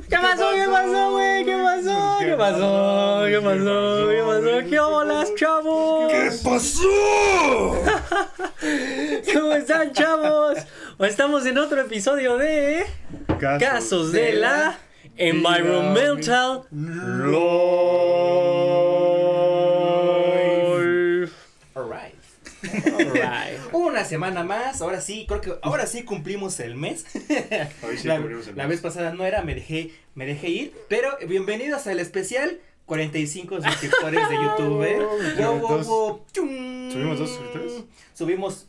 ¿Qué pasó, güey? ¿Qué pasó? ¿Qué hola, chavos? ¿Qué pasó? ¿Cómo están, chavos? Estamos en otro episodio de Casos de la Environmental Life. Alright. Una semana más, ahora sí cumplimos el mes. La vez pasada no era, me dejé ir, pero bienvenidos al especial 45 suscriptores de YouTube. ¿Subimos 2 suscriptores? Subimos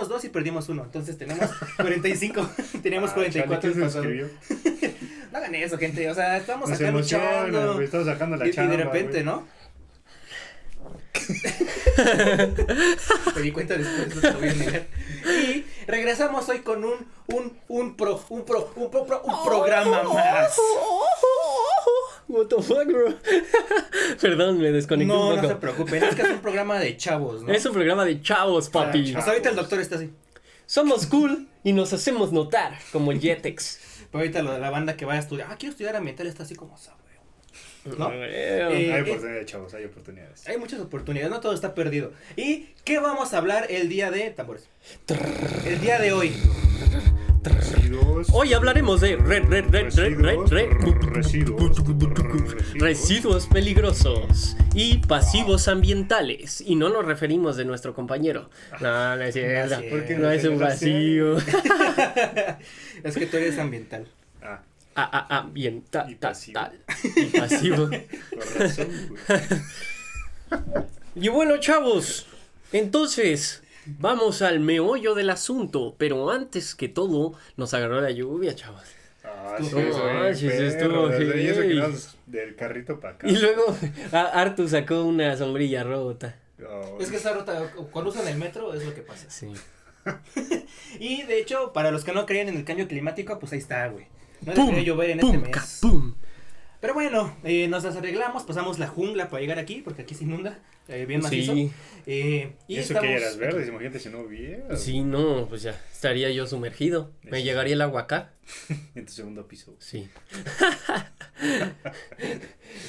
2 y perdimos 1, entonces tenemos 45, teníamos 44 ¿Quién se suscribió? No hagan eso, gente, o sea, estamos Nos acá luchando, güey, estamos sacando la y chamba, de repente, güey. ¿no? Me di cuenta después, no te lo voy a negar. Y regresamos hoy con un programa más. What the fuck, bro? Perdón, me desconecté un poco. No se preocupen, es que es un programa de chavos, ¿no? Es un programa de chavos, papi. Chavos. Hasta ahorita el doctor está así. Somos cool y nos hacemos notar, como el Jetex. Pero ahorita lo de la banda que va a estudiar, quiero estudiar ambiental, está así como sabe. ¿No? Hay oportunidades, chavos, hay oportunidades. Hay muchas oportunidades, no todo está perdido. ¿Y qué vamos a hablar el día de tambores? El día de hoy. Residuos. Hoy hablaremos de residuos peligrosos y pasivos ambientales. Y no nos referimos de nuestro compañero. No es cierto. No es ¿Por qué No es un vacío. Es que tú eres ambiental. Ambiental. Y pasivo. Y pasivo. Por razón, güey. Y bueno, chavos, entonces vamos al meollo del asunto. Pero antes que todo, nos agarró la lluvia, chavos. Sí, No manches, estuvo y eso que heavy. nos del carrito para acá. Y luego Artu sacó una sombrilla rota. Oh, Es que está rota, cuando usan el metro es lo que pasa. Sí. Y de hecho, para los que no creen en el cambio climático, pues ahí está, güey. No ¡Pum! debería llover en ¡Pum! este mes. ¡Capum! Pero bueno, nos las arreglamos, pasamos la jungla para llegar aquí, porque aquí se inunda, bien macizo. Sí. Y eso estamos que eras verde, imagínate si no hubiera. Sí, no, pues ya estaría yo sumergido. Me Sí. llegaría el agua acá. En tu segundo piso. Sí.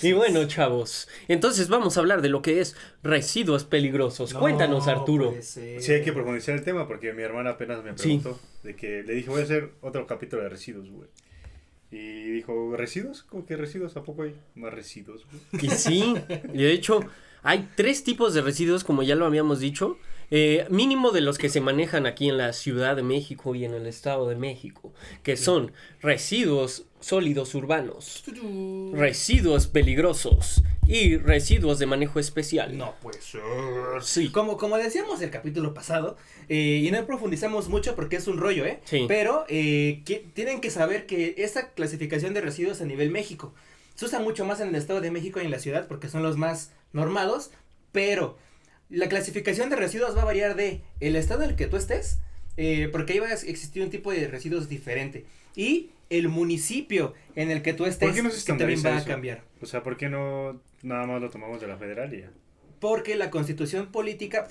Y bueno, chavos, entonces vamos a hablar de lo que es residuos peligrosos. No, Cuéntanos, Arturo. puede ser. Sí, hay que profundizar el tema porque mi hermana apenas me preguntó de que le dije, voy a hacer otro capítulo de residuos, güey. Y dijo, ¿residuos? ¿Cómo que residuos? ¿A poco hay más residuos, güey? Y sí, y de hecho, hay 3 tipos de residuos, como ya lo habíamos dicho. Mínimo de los que se manejan aquí en la Ciudad de México y en el Estado de México, que son residuos sólidos urbanos, residuos peligrosos y residuos de manejo especial. No puede ser. Sí. Como decíamos el capítulo pasado, y no profundizamos mucho porque es un rollo, Sí. Pero tienen que saber que esta clasificación de residuos a nivel México se usa mucho más en el Estado de México y en la ciudad porque son los más normados, pero la clasificación de residuos va a variar de el estado en el que tú estés, porque ahí va a existir un tipo de residuos diferente, y el municipio en el que tú estés, ¿Por qué no se que también estandariza va a eso? cambiar. O sea, ¿por qué no nada más lo tomamos de la federal y ya? Porque la constitución política,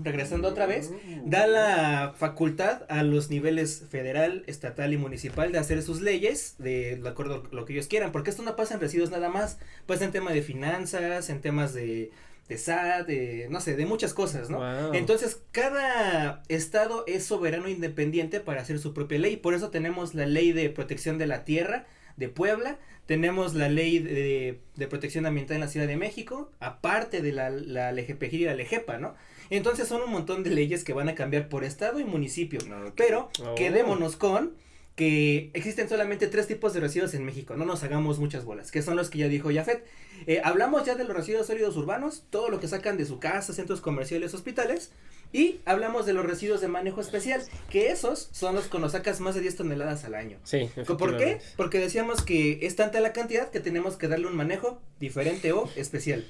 regresando otra vez, da la facultad a los niveles federal, estatal y municipal de hacer sus leyes de acuerdo a lo que ellos quieran, porque esto no pasa en residuos nada más, pasa en temas de finanzas, en temas de SAT, no sé, de muchas cosas, ¿no? Wow. Entonces, cada estado es soberano e independiente para hacer su propia ley, por eso tenemos la ley de protección de la tierra de Puebla, tenemos la ley de protección ambiental en la Ciudad de México, aparte de la LGPG y la LGEPA, ¿no? Entonces son un montón de leyes que van a cambiar por estado y municipio, Ok. pero Oh. quedémonos con que existen solamente 3 tipos de residuos en México, no nos hagamos muchas bolas, que son los que ya dijo Jafet. Hablamos ya de los residuos sólidos urbanos, todo lo que sacan de su casa, centros comerciales, hospitales, y hablamos de los residuos de manejo especial, que esos son los que nos sacas más de 10 toneladas al año. Sí, ¿Por qué? efectivamente. Porque decíamos que es tanta la cantidad que tenemos que darle un manejo diferente o especial.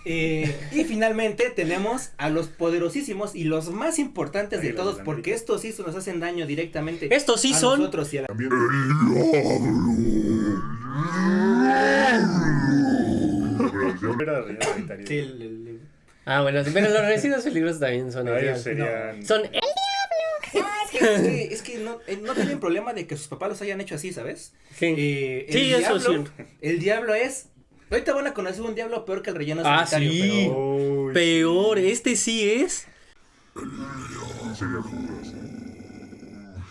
Y finalmente tenemos a los poderosísimos y los más importantes de Ay, todos, los porque estos sí nos hacen daño directamente. Estos sí a son nosotros y a la... Era relleno sanitario. Sí, Ah, bueno, sí, pero los residuos peligrosos también son No, el ellos diablo. serían... Son Es que Es que no tienen problema de que sus papás los hayan hecho así, ¿sabes? Sí, sí, eso es cierto. El diablo es... Ahorita van a conocer un diablo peor que el relleno sanitario. Sí. Oh, peor, sí. Este sí es...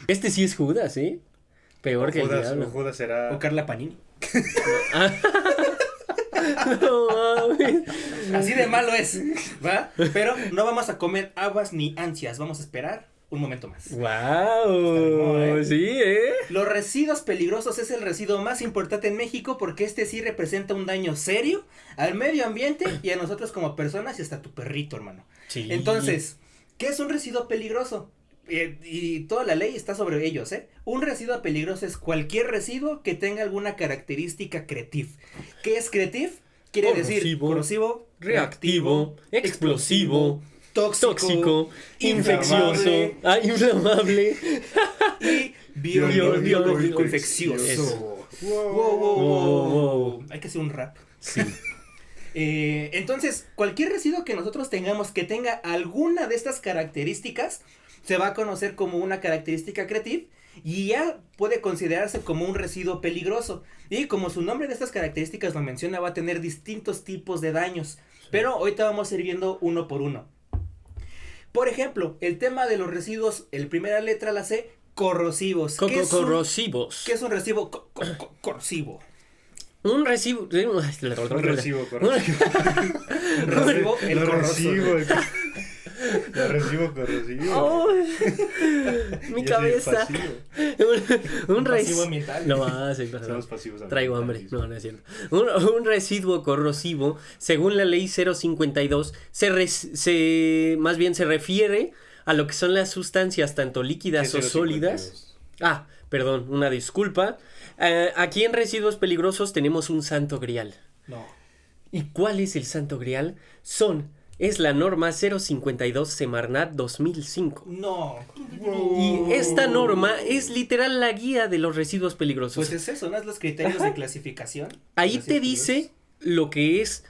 Este sí es Judas, ¿eh? Peor que Judas, el diablo. O Judas será... O Carla Panini. No mames. Así de malo es, ¿va? Pero no vamos a comer habas ni ansias, vamos a esperar un momento más. Wow, sí, Los residuos peligrosos es el residuo más importante en México porque este sí representa un daño serio al medio ambiente y a nosotros como personas y hasta a tu perrito, hermano. Sí. Entonces, ¿qué es un residuo peligroso? Y toda la ley está sobre ellos, ¿eh? Un residuo peligroso es cualquier residuo que tenga alguna característica creative. ¿Qué es creative? Quiere decir corrosivo, reactivo, explosivo, tóxico, infeccioso, inflamable y biológico infeccioso. Wow. Hay que hacer un rap. Sí. Entonces, cualquier residuo que nosotros tengamos que tenga alguna de estas características se va a conocer como una característica creative y ya puede considerarse como un residuo peligroso. Y como su nombre de estas características lo menciona, va a tener distintos tipos de daños. Sí. Pero ahorita vamos a ir viendo uno por uno. Por ejemplo, el tema de los residuos, el primera letra la C, corrosivos. Corrosivos. ¿Qué es un residuo corrosivo? Un recibo. Un recibo corrosivo. El corrosivo. Lo recibo corrosivo. Oh, mi cabeza. Un residuo ambiental. No, sí, somos pasivos. Traigo hambre. No es cierto. Un residuo corrosivo, según la ley 052, más bien se refiere a lo que son las sustancias tanto líquidas o sólidas. Perdón, una disculpa. Aquí en residuos peligrosos tenemos un santo grial. No. ¿Y cuál es el santo grial? Es la norma 052 Semarnat 2005. No. Y esta norma es literal la guía de los residuos peligrosos. Pues es eso, ¿no? Es los criterios de clasificación. Ahí te dice lo que es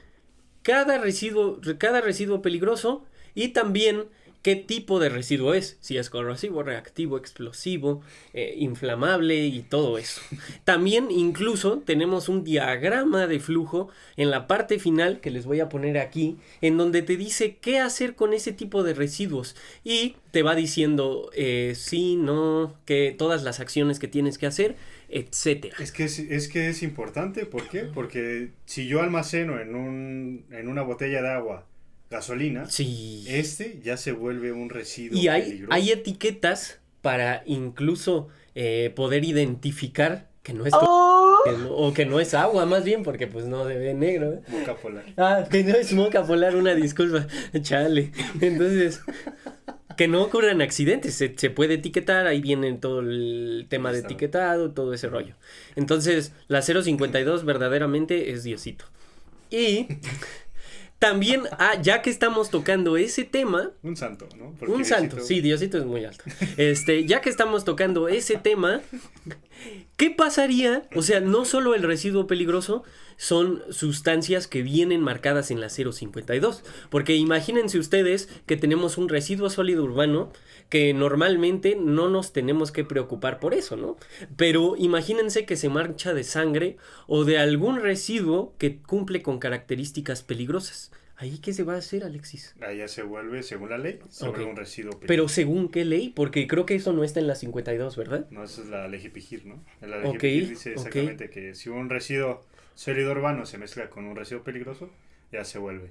cada residuo peligroso y también qué tipo de residuo es, si es corrosivo, reactivo, explosivo, inflamable y todo eso. También incluso tenemos un diagrama de flujo en la parte final que les voy a poner aquí, en donde te dice qué hacer con ese tipo de residuos y te va diciendo sí, no, que todas las acciones que tienes que hacer, etcétera. Es que es importante, ¿por qué? Porque si yo almaceno en una botella de agua gasolina, sí, ya se vuelve un residuo y peligroso. Hay etiquetas para incluso poder identificar que no es o que no es agua, más bien, porque pues no se ve negro, ¿eh? Moca polar. Que no es moca polar, una disculpa, chale. Entonces, que no ocurran accidentes, se puede etiquetar, ahí viene todo el tema de etiquetado, todo ese rollo. Entonces, la 052 verdaderamente es Diosito. Y también, ya que estamos tocando ese tema... Un santo, ¿no? Porque un santo, sí, Diosito es muy alto. Ya que estamos tocando ese tema, ¿qué pasaría? O sea, no solo el residuo peligroso son sustancias que vienen marcadas en la 052. Porque imagínense ustedes que tenemos un residuo sólido urbano que normalmente no nos tenemos que preocupar por eso, ¿no? Pero imagínense que se mancha de sangre o de algún residuo que cumple con características peligrosas. ¿Ahí qué se va a hacer, Alexis? Ahí ya se vuelve, según la ley, sobre un residuo peligroso. ¿Pero según qué ley? Porque creo que eso no está en la 52, ¿verdad? No, esa es la ley Pijir, ¿no? La ley Pijir dice exactamente que si un residuo sólido urbano se mezcla con un residuo peligroso, ya se vuelve.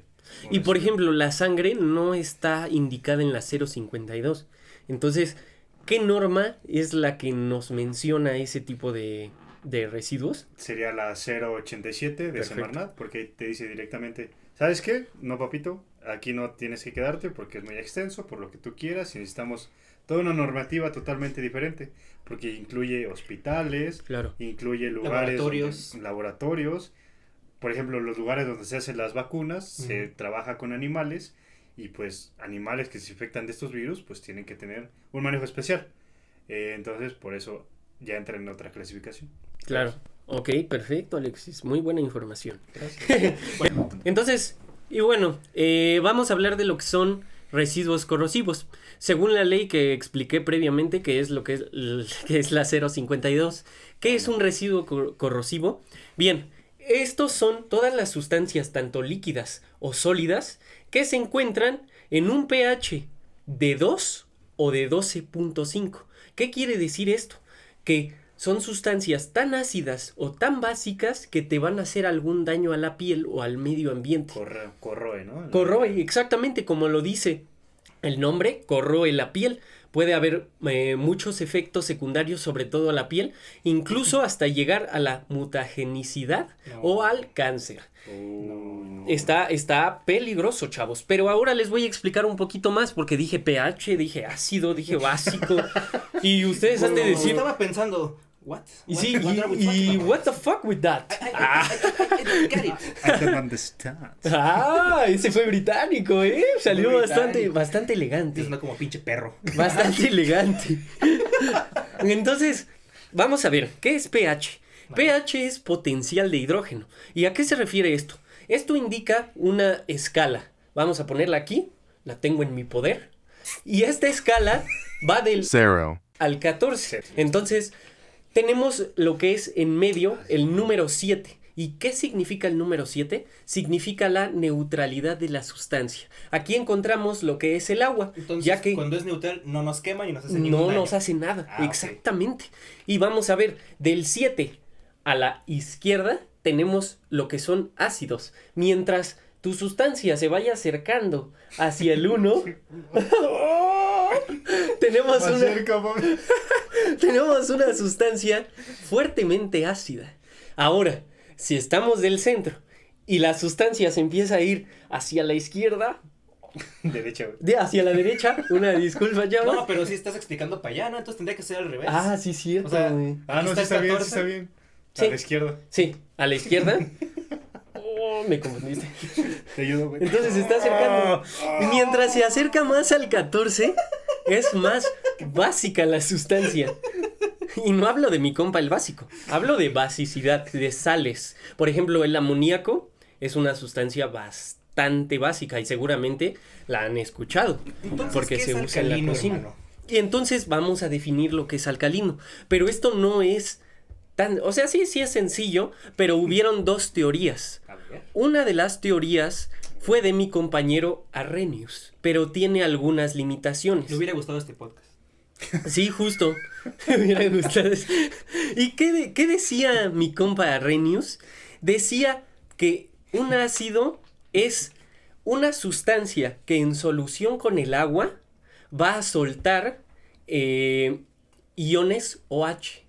Y por ejemplo, la sangre no está indicada en la 052. Entonces, ¿qué norma es la que nos menciona ese tipo de residuos? Sería la 087 de Semarnat, porque te dice directamente, ¿sabes qué? No, papito, aquí no tienes que quedarte porque es muy extenso, por lo que tú quieras, y necesitamos toda una normativa totalmente diferente, porque incluye hospitales, claro, incluye lugares, laboratorios. Por ejemplo, los lugares donde se hacen las vacunas, se trabaja con animales, y pues animales que se infectan de estos virus, pues tienen que tener un manejo especial. Entonces, por eso ya entra en otra clasificación. Claro. Ok, perfecto, Alexis. Muy buena información. Gracias. Bueno, entonces, y bueno, vamos a hablar de lo que son residuos corrosivos, según la ley que expliqué previamente, que es que es la 052. ¿Qué es un residuo corrosivo? Bien, estos son todas las sustancias, tanto líquidas o sólidas, que se encuentran en un pH de 2 o de 12.5. ¿Qué quiere decir esto? Que son sustancias tan ácidas o tan básicas que te van a hacer algún daño a la piel o al medio ambiente. Corroe, ¿no? Corroe, exactamente como lo dice el nombre, corroe la piel. Puede haber muchos efectos secundarios, sobre todo a la piel, incluso hasta llegar a la mutagenicidad o al cáncer. Está peligroso, chavos. Pero ahora les voy a explicar un poquito más, porque dije pH, dije ácido, dije básico. Y ustedes han de decir... Estaba pensando... What? Y sí, y what the fuck with that? I don't get it. I don't understand. Ese fue británico, salió bastante elegante. Es como pinche perro. Bastante elegante. Entonces, vamos a ver, ¿qué es pH? pH es potencial de hidrógeno. ¿Y a qué se refiere esto? Esto indica una escala. Vamos a ponerla aquí, la tengo en mi poder. Y esta escala va del 0 al 14. Entonces, tenemos lo que es en medio el número 7. ¿Y qué significa el número 7? Significa la neutralidad de la sustancia. Aquí encontramos lo que es el agua. Entonces, ya que cuando es neutral, no nos quema y nos hace ningún daño. No nos hace nada, exactamente. Okay. Y vamos a ver, del 7 a la izquierda tenemos lo que son ácidos. Mientras tu sustancia se vaya acercando hacia el 1... tenemos una sustancia fuertemente ácida. Ahora, si estamos del centro y la sustancia se empieza a ir hacia la izquierda... Derecha, hacia la derecha, una disculpa, chavos. No, pero si estás explicando para allá, ¿no? Entonces tendría que ser al revés. Sí, cierto. O sea, no, sí está bien, sí está bien. A la izquierda. Sí, a la izquierda. Me confundiste. Te ayudo, güey. Entonces se está acercando. Mientras se acerca más al 14, es más básica la sustancia. Y no hablo de mi compa el básico. Hablo de basicidad, de sales. Por ejemplo, el amoníaco es una sustancia bastante básica y seguramente la han escuchado. Entonces, porque ¿qué se es usa en la alcalino, cocina. hermano? Y entonces vamos a definir lo que es alcalino. Pero esto no es tan... O sea, sí es sencillo, pero hubieron dos teorías. Una de las teorías fue de mi compañero Arrhenius, pero tiene algunas limitaciones. Me hubiera gustado este podcast. Sí, justo. Me hubiera gustado. ¿Y qué decía mi compa Arrhenius? Decía que un ácido es una sustancia que en solución con el agua va a soltar iones OH.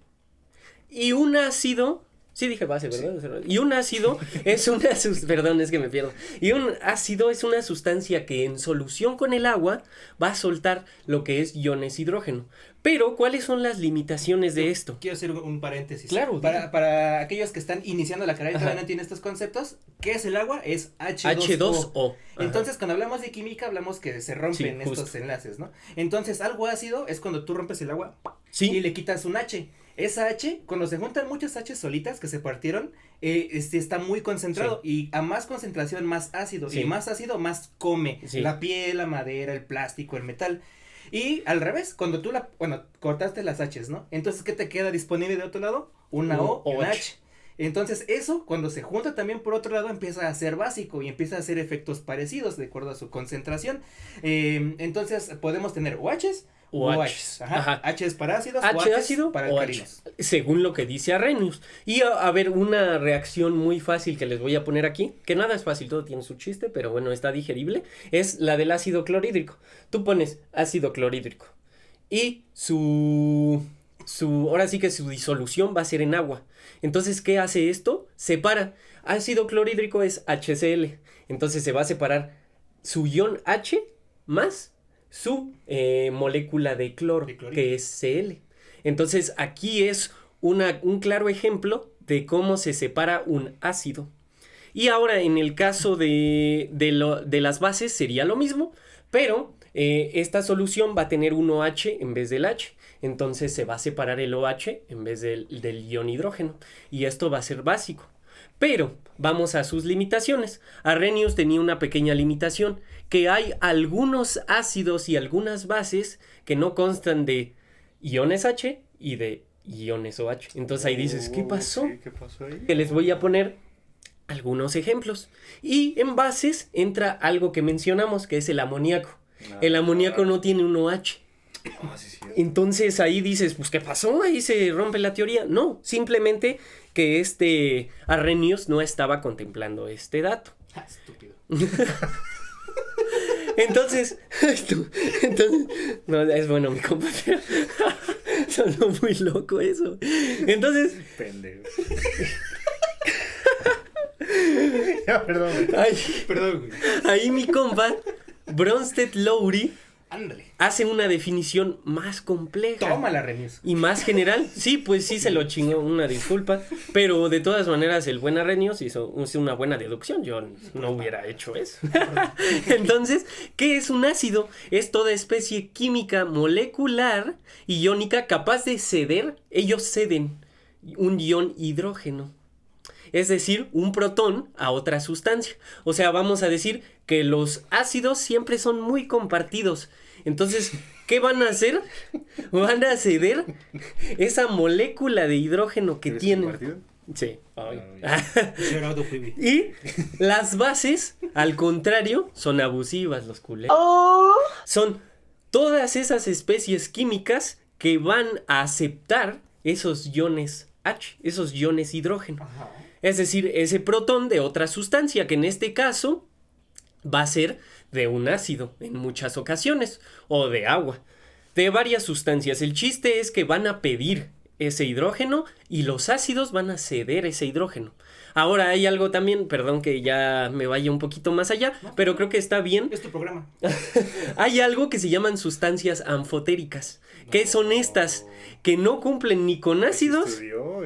Y un ácido... Sí dije base, ¿verdad? Sí. Y un ácido es una... Perdón, es que me pierdo. Y un ácido es una sustancia que en solución con el agua va a soltar lo que es iones hidrógeno. Pero, ¿cuáles son las limitaciones de esto? Quiero hacer un paréntesis. Claro. Para aquellos que están iniciando la carrera y todavía no entienden estos conceptos, ¿qué es el agua? Es H2O. Entonces, cuando hablamos de química, hablamos que se rompen estos enlaces, ¿no? Entonces, algo ácido es cuando tú rompes el agua y le quitas un H. Esa H, cuando se juntan muchas H solitas que se partieron, está muy concentrado. Y a más concentración, más ácido. Y más ácido, más come. La piel, la madera, el plástico, el metal. Y al revés, cuando tú cortaste las H's, ¿no? Entonces, ¿qué te queda disponible de otro lado? Una O y una H. Entonces, eso, cuando se junta también por otro lado, empieza a ser básico y empieza a hacer efectos parecidos de acuerdo a su concentración. Entonces, podemos tener OHs o OHs. H es para ácidos, H ácido para alcalinos. Según lo que dice Arrhenius. Y a ver, una reacción muy fácil que les voy a poner aquí, que nada es fácil, todo tiene su chiste, pero bueno, está digerible, es la del ácido clorhídrico. Tú pones ácido clorhídrico y ahora sí que su disolución va a ser en agua. Entonces, ¿qué hace esto? Separa. Ácido clorhídrico es HCl. Entonces se va a separar su ion H más su molécula de cloro, que es Cl. Entonces, aquí es un claro ejemplo de cómo se separa un ácido. Y ahora, en el caso de las bases, sería lo mismo, pero esta solución va a tener un OH en vez del H. Entonces se va a separar el OH en vez del ion hidrógeno. Y esto va a ser básico. Pero vamos a sus limitaciones. Arrhenius tenía una pequeña limitación, que hay algunos ácidos y algunas bases que no constan de iones H y de iones OH. Entonces ahí dices, ¿qué pasó? ¿Qué pasó ahí? Que les voy a poner algunos ejemplos. Y en bases entra algo que mencionamos, que es el amoníaco. El amoníaco no tiene un OH. Sí, sí. Entonces ahí dices, pues ¿qué pasó? Ahí se rompe la teoría. No, simplemente que Arrhenius no estaba contemplando este dato. Estúpido. Entonces, no, es bueno mi compa, pero sonó muy loco eso. Entonces, Pendejo. Ya, perdón. Perdón, güey. ahí mi compa, Bronsted Lowry, Ándale. hace una definición más compleja. Tómala, Arrhenius. Y más general. Sí, pues sí se lo chingó, una disculpa. Pero de todas maneras, el buen Arrhenius hizo una buena deducción. Yo no hubiera hecho eso. Entonces, ¿qué es un ácido? Es toda especie química molecular y iónica capaz de ceder, ellos ceden un ion hidrógeno. Es decir, un protón a otra sustancia. O sea, vamos a decir que los ácidos siempre son muy compartidos. Entonces, ¿qué van a hacer? Van a ceder esa molécula de hidrógeno que ¿Eres tienen. compartido? Sí. Shout out to Phoebe. Y las bases, al contrario, son abusivas, los culeros. Son todas esas especies químicas que van a aceptar esos iones H, esos iones hidrógeno. Ajá. Es decir, ese protón de otra sustancia, que en este caso va a ser de un ácido en muchas ocasiones, o de agua, de varias sustancias. El chiste es que van a pedir ese hidrógeno y los ácidos van a ceder ese hidrógeno. Ahora hay algo también, perdón que ya me vaya un poquito más allá, pero creo que está bien. Es tu programa. Hay algo que se llaman sustancias anfotéricas. ¿Qué son estas? Que no cumplen ni con ácidos, Estudió,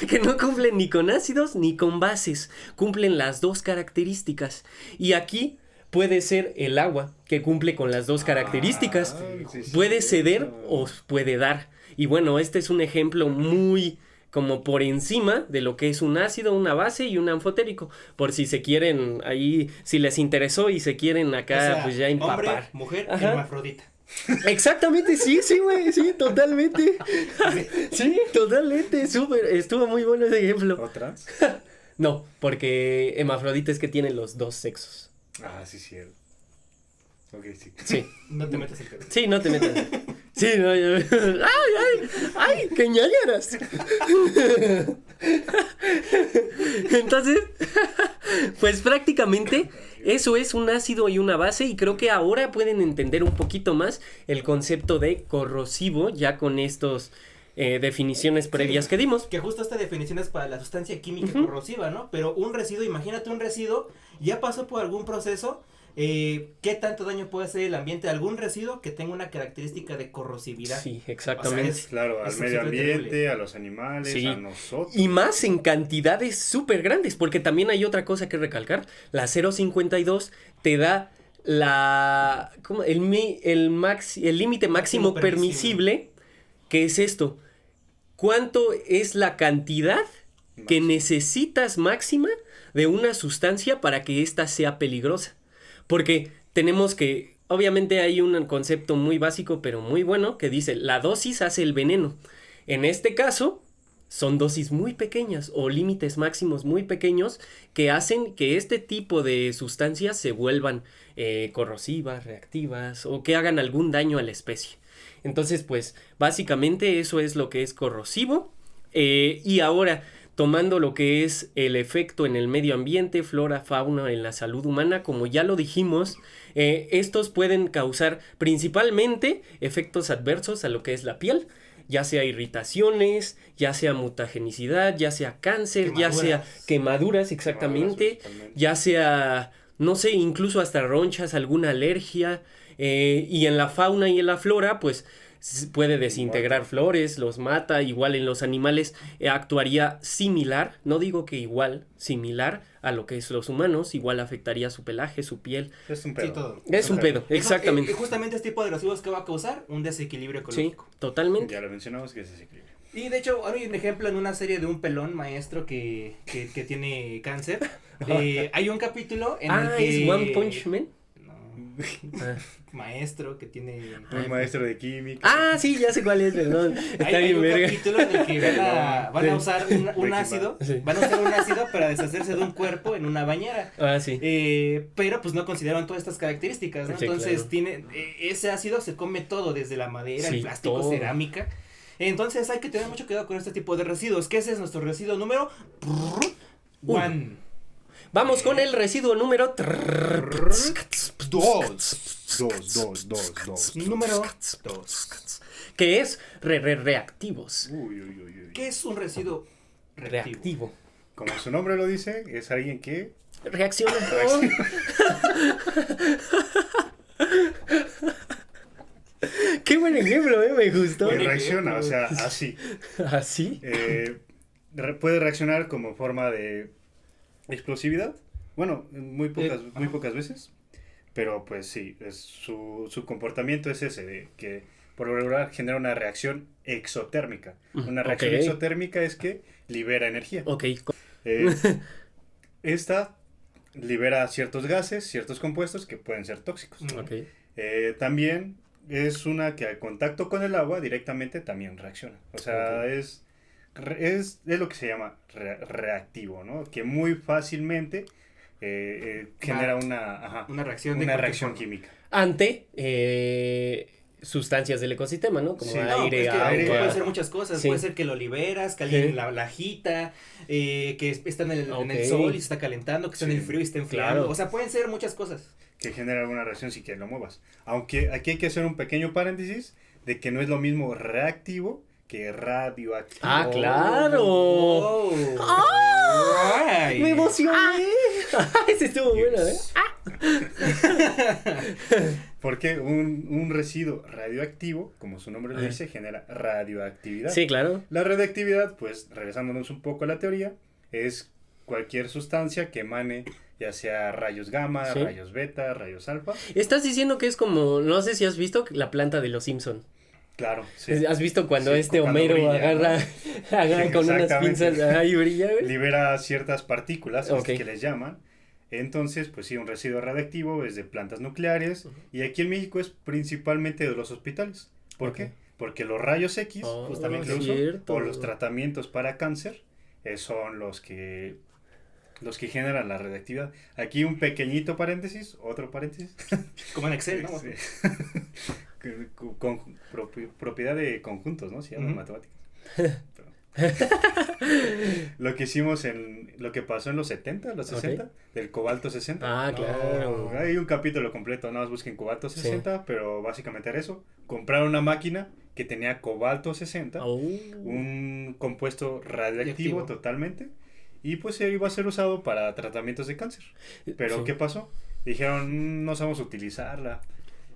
que no cumplen ni con ácidos ni con bases. Cumplen las dos características. Y aquí puede ser el agua, que cumple con las dos características. Sí, Puede ceder o puede dar. Y bueno, este es un ejemplo muy como por encima de lo que es un ácido, una base y un anfotérico. Por si se quieren ahí, si les interesó y se quieren acá, O sea, pues ya empapar. Hombre, mujer, Ajá. hermafrodita. Exactamente, sí, güey, sí, totalmente. Sí, totalmente, súper, estuvo muy bueno ese ejemplo. ¿Otras? No, porque hermafrodita es que tiene los dos sexos. Sí, cierto. Ok, sí. Sí, No te metas el pedo. sí, no te metas. Sí, no, ¡ay, qué ñañaras! Entonces, pues prácticamente eso es un ácido y una base, y creo que ahora pueden entender un poquito más el concepto de corrosivo ya con estos definiciones previas que dimos. Que justo esta definición es para la sustancia química corrosiva, ¿no? Pero un residuo, imagínate un residuo, ya pasó por algún proceso. ¿Qué tanto daño puede hacer el ambiente de algún residuo que tenga una característica de corrosividad? Sí, exactamente. O sea, Claro, al es medio terrible. ambiente, a los animales, Sí. a nosotros. Y más en cantidades súper grandes, porque también hay otra cosa que recalcar. La 0.52 te da el límite máximo permisible, que es esto. ¿Cuánto es la cantidad que necesitas máxima de una sustancia para que ésta sea peligrosa? Porque tenemos que, obviamente hay un concepto muy básico, pero muy bueno, que dice, la dosis hace el veneno. En este caso, son dosis muy pequeñas o límites máximos muy pequeños que hacen que este tipo de sustancias se vuelvan corrosivas, reactivas o que hagan algún daño a la especie. Entonces, pues, básicamente eso es lo que es corrosivo. Y ahora, tomando lo que es el efecto en el medio ambiente, flora, fauna, en la salud humana, como ya lo dijimos, estos pueden causar principalmente efectos adversos a lo que es la piel, ya sea irritaciones, ya sea mutagenicidad, ya sea cáncer, ya sea quemaduras, exactamente, ya sea, no sé, incluso hasta ronchas, alguna alergia, y en la fauna y en la flora, pues puede desintegrar flores, los mata. Igual en los animales actuaría similar, no digo que igual, similar a lo que es los humanos. Igual afectaría su pelaje, su piel. Es un pedo. Sí, todo. Es un pedo, exactamente. Justamente este tipo de residuos que va a causar un desequilibrio Sí, ecológico. totalmente. Ya lo mencionamos que es desequilibrio. Y de hecho, hay un ejemplo en una serie de un pelón maestro que tiene cáncer. Hay un capítulo en el que... ¿es One Punch Man? No. Ah. Maestro que tiene... Un maestro de química. Ah, sí, ya sé cuál es, perdón. Está Hay bien un verga. capítulo en el que van a usar un Breaking ácido. Bad. Sí. Van a usar un ácido para deshacerse de un cuerpo en una bañera. Ah, sí. Pero pues no consideraron todas estas características, ¿no? Sí, Entonces claro. ese ácido se come todo, desde la madera, Sí, el plástico, todo. cerámica. Entonces hay que tener mucho cuidado con este tipo de residuos, que ese es nuestro residuo número 1. Vamos con el residuo número... Dos. Número 2. Que es reactivos. Uy, uy, uy, uy. ¿Qué es un residuo reactivo? Reactivo. Como su nombre lo dice, es alguien que Reacciona. Qué buen ejemplo, me gustó. Buen reacciona, ejemplo. o sea, así. ¿Así? Puede reaccionar como forma de explosividad. Bueno, muy pocas veces. Pero pues sí, su comportamiento es ese, de que por lo regular genera una reacción exotérmica. Una reacción Ok. exotérmica es que libera energía. Ok. Eh, esta libera ciertos gases, ciertos compuestos que pueden ser tóxicos. Ok. También es una que al contacto con el agua directamente también reacciona. O sea, Ok. es lo que se llama reactivo, ¿no? Que muy fácilmente genera Una reacción de una cualquier reacción forma. química. Ante sustancias del ecosistema, ¿no? Como Sí. No, aire, es que agua. puede ser muchas cosas. Sí. Puede ser que lo liberas, que alguien Sí. la agita, que está en el Ok. sol y se está calentando, que está en el Sí, frío y está enfriando. claro. O sea, pueden ser muchas cosas. Que genera alguna reacción si que lo muevas. Aunque aquí hay que hacer un pequeño paréntesis de que no es lo mismo reactivo que radioactivo. ¡Ah, claro! Oh. Ay. ¡Me emocioné! Ese estuvo bueno, ¿eh? Yes. Porque un residuo radioactivo, como su nombre lo dice, genera radioactividad. Sí, claro. La radioactividad, pues, regresándonos un poco a la teoría, es cualquier sustancia que emane ya sea rayos gamma, Sí. rayos beta, rayos alfa. Estás diciendo que es como, no sé si has visto la planta de los Simpson. Claro, sí. ¿Has visto cuando Sí, cuando Homero brilla, agarra, agarra con unas Exactamente. pinzas y brilla, güey? Libera ciertas partículas, Ok. que les llaman. Entonces, pues sí, un residuo radioactivo es de plantas nucleares. Y aquí en México es principalmente de los hospitales. ¿Por Ok. qué? Porque los rayos X, Oh, justamente cierto. o los tratamientos para cáncer, son los que generan la radioactividad. Aquí un pequeñito paréntesis, otro paréntesis. Como en Excel, ¿no? Sí. Propiedad de conjuntos, ¿no? Se llama en Ujú. matemáticas. Lo que hicimos lo que pasó en los 70, los 60, del cobalto 60. Ah, claro. Hay un capítulo completo, nada más busquen cobalto 60, pero básicamente era eso. Compraron una máquina que tenía cobalto 60, Oh. un compuesto radioactivo Radioactivo. totalmente, y pues iba a ser usado para tratamientos de cáncer. Pero Sí. ¿qué pasó? Dijeron, no sabemos utilizarla.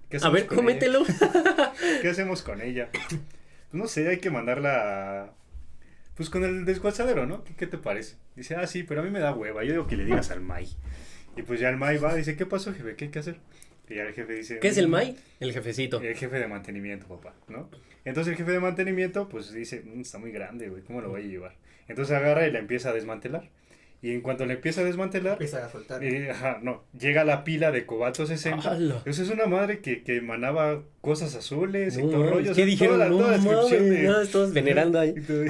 ¿Qué A hacemos ver, con ella? cómetelo. ¿Qué hacemos con ella? Pues no sé, hay que mandarla pues con el desguazadero, ¿no? ¿Qué te parece? Dice, sí, pero a mí me da hueva. Yo digo que le digas al MAI. Y pues ya el MAI va, dice, ¿qué pasó, jefe? ¿Qué hay que hacer? Y ya el jefe dice... ¿Qué es el MAI? El jefecito. El jefe de mantenimiento, papá, ¿no? Entonces el jefe de mantenimiento, pues dice, está muy grande, güey, ¿cómo lo voy a llevar? Entonces agarra y la empieza a desmantelar. Y en cuanto le empieza a desmantelar, Empieza a soltar. llega la pila de cobalto 60. ¡Hala! Eso es una madre que emanaba cosas azules y No, todo el rollo. ¿qué o sea, dijeron? toda la descripción mames, no, todos venerando ahí. y todo.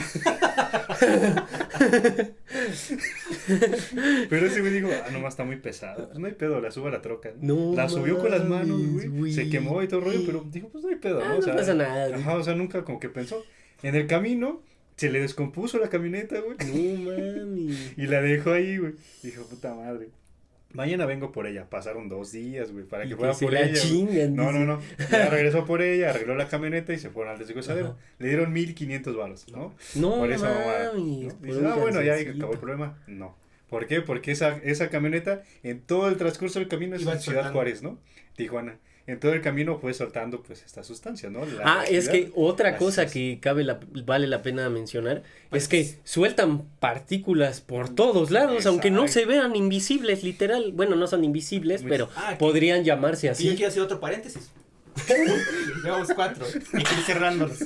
Pero ese me dijo, nomás está muy pesado. Pues no hay pedo, la subo a la troca. No La subió con las manos, mames, güey. Se quemó y todo el rollo, pero dijo, pues no hay pedo, ¿no? No pasa nada. Ajá, o sea, nunca como que pensó. En el camino se le descompuso la camioneta, güey. No mames. Y la dejó ahí, güey. Dijo, puta madre. Mañana vengo por ella. Pasaron 2 días, güey, para Y que fuera se por la ella. Güey. chingan. No, dice. no, no. Ya regresó por ella, arregló la camioneta y se fueron al desguazadero. Ajá. Le dieron 1,500 varos, ¿no? No Por esa mamada. mames. ¿no? por Dice, un bueno, ya canzoncito. acabó el problema. No. ¿Por qué? Porque esa camioneta, en todo el transcurso del camino, es Iba en Ciudad soltando. Juárez, ¿no? Tijuana. En todo el camino fue soltando, pues, esta sustancia, ¿no? La Es que radioactividad. otra Así cosa es. que vale la pena mencionar Pues- es que sueltan partículas por todos lados, aunque no se vean invisibles, literal. Bueno, no son invisibles, Muy- pero Ah, podrían llamarse Y yo así. quiero hacer otro paréntesis. Llevamos 4. Y estoy cerrándolos.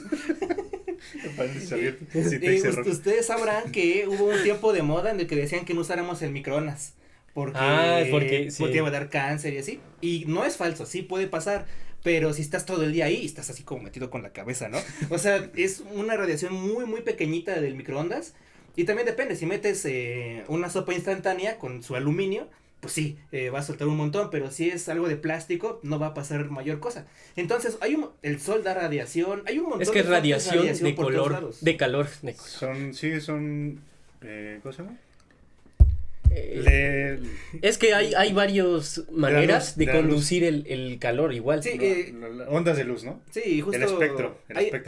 Paréntesis abierto. Citex error. Ustedes sabrán que hubo un tiempo de moda en el que decían que no usáramos el microondas. Porque sí. iba a dar cáncer y así. Y no es falso, sí puede pasar. Pero si estás todo el día ahí, estás así como metido con la cabeza, ¿no? O sea, es una radiación muy, muy pequeñita del microondas. Y también depende, si metes una sopa instantánea con su aluminio, pues sí, va a soltar un montón, pero si es algo de plástico, no va a pasar mayor cosa. Entonces, el sol da radiación, hay un montón Es que es de fuentes de radiación de por todos color, lados. de calor. Son, ¿cómo se llama? Es que hay varias maneras de conducir el calor igual. Sí, ondas de luz, ¿no? Sí, justo. El espectro.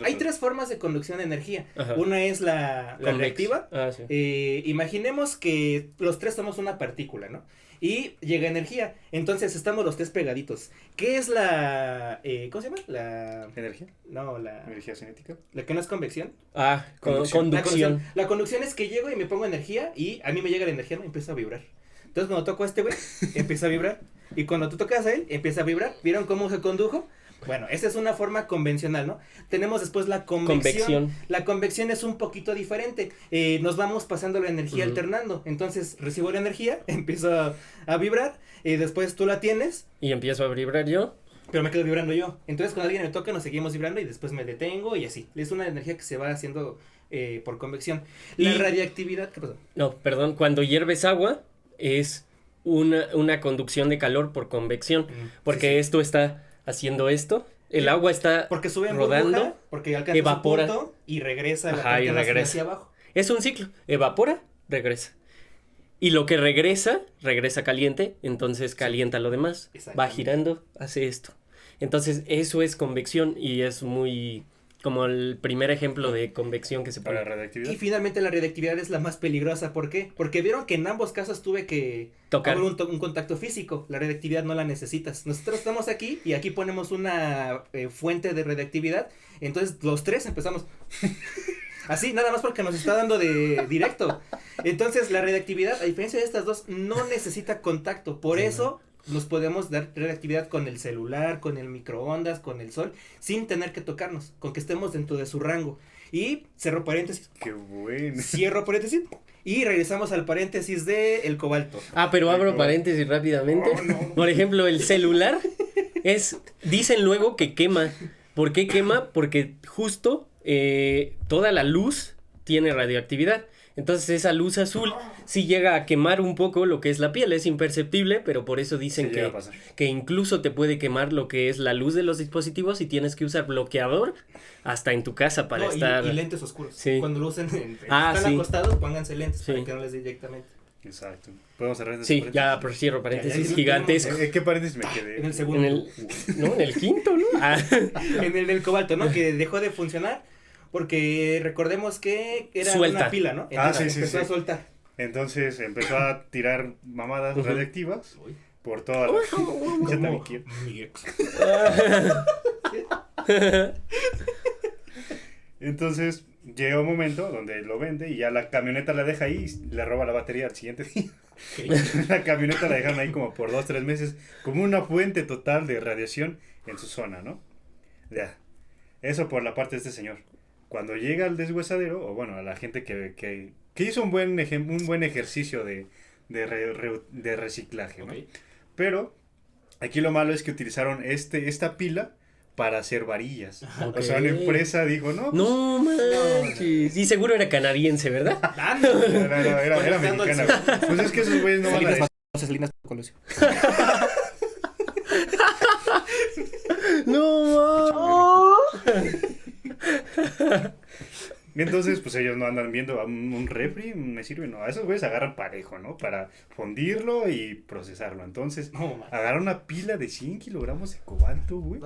Hay tres formas de conducción de energía. Ajá. Una es la reactiva. Sí. Imaginemos que los tres somos una partícula, ¿no? Y llega energía. Entonces estamos los tres pegaditos. ¿Qué es la. ¿Cómo se llama? La. ¿Energía? No, la. ¿Energía cinética? La que no es convección. Conducción. La conducción es que llego y me pongo energía y a mí me llega la energía, ¿no? Y empieza a vibrar. Entonces cuando toco a este güey, empieza a vibrar. Y cuando tú tocas a él, empieza a vibrar. ¿Vieron cómo se condujo? Bueno, esa es una forma convencional, ¿no? Tenemos después la convección. La convección es un poquito diferente. Nos vamos pasando la energía alternando. Entonces recibo la energía, empiezo a vibrar, y después tú la tienes. Y empiezo a vibrar yo. Pero me quedo vibrando yo. Entonces cuando alguien me toca nos seguimos vibrando y después me detengo y así. Es una energía que se va haciendo por convección. La radiactividad, ¿qué pasó? No, perdón, cuando hierves agua es una conducción de calor por convección. Porque esto está haciendo esto. El agua está porque sube en rodando, burbuja, porque alcanza evapora su punto y regresa y regresa hacia abajo. Es un ciclo, evapora, regresa. Y lo que regresa caliente, entonces calienta lo demás. Va girando, hace esto. Entonces eso es convección y es muy como el primer ejemplo de convección que se pone. Para la radiactividad. Y finalmente la radiactividad es la más peligrosa. ¿Por qué? Porque vieron que en ambos casos tuve que tocar un contacto físico. La radiactividad no la necesitas. Nosotros estamos aquí y aquí ponemos una fuente de radiactividad. Entonces los tres empezamos así, nada más porque nos está dando de directo. Entonces la radiactividad, a diferencia de estas dos, no necesita contacto. Por eso nos podemos dar radiactividad con el celular, con el microondas, con el sol, sin tener que tocarnos, con que estemos dentro de su rango. Y cerro paréntesis. Qué bueno. Cierro paréntesis. Y regresamos al paréntesis de el cobalto. Pero abro paréntesis rápidamente. Por ejemplo, el celular dicen luego que quema. ¿Por qué quema? Porque justo toda la luz tiene radioactividad. Entonces esa luz azul sí llega a quemar un poco lo que es la piel, es imperceptible, pero por eso dicen que incluso te puede quemar lo que es la luz de los dispositivos y tienes que usar bloqueador hasta en tu casa para estar... Y lentes oscuros. Sí. Cuando lo usen, están acostados, pónganse lentes para que no les dé directamente. Exacto. ¿Podemos cerrar Sí, ya cierro paréntesis gigantesco. ¿En qué paréntesis me quedé? En el segundo. En el quinto, ¿no? En el del cobalto, ¿no? Que dejó de funcionar. Porque recordemos que era una pila, ¿no? Entonces, empezó a soltar. Entonces empezó a tirar mamadas radiactivas por toda la... Ya también quiero. Entonces llega un momento donde lo vende y ya la camioneta la deja ahí y le roba la batería al siguiente día. La camioneta la dejaron ahí como por 2-3 meses, como una fuente total de radiación en su zona, ¿no? Ya. Eso por la parte de este señor. Cuando llega al deshuesadero, o bueno, a la gente que hizo un buen ejercicio de reciclaje, ¿no? Pero aquí lo malo es que utilizaron esta pila para hacer varillas. O sea, una empresa dijo, no. No manches. Y seguro era canadiense, ¿verdad? Era mexicana. Pues es que esos güeyes no van a decir. Salinas Colosio. No manches. Entonces, pues ellos no andan viendo un refri, me sirve, no, a esos güeyes agarran parejo, ¿no? Para fundirlo y procesarlo. Entonces, agarraron una pila de 100 kilogramos de cobalto, güey,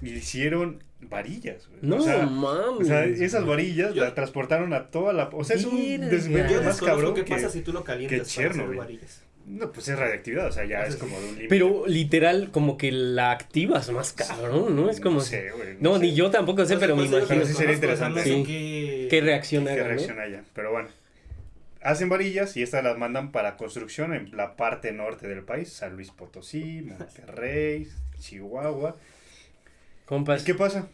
y hicieron varillas, güey. No, mames. O sea, esas varillas las transportaron a toda la... O sea, es un desvergue más cabrón ¿Qué pasa si tú lo calientas para hacer varillas? No, pues es radiactividad, o sea, ya es como de un límite. Pero literal, como que la activas más cabrón, ¿no? Es como... No sé, güey. No, ni yo tampoco sé, pero me imagino. Pero sí sería interesante. ¿Qué reacción haya? Pero bueno, hacen varillas y estas las mandan para construcción en la parte norte del país. San Luis Potosí, Monterrey, Chihuahua. Compas. ¿Y qué pasa?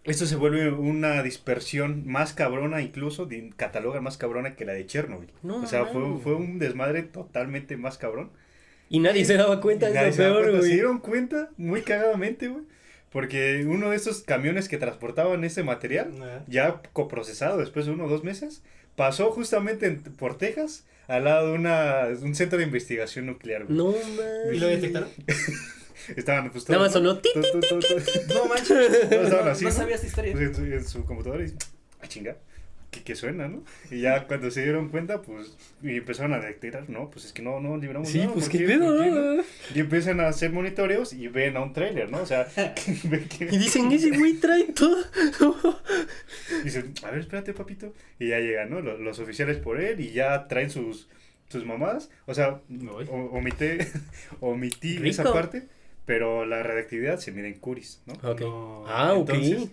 esto se vuelve una dispersión más cabrona, incluso cataloga más cabrona que la de Chernobyl. No, o sea, man. fue un desmadre totalmente más cabrón. Y nadie se daba cuenta, Nadie es se lo daba peor, cuenta. Se güey. dieron cuenta muy cagadamente, güey. Porque uno de esos camiones que transportaban ese material, ya coprocesado después de 1 o 2 meses, pasó justamente por Texas, al lado de un centro de investigación nuclear, güey. No, ¿Y lo man. detectaron? Estaban pues Nada todos, más sonó, ¿no? No manches. Todos estaban No, así, no ¿no? sabía esta historia. Pues en su computadora y ¡ah, chinga! ¿Qué suena, no? Y ya cuando se dieron cuenta, pues, y empezaron a detectar, no, pues es que no libramos Sí, nada. pues ¿por qué qué? pedo, ¿Por qué no? no? Y empiezan a hacer monitoreos y ven a un trailer, ¿no? O sea, ven que... Y dicen, ese güey trae todo. Dicen, a ver, espérate, papito. Y ya llegan, ¿no? Los oficiales por él y ya traen sus mamadas. O sea, omití Rico. esa parte, pero la radiactividad se mide en curis, ¿no? Ok. No. Ah, ok. Entonces,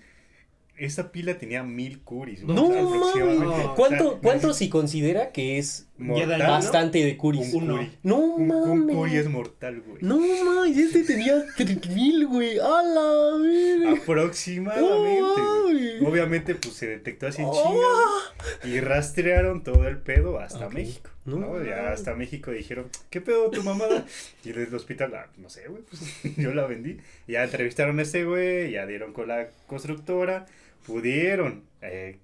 esa pila tenía 1000 curis. güey, No o sea, mames. aproximadamente. No. O ¿Cuánto, sea, cuánto se considera que es mortal, ¿no? bastante de curis? Un Uno. curi. No Un mames. curi es mortal, güey. No mames, este tenía 3000, güey. ¡A la verga! Aproximadamente, güey. Ay. Obviamente, pues se detectó así en Oh. chinga, güey, y rastrearon todo el pedo hasta Ok. México. No. ¿no? Ya hasta México dijeron, ¿qué pedo tu mamada? Y desde el hospital, no sé, güey, pues yo la vendí. Y ya entrevistaron a ese güey, ya dieron con la constructora, pudieron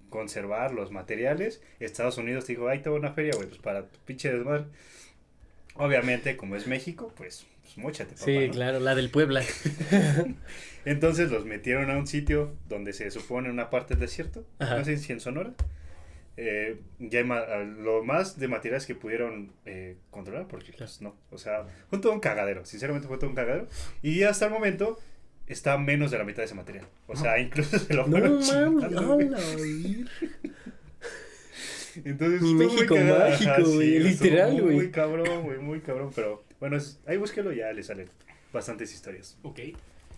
conservar los materiales. Estados Unidos dijo, ay, tengo una feria, güey, pues para tu pinche desmadre. Obviamente, como es México, pues móchate, papá, Sí, ¿no? claro, la del Puebla. Entonces los metieron a un sitio donde se supone una parte del desierto, Ajá. no sé si en Sonora. Ya hay lo más de materiales que pudieron controlar, porque pues no, o sea, fue todo un cagadero, sinceramente fue todo un cagadero. Y hasta el momento está menos de la mitad de ese material, o sea, incluso se lo No fueron mames, chingando, a güey. la virgen. Entonces, Mi estuvo muy México cagado, mágico, ajá, güey, estuvo literal, güey. Muy cabrón, güey, muy cabrón, pero bueno, ahí búsquelo, ya le salen bastantes historias. Ok.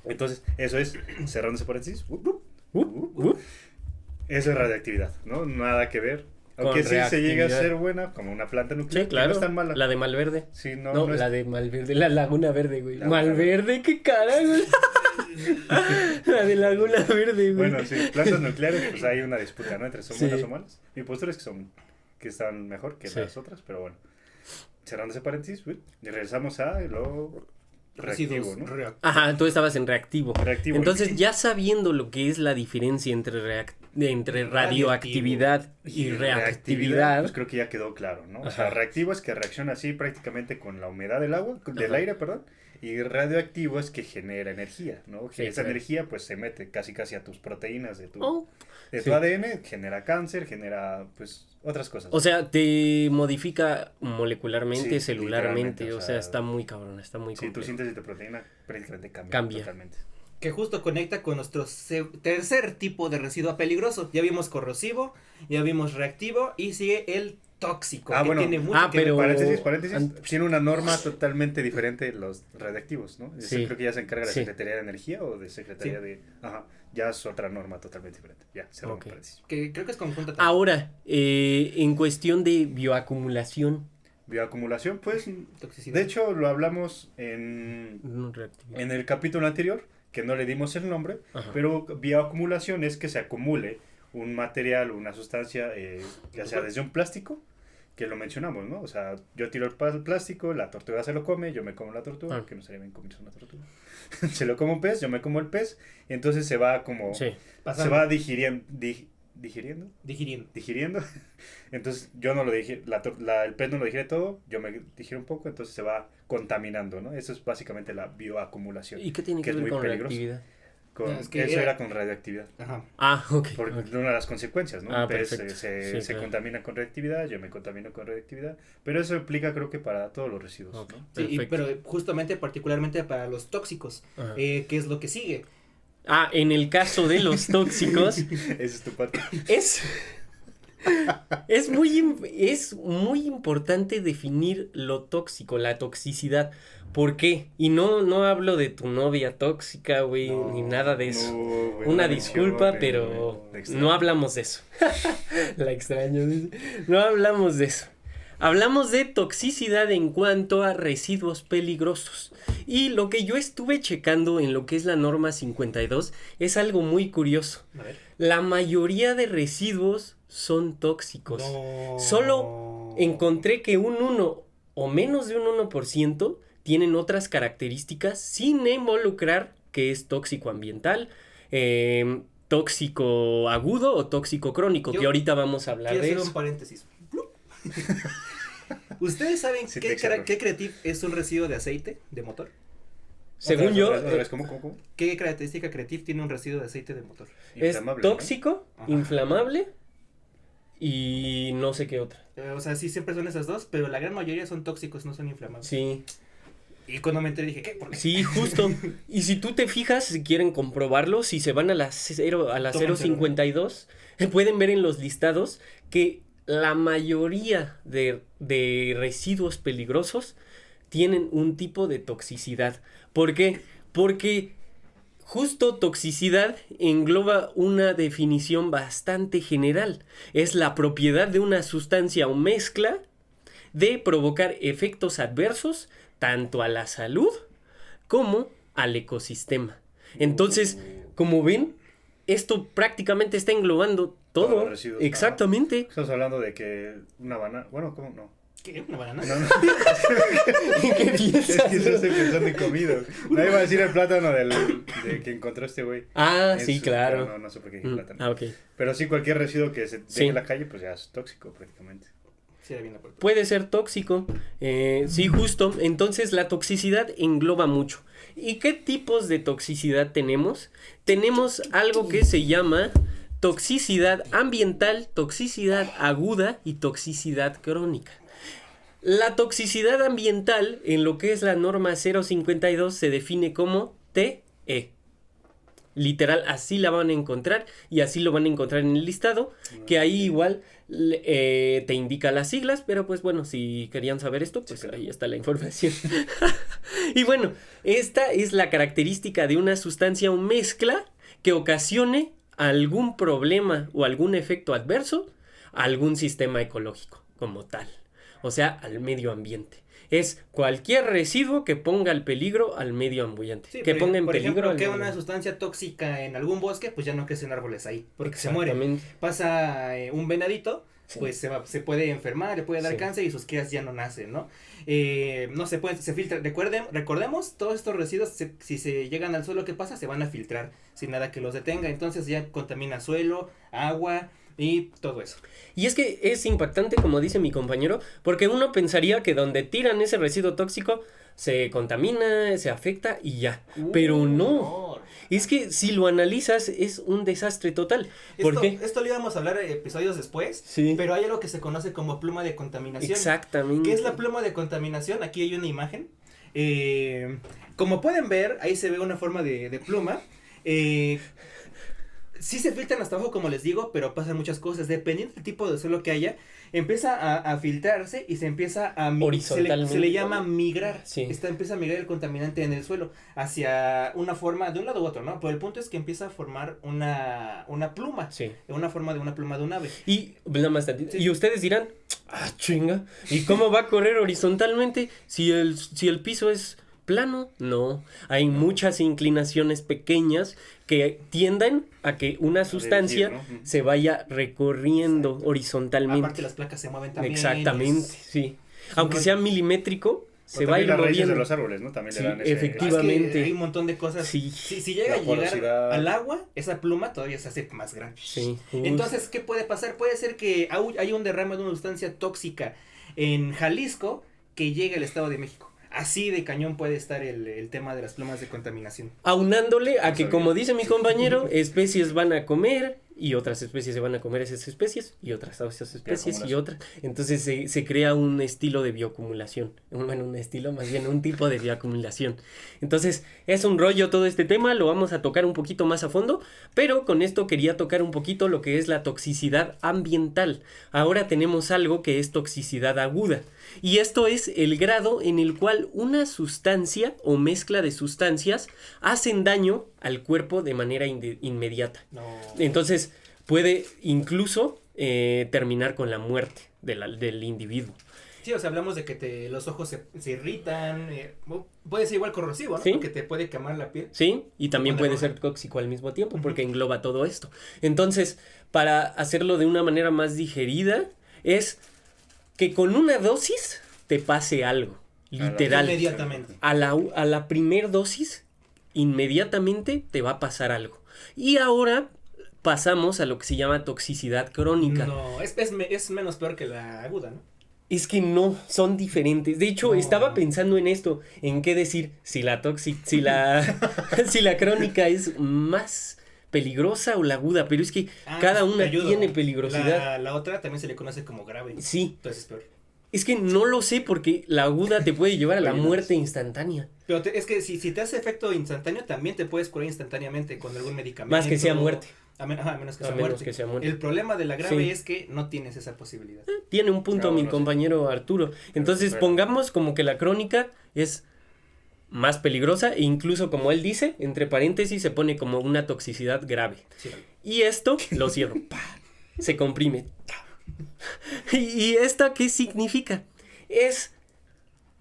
Entonces, eso es, cerrando ese paréntesis, Uh. eso es radioactividad, ¿no? Nada que ver. Con Aunque sí se llega a reactividad. ser buena, como una planta nuclear, Sí, que no claro. es tan mala. La de Malverde. Sí, No, no es... la de Malverde, la Laguna Verde, güey. Laguna Malverde, qué cara, güey. La de Laguna Verde, güey. Bueno, sí, plantas nucleares, pues hay una disputa, ¿no? Entre son Sí. buenas o malas. Mi postura es que están mejor que Sí. las otras, pero bueno. Cerrando ese paréntesis, y regresamos a lo reactivo, Residuos ¿no? Ajá, tú estabas en reactivo. Reactivo. Entonces, ya sabiendo lo que es la diferencia entre radioactividad y reactividad. pues creo que ya quedó claro, ¿no? O sea, Ajá. reactivo es que reacciona así prácticamente con la humedad del agua, del Ajá. aire, perdón. Y radioactivo es que genera energía, ¿no? Sí, Esa claro. energía pues se mete casi a tus proteínas de tu Oh. de Sí. tu ADN, genera cáncer, genera pues otras cosas. O sea, te modifica molecularmente, Sí, celularmente. literalmente, O o sea, sea, está muy cabrón, está muy si tu complejo. síntesis de proteína prácticamente Cambia. totalmente. Que justo conecta con nuestro tercer tipo de residuo peligroso. Ya vimos corrosivo, ya vimos reactivo y sigue el tóxico. Ah, que bueno. tiene mucho Ah, que ver pero- Paréntesis, tiene una norma totalmente diferente los radiactivos, ¿no? Eso Sí. creo que ya se encarga de Sí. Secretaría de Energía o de Secretaría Sí. de... Ajá, ya es otra norma totalmente diferente. Ya, cerramos Ok. paréntesis. que creo que es conjunta también. Ahora, en cuestión de bioacumulación. Bioacumulación, pues, Toxicidad. de hecho lo hablamos en Reactividad. el capítulo anterior, que no le dimos el nombre, Ajá. pero bioacumulación es que se acumule un material, una sustancia, ya sea desde un plástico, que lo mencionamos, ¿no? O sea, yo tiro el plástico, la tortuga se lo come, yo me como la tortuga, Ah. que no sería bien comerse una tortuga. Se lo como un pez, yo me como el pez, y entonces se va como, Sí. se Pasando. va digiriendo. Digiriendo. Entonces yo no lo dije, el pez no lo digiere todo, yo me digiero un poco, entonces se va contaminando, ¿no? Eso es básicamente la bioacumulación. ¿Y qué tiene que que es ver muy con peligroso. reactividad? No, es que Eso era- era con radioactividad. Ajá. Ah, ok. Porque ok. una de las consecuencias, ¿no? Ah, Un pez perfecto. se Sí, claro. contamina con radioactividad, yo me contamino con radioactividad, pero eso implica creo que para todos los residuos, Ok. ¿no? Sí, Perfecto. pero justamente particularmente para los tóxicos, Ajá. ¿qué es lo que sigue? Ah, en el caso de los tóxicos, Esa es tu parte. es muy importante definir lo tóxico, la toxicidad. ¿Por qué? Y no hablo de tu novia tóxica, güey, ni nada de eso. No, güey, Una no disculpa, menciones, pero güey, te extraño. no hablamos de eso. La extraño. Dice. No hablamos de eso. hablamos de toxicidad en cuanto a residuos peligrosos. Y lo que yo estuve checando en lo que es la norma 52 es algo muy curioso. A ver. La mayoría de residuos son tóxicos. No. Solo encontré que un 1 o menos de un 1% tienen otras características sin involucrar que es tóxico ambiental, tóxico agudo o tóxico crónico, que ahorita vamos a hablar de Quiero eso. hacer un paréntesis. ¿Ustedes saben Sí, qué Creative es un residuo de aceite de motor? Según yo, ¿Cómo? ¿Qué característica Creative tiene un residuo de aceite de motor? es Inflamable, tóxico, ¿no? inflamable y no sé qué otra. O sea, sí, siempre son esas dos, pero la gran mayoría son tóxicos, no son inflamables. Sí, Y cuando me enteré dije, ¿qué? ¿Por qué? sí, justo. Y si tú te fijas, si quieren comprobarlo, si se van a la 052, pueden ver en los listados que la mayoría de residuos peligrosos tienen un tipo de toxicidad. ¿Por qué? Porque justo toxicidad engloba una definición bastante general. Es la propiedad de una sustancia o mezcla de provocar efectos adversos tanto a la salud como al ecosistema. Entonces, como ven, esto prácticamente está englobando Todos todo. los residuos. Exactamente. Estamos hablando de que una banana. Bueno, ¿cómo no? ¿Qué? ¿Una banana? No. ¿Qué Es piensas? que yo estoy pensando en comida. No iba a decir el plátano de que encontró este güey. Ah, en sí, su- claro. pero No sé por qué dije plátano. Ok. Pero sí, cualquier residuo que se deje Sí. en la calle, pues ya es tóxico prácticamente. Sí, era bien la puerta. Puede ser tóxico. Sí, justo. Entonces la toxicidad engloba mucho. ¿Y qué tipos de toxicidad tenemos? Tenemos algo que se llama toxicidad ambiental, toxicidad aguda y toxicidad crónica. La toxicidad ambiental, en lo que es la norma 052, se define como TE. Literal, así la van a encontrar y así lo van a encontrar en el listado, que ahí igual te indica las siglas, pero pues bueno, si querían saber esto, pues Sí, ahí está la información. Y bueno, esta es la característica de una sustancia o mezcla que ocasione algún problema o algún efecto adverso a algún sistema ecológico como tal, o sea, al medio ambiente. Es cualquier residuo que ponga en peligro al medio ambiente. Sí, que ponga en por peligro ejemplo, al que medio una ambiente. sustancia tóxica en algún bosque, pues ya no crecen árboles ahí, porque se muere. Exactamente. Pasa un venadito, Sí. pues se puede enfermar, le puede dar Sí. cáncer y sus crías ya no nacen, ¿no? No se pueden, se filtran. Recordemos, todos estos residuos, si se llegan al suelo, ¿qué pasa? Se van a filtrar sin nada que los detenga, entonces ya contamina suelo, agua y todo eso. Y es que es impactante, como dice mi compañero, porque uno pensaría que donde tiran ese residuo tóxico se contamina, se afecta y ya. Pero no. Es que si lo analizas es un desastre total. ¿Por qué? Esto lo íbamos a hablar episodios después, Sí. pero hay algo que se conoce como pluma de contaminación. Exactamente. ¿Qué es la pluma de contaminación? Aquí hay una imagen. Como pueden ver, ahí se ve una forma de pluma. Sí se filtran hasta abajo, como les digo, pero pasan muchas cosas. Dependiendo del tipo de suelo que haya, empieza a filtrarse y se empieza a Horizontalmente. se le llama migrar. Sí. Empieza a migrar el contaminante en el suelo hacia una forma de un lado u otro, ¿no? Pero el punto es que empieza a formar una pluma. Sí. Una forma de una pluma de un ave. Y nada más tantito. Sí. Y ustedes dirán, ah, chinga, ¿y cómo va a correr horizontalmente si el piso es plano? No, hay muchas inclinaciones pequeñas que tienden a que una sustancia dirigir, ¿no? se vaya recorriendo Exacto. horizontalmente. Aparte las placas se mueven también. Exactamente, sí. Aunque sea milimétrico, se O va a ir también las raíces moviendo. de los árboles, ¿no? También Sí, le dan ese... efectivamente. Es que hay un montón de cosas. Sí. Si llega La a llegar porosidad. al agua, esa pluma todavía se hace más grande. Sí, Entonces, ¿qué puede pasar? Puede ser que hay un derrame de una sustancia tóxica en Jalisco que llegue al Estado de México. Así de cañón puede estar el tema de las plumas de contaminación. aunándole a que, sabía. como dice mi compañero, especies van a comer y otras especies se van a comer esas especies y otras a esas especies y otras. Entonces se crea un estilo de bioacumulación. Bueno, un estilo, más bien un tipo de bioacumulación. Entonces es un rollo todo este tema, lo vamos a tocar un poquito más a fondo, pero con esto quería tocar un poquito lo que es la toxicidad ambiental. Ahora tenemos algo que es toxicidad aguda. Y esto es el grado en el cual una sustancia o mezcla de sustancias hacen daño al cuerpo de manera inmediata. No. Entonces puede incluso terminar con la muerte del individuo. Sí, o sea, hablamos de que los ojos se irritan, puede ser igual corrosivo, ¿no? ¿Sí? Porque te puede quemar la piel. Sí, y también Pone puede roja. ser tóxico al mismo tiempo porque engloba todo esto. Entonces, para hacerlo de una manera más digerida, es que con una dosis te pase algo, literal. Inmediatamente. A la primer dosis, inmediatamente te va a pasar algo. Y ahora pasamos a lo que se llama toxicidad crónica. No, es menos peor que la aguda, ¿no? Es que no, son diferentes. De hecho, No. estaba pensando en esto, en qué decir, si la crónica es más peligrosa o la aguda, pero es que cada te una ayudo. tiene peligrosidad. La otra también se le conoce como grave. Sí, Entonces es peor. es que no lo sé porque la aguda te puede llevar a la muerte instantánea. Pero es que si te hace efecto instantáneo, también te puedes curar instantáneamente con algún medicamento. Más que sea muerte. A menos que A sea menos muerte. que sea muerte. El problema de la grave Sí. es que no tienes esa posibilidad. Tiene un punto mi No sé. compañero Arturo. Entonces Pero- pongamos como que la crónica es más peligrosa e incluso como él dice, entre paréntesis se pone como una toxicidad grave. Sí. Y esto lo cierro. ¡Pa! Se comprime. ¿Y esta qué significa? Es...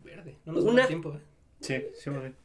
Verde. No nos Una- da tiempo, ¿eh? Sí, sí, muy bien.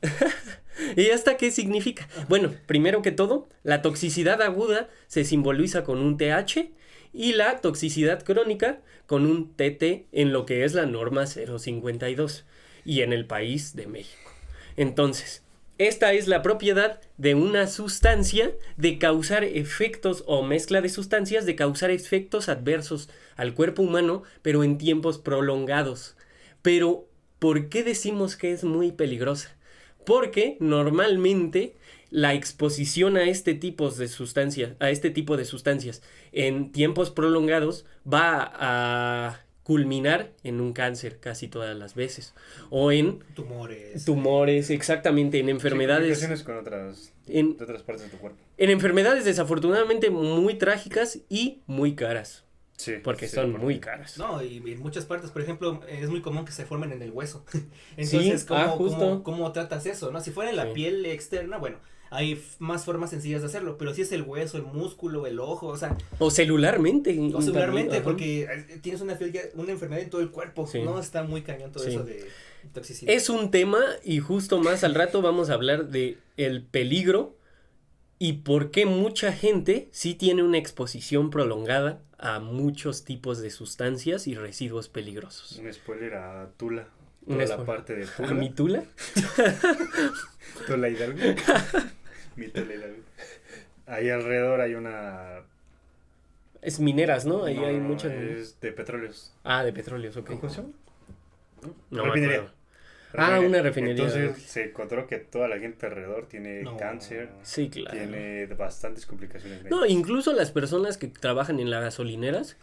¿Y esta qué significa? Bueno, primero que todo, la toxicidad aguda se simboliza con un TH y la toxicidad crónica con un TT en lo que es la norma 052 y en el país de México. Entonces, esta es la propiedad de una sustancia de causar efectos o mezcla de sustancias de causar efectos adversos al cuerpo humano, pero en tiempos prolongados. Pero, ¿por qué decimos que es muy peligrosa? Porque normalmente la exposición a este tipo de sustancias en tiempos prolongados va a culminar en un cáncer casi todas las veces o en tumores, exactamente, en enfermedades Sí, con otras en, de otras partes de tu cuerpo. en enfermedades desafortunadamente muy trágicas y muy caras, Sí. porque sí, son porque- muy caras. No, y en muchas partes, por ejemplo, es muy común que se formen en el hueso. Entonces, Sí, justo. ¿cómo tratas eso, no? Si fuera en la Sí. piel externa, bueno, hay más formas sencillas de hacerlo, pero si es el hueso, el músculo, el ojo, o sea, O celularmente. o celularmente, Ajá. porque tienes una enfermedad en todo el cuerpo, Sí. no está muy cañón todo Sí. eso de toxicidad. Es un tema y justo más al rato vamos a hablar de el peligro y por qué mucha gente sí tiene una exposición prolongada a muchos tipos de sustancias y residuos peligrosos. Un spoiler a Tula. Un Toda la spoiler. parte de ¿A Tula. mi tula? Tula Hidalgo. Mi Tula Hidalgo. Ahí alrededor hay una... Es mineras, ¿no? Ahí No, hay no, muchas. es de petróleos. Ah, de petróleos, ok. ¿Cómo se llama? No me Refinería. acuerdo. Ah, una refinería. Entonces se encontró que toda la gente alrededor tiene No. cáncer, Sí, claro. tiene bastantes complicaciones No, médicas. incluso las personas que trabajan en las gasolineras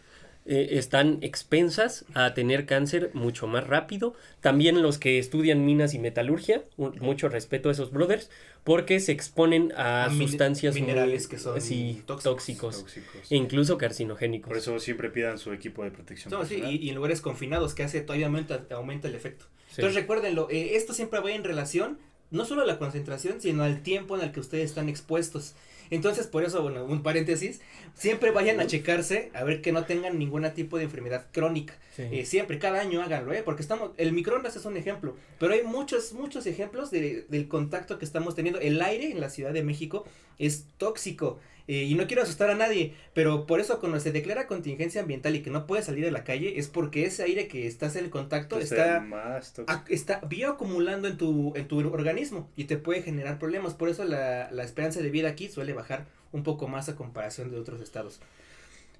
están expensas a tener cáncer mucho más rápido. También los que estudian minas y metalurgia, mucho respeto a esos brothers, porque se exponen a sustancias minerales muy, que son sí, tóxicos Tóxicos. e incluso carcinogénicos. Por eso siempre pidan su equipo de protección No, sí, personal. y en lugares confinados que hace todavía aumenta el efecto. Sí. Entonces recuérdenlo, esto siempre va en relación no solo a la concentración, sino al tiempo en el que ustedes están expuestos. Entonces, por eso, bueno, un paréntesis, siempre vayan a checarse a ver que no tengan ningún tipo de enfermedad crónica. Sí. Siempre, cada año háganlo, porque el microondas es un ejemplo, pero hay muchos ejemplos del contacto que estamos teniendo. El aire en la Ciudad de México es tóxico. Y no quiero asustar a nadie, pero por eso cuando se declara contingencia ambiental y que no puedes salir a la calle, es porque ese aire que estás en el contacto Entonces, más tóxico. está bioacumulando en tu organismo y te puede generar problemas. Por eso la esperanza de vida aquí suele bajar un poco más a comparación de otros estados.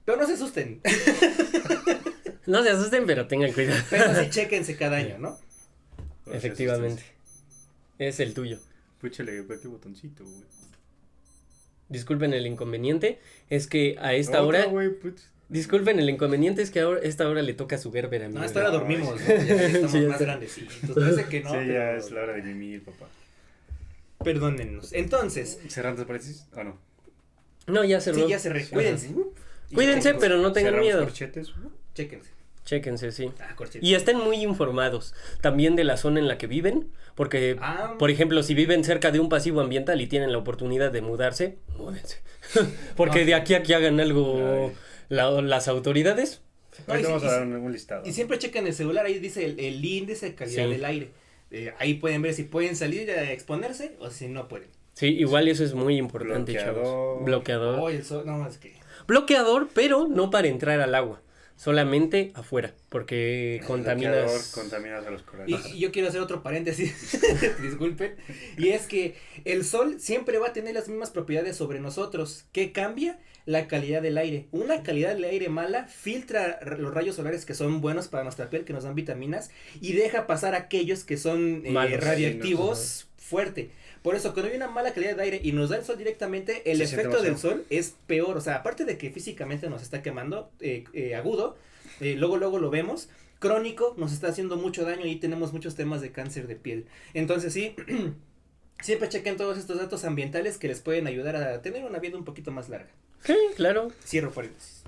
Pero no se asusten, No se asusten, pero tengan cuidado. pero sí chéquense cada año, ¿no? Efectivamente. Es el tuyo. Púchale qué botoncito, güey. Disculpen el inconveniente, es que a esta Otra, hora... güey, put- Disculpen el inconveniente, es que ahora esta hora le toca a su Gerber a mí. No, ¿verdad? hasta ahora dormimos, ¿no? Ya estamos Sí, ya más sé. grandecitos. Parece que no, sí, pero ya es la hora de mimir, papá. perdónennos. Entonces, ¿Cerrando paréntesis o no? No, ya cerró. sí, ya se cuídense. Y Cuídense, chéquense, pero no tengan Cerramos miedo. corchetes. Chéquense. Chéquense, sí. Corchetes. Y estén muy informados también de la zona en la que viven, porque, Ah. por ejemplo, si viven cerca de un pasivo ambiental y tienen la oportunidad de mudarse, múdense. Porque No. de aquí a que hagan algo las autoridades. Ahorita vamos a dar un listado. Y siempre chequen el celular, ahí dice el índice de calidad Sí. del aire. Ahí pueden ver si pueden salir a exponerse o si no pueden. Sí, igual eso es muy importante, chavos. Bloqueador. Oh, el sol, no, es que... Bloqueador, pero no para entrar al agua. Solamente afuera, porque contaminas. Contaminas a los corales. Y yo quiero hacer otro paréntesis, disculpen, y es que el sol siempre va a tener las mismas propiedades sobre nosotros. ¿Qué cambia? La calidad del aire. Una calidad del aire mala filtra los rayos solares que son buenos para nuestra piel, que nos dan vitaminas, y deja pasar aquellos que son Malos, radiactivos fuerte. Por eso, cuando hay una mala calidad de aire y nos da el sol directamente, el efecto del sol es peor. O sea, aparte de que físicamente nos está quemando, agudo, luego lo vemos, crónico, nos está haciendo mucho daño y tenemos muchos temas de cáncer de piel. Entonces, sí, siempre chequen todos estos datos ambientales que les pueden ayudar a tener una vida un poquito más larga. Sí, claro. Cierro paréntesis.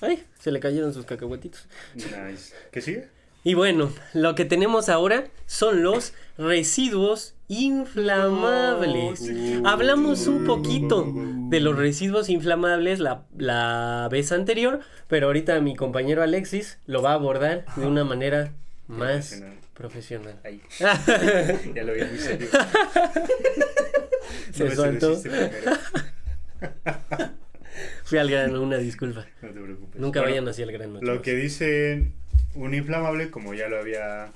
Ay, se le cayeron sus cacahuetitos. Nice. ¿Qué sigue? Y bueno, lo que tenemos ahora son los residuos inflamables. Hablamos un poquito de los residuos inflamables la vez anterior, pero ahorita mi compañero Alexis lo va a abordar de una manera más profesional. Ahí. Ya lo vi muy serio. Se soltó. Fui al grano, una disculpa. No te preocupes. Nunca vayan hacia el grano. Lo que dice un inflamable, como ya lo había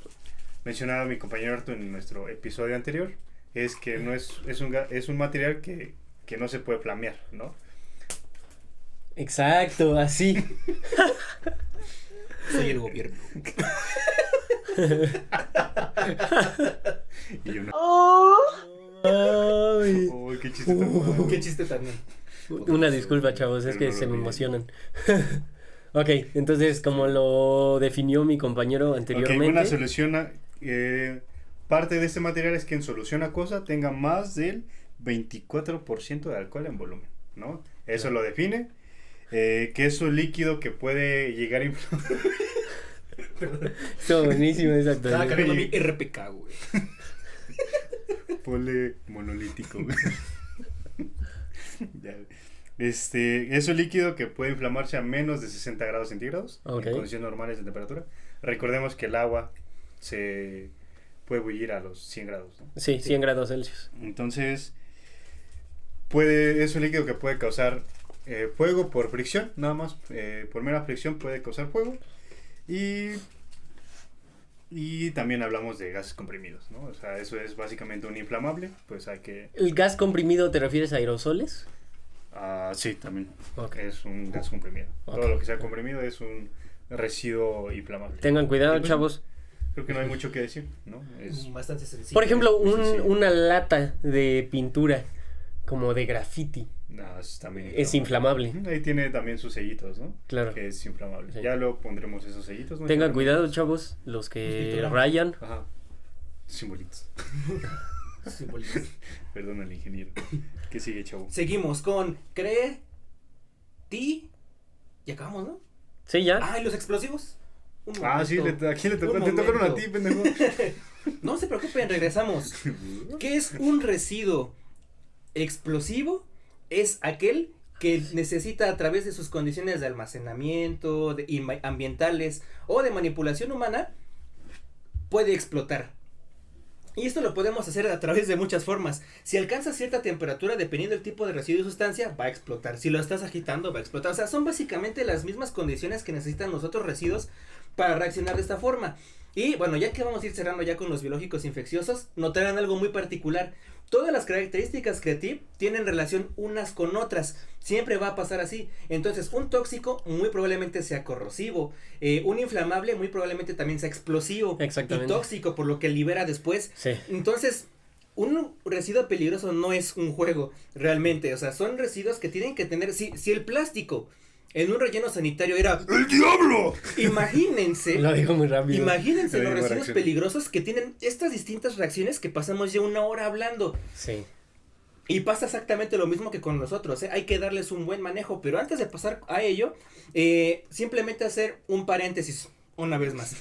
mencionado mi compañero Arturo en nuestro episodio anterior, es que no es un material que no se puede flamear, ¿no? Exacto, así. Soy el gobierno. Y yo no. Ay. Oh, qué chiste tan malo. Qué chiste también. Una disculpa, chavos, es que se me emocionan. Ok, entonces, como lo definió mi compañero anteriormente. Ok, una solución, parte de este material es que en solución acuosa tenga más del 24% de alcohol en volumen, ¿no? Eso lo define. Que es un líquido que puede llegar a inflamar. Estuvo buenísimo, exacto. Estaba cargando mi RPK, güey. Ponle monolítico. Ya. Es un líquido que puede inflamarse a menos de 60 grados centígrados en condiciones normales de temperatura. Recordemos que el agua se puede bullir a los 100 grados, ¿no? Sí, 100 grados Celsius. Entonces, es un líquido que puede causar fuego por fricción, nada más. Por mera fricción puede causar fuego. Y también hablamos de gases comprimidos, ¿no? O sea, eso es básicamente un inflamable, pues hay que... ¿El gas comprimido te refieres a aerosoles? Sí, también. Okay. Es un gas comprimido. Okay. Todo lo que sea comprimido es un residuo inflamable. Tengan cuidado, chavos. Creo que no hay mucho que decir, ¿no? Es bastante sencillo. Por ejemplo, una lata de pintura como de graffiti. No, también es inflamable. Ahí tiene también sus sellitos, ¿no? Claro. Que es inflamable. Sí. Ya lo pondremos esos sellitos. ¿No? Tengan cuidado, chavos, los que rayan. Ajá. Simbolitos. Simbolitos. Perdón al ingeniero. ¿Qué sigue, chavo? Seguimos con y acabamos, ¿no? Sí, ya. Ah, ¿y los explosivos? Sí, aquí le tocó. Te tocaron a ti, pendejo. No se preocupen, regresamos. ¿Qué es un residuo explosivo? Es aquel que necesita, a través de sus condiciones de almacenamiento, ambientales o de manipulación humana, puede explotar. Y esto lo podemos hacer a través de muchas formas. Si alcanza cierta temperatura, dependiendo del tipo de residuo y sustancia, va a explotar. Si lo estás agitando, va a explotar. O sea, son básicamente las mismas condiciones que necesitan los otros residuos para reaccionar de esta forma. Y bueno, ya que vamos a ir cerrando ya con los biológicos infecciosos, notarán algo muy particular. Todas las características Creative tienen relación unas con otras. Siempre va a pasar así. Entonces, un tóxico muy probablemente sea corrosivo. Un inflamable muy probablemente también sea explosivo. Exactamente. Y tóxico, por lo que libera después. Sí. Entonces, un residuo peligroso no es un juego, realmente. O sea, son residuos que tienen que tener... Si el plástico en un relleno sanitario era ¡el diablo! Imagínense. Lo digo muy rápido. Imagínense los residuos peligrosos que tienen estas distintas reacciones que pasamos ya una hora hablando. Sí. Y pasa exactamente lo mismo que con nosotros, ¿eh? Hay que darles un buen manejo, pero antes de pasar a ello, simplemente hacer un paréntesis, una vez más.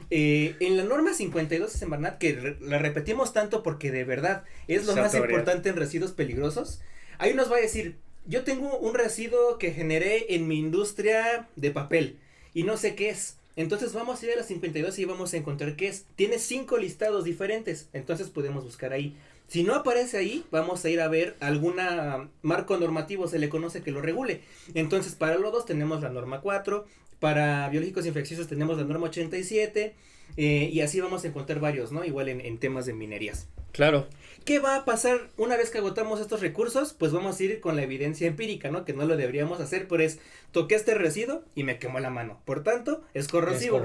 En la norma 52 de Semarnat, que la repetimos tanto porque de verdad es lo más importante en residuos peligrosos, ahí nos va a decir, yo tengo un residuo que generé en mi industria de papel y no sé qué es. Entonces vamos a ir a las 52 y vamos a encontrar qué es. Tiene 5 listados diferentes, entonces podemos buscar ahí. Si no aparece ahí, vamos a ir a ver alguna marco normativo, se le conoce, que lo regule. Entonces para lodos tenemos la norma 4, para biológicos infecciosos tenemos la norma 87, y así vamos a encontrar varios, ¿no? Igual en temas de minerías. Claro. ¿Qué va a pasar una vez que agotamos estos recursos? Pues vamos a ir con la evidencia empírica, ¿no? Que no lo deberíamos hacer, pero toqué este residuo y me quemó la mano. Por tanto, es corrosivo.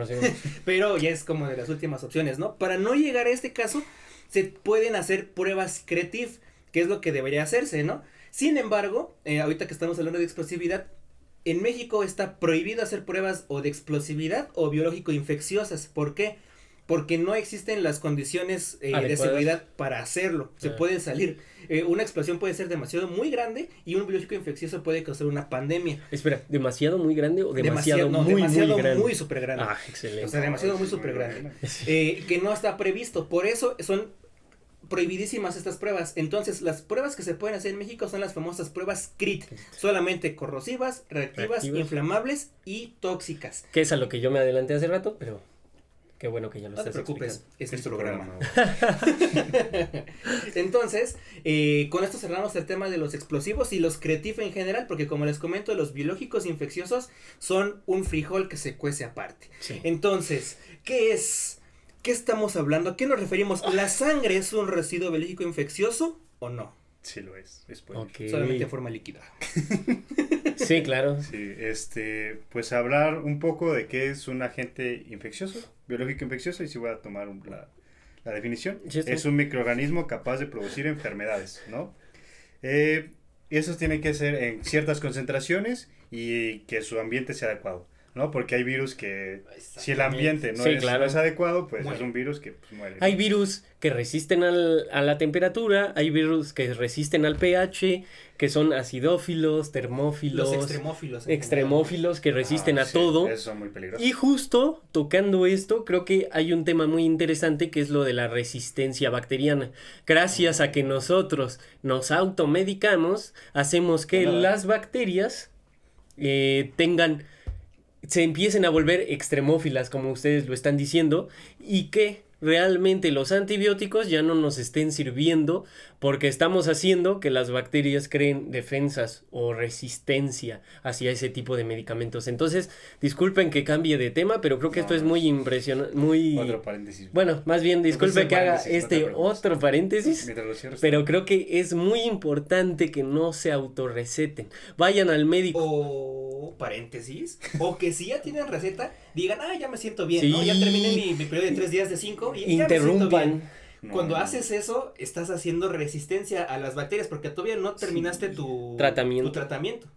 Pero ya es como de las últimas opciones, ¿no? Para no llegar a este caso, se pueden hacer pruebas CRETIF, que es lo que debería hacerse, ¿no? Sin embargo, ahorita que estamos hablando de explosividad, en México está prohibido hacer pruebas o de explosividad o biológico infecciosas. ¿Por qué? Porque no existen las condiciones de seguridad para hacerlo. Se puede salir. Una explosión puede ser demasiado muy grande y un biológico infeccioso puede causar una pandemia. Espera, ¿demasiado muy grande o demasiado muy grande? Muy súper grande. Ah, excelente. O sea, demasiado muy súper grande. Que no está previsto. Por eso son prohibidísimas estas pruebas. Entonces, las pruebas que se pueden hacer en México son las famosas pruebas CRIT. Solamente corrosivas, reactivas, inflamables y tóxicas. Que es a lo que yo me adelanté hace rato, pero... Qué bueno que ya lo estás explicando. No te preocupes, es tu programa. Entonces, con esto cerramos el tema de los explosivos y los CRETIF en general, porque como les comento, los biológicos infecciosos son un frijol que se cuece aparte. Sí. Entonces, ¿qué es? ¿Qué estamos hablando? ¿A qué nos referimos? ¿La sangre es un residuo biológico infeccioso o no? Sí lo es. Okay. Solamente en forma líquida. Sí, claro. Sí, pues hablar un poco de qué es un agente infeccioso, biológico infeccioso, y si voy a tomar la definición. Sí, es un microorganismo capaz de producir enfermedades, ¿no? Esos tienen que ser en ciertas concentraciones y que su ambiente sea adecuado, ¿no? Porque hay virus que, si el ambiente no es adecuado, pues es un virus que pues, muere. Hay virus que resisten a la temperatura, hay virus que resisten al pH, que son acidófilos, termófilos. Los extremófilos que resisten a todo. Esos son muy peligrosos. Y justo tocando esto, creo que hay un tema muy interesante que es lo de la resistencia bacteriana. Gracias a que nosotros nos automedicamos, hacemos que las bacterias se empiecen a volver extremófilas, como ustedes lo están diciendo, y que realmente los antibióticos ya no nos estén sirviendo porque estamos haciendo que las bacterias creen defensas o resistencia hacia ese tipo de medicamentos. Entonces, disculpen que cambie de tema, pero creo que esto es muy impresionante, Otro paréntesis. Bueno, más bien disculpe que haga otro paréntesis, pero creo que es muy importante que no se autorreceten. Vayan al médico. O paréntesis, o que si ya tienen receta, digan, ya me siento bien, ¿no? Ya terminé mi periodo de 3 días de 5 y ya me siento bien. Cuando haces eso, estás haciendo resistencia a las bacterias porque todavía no terminaste tu tratamiento.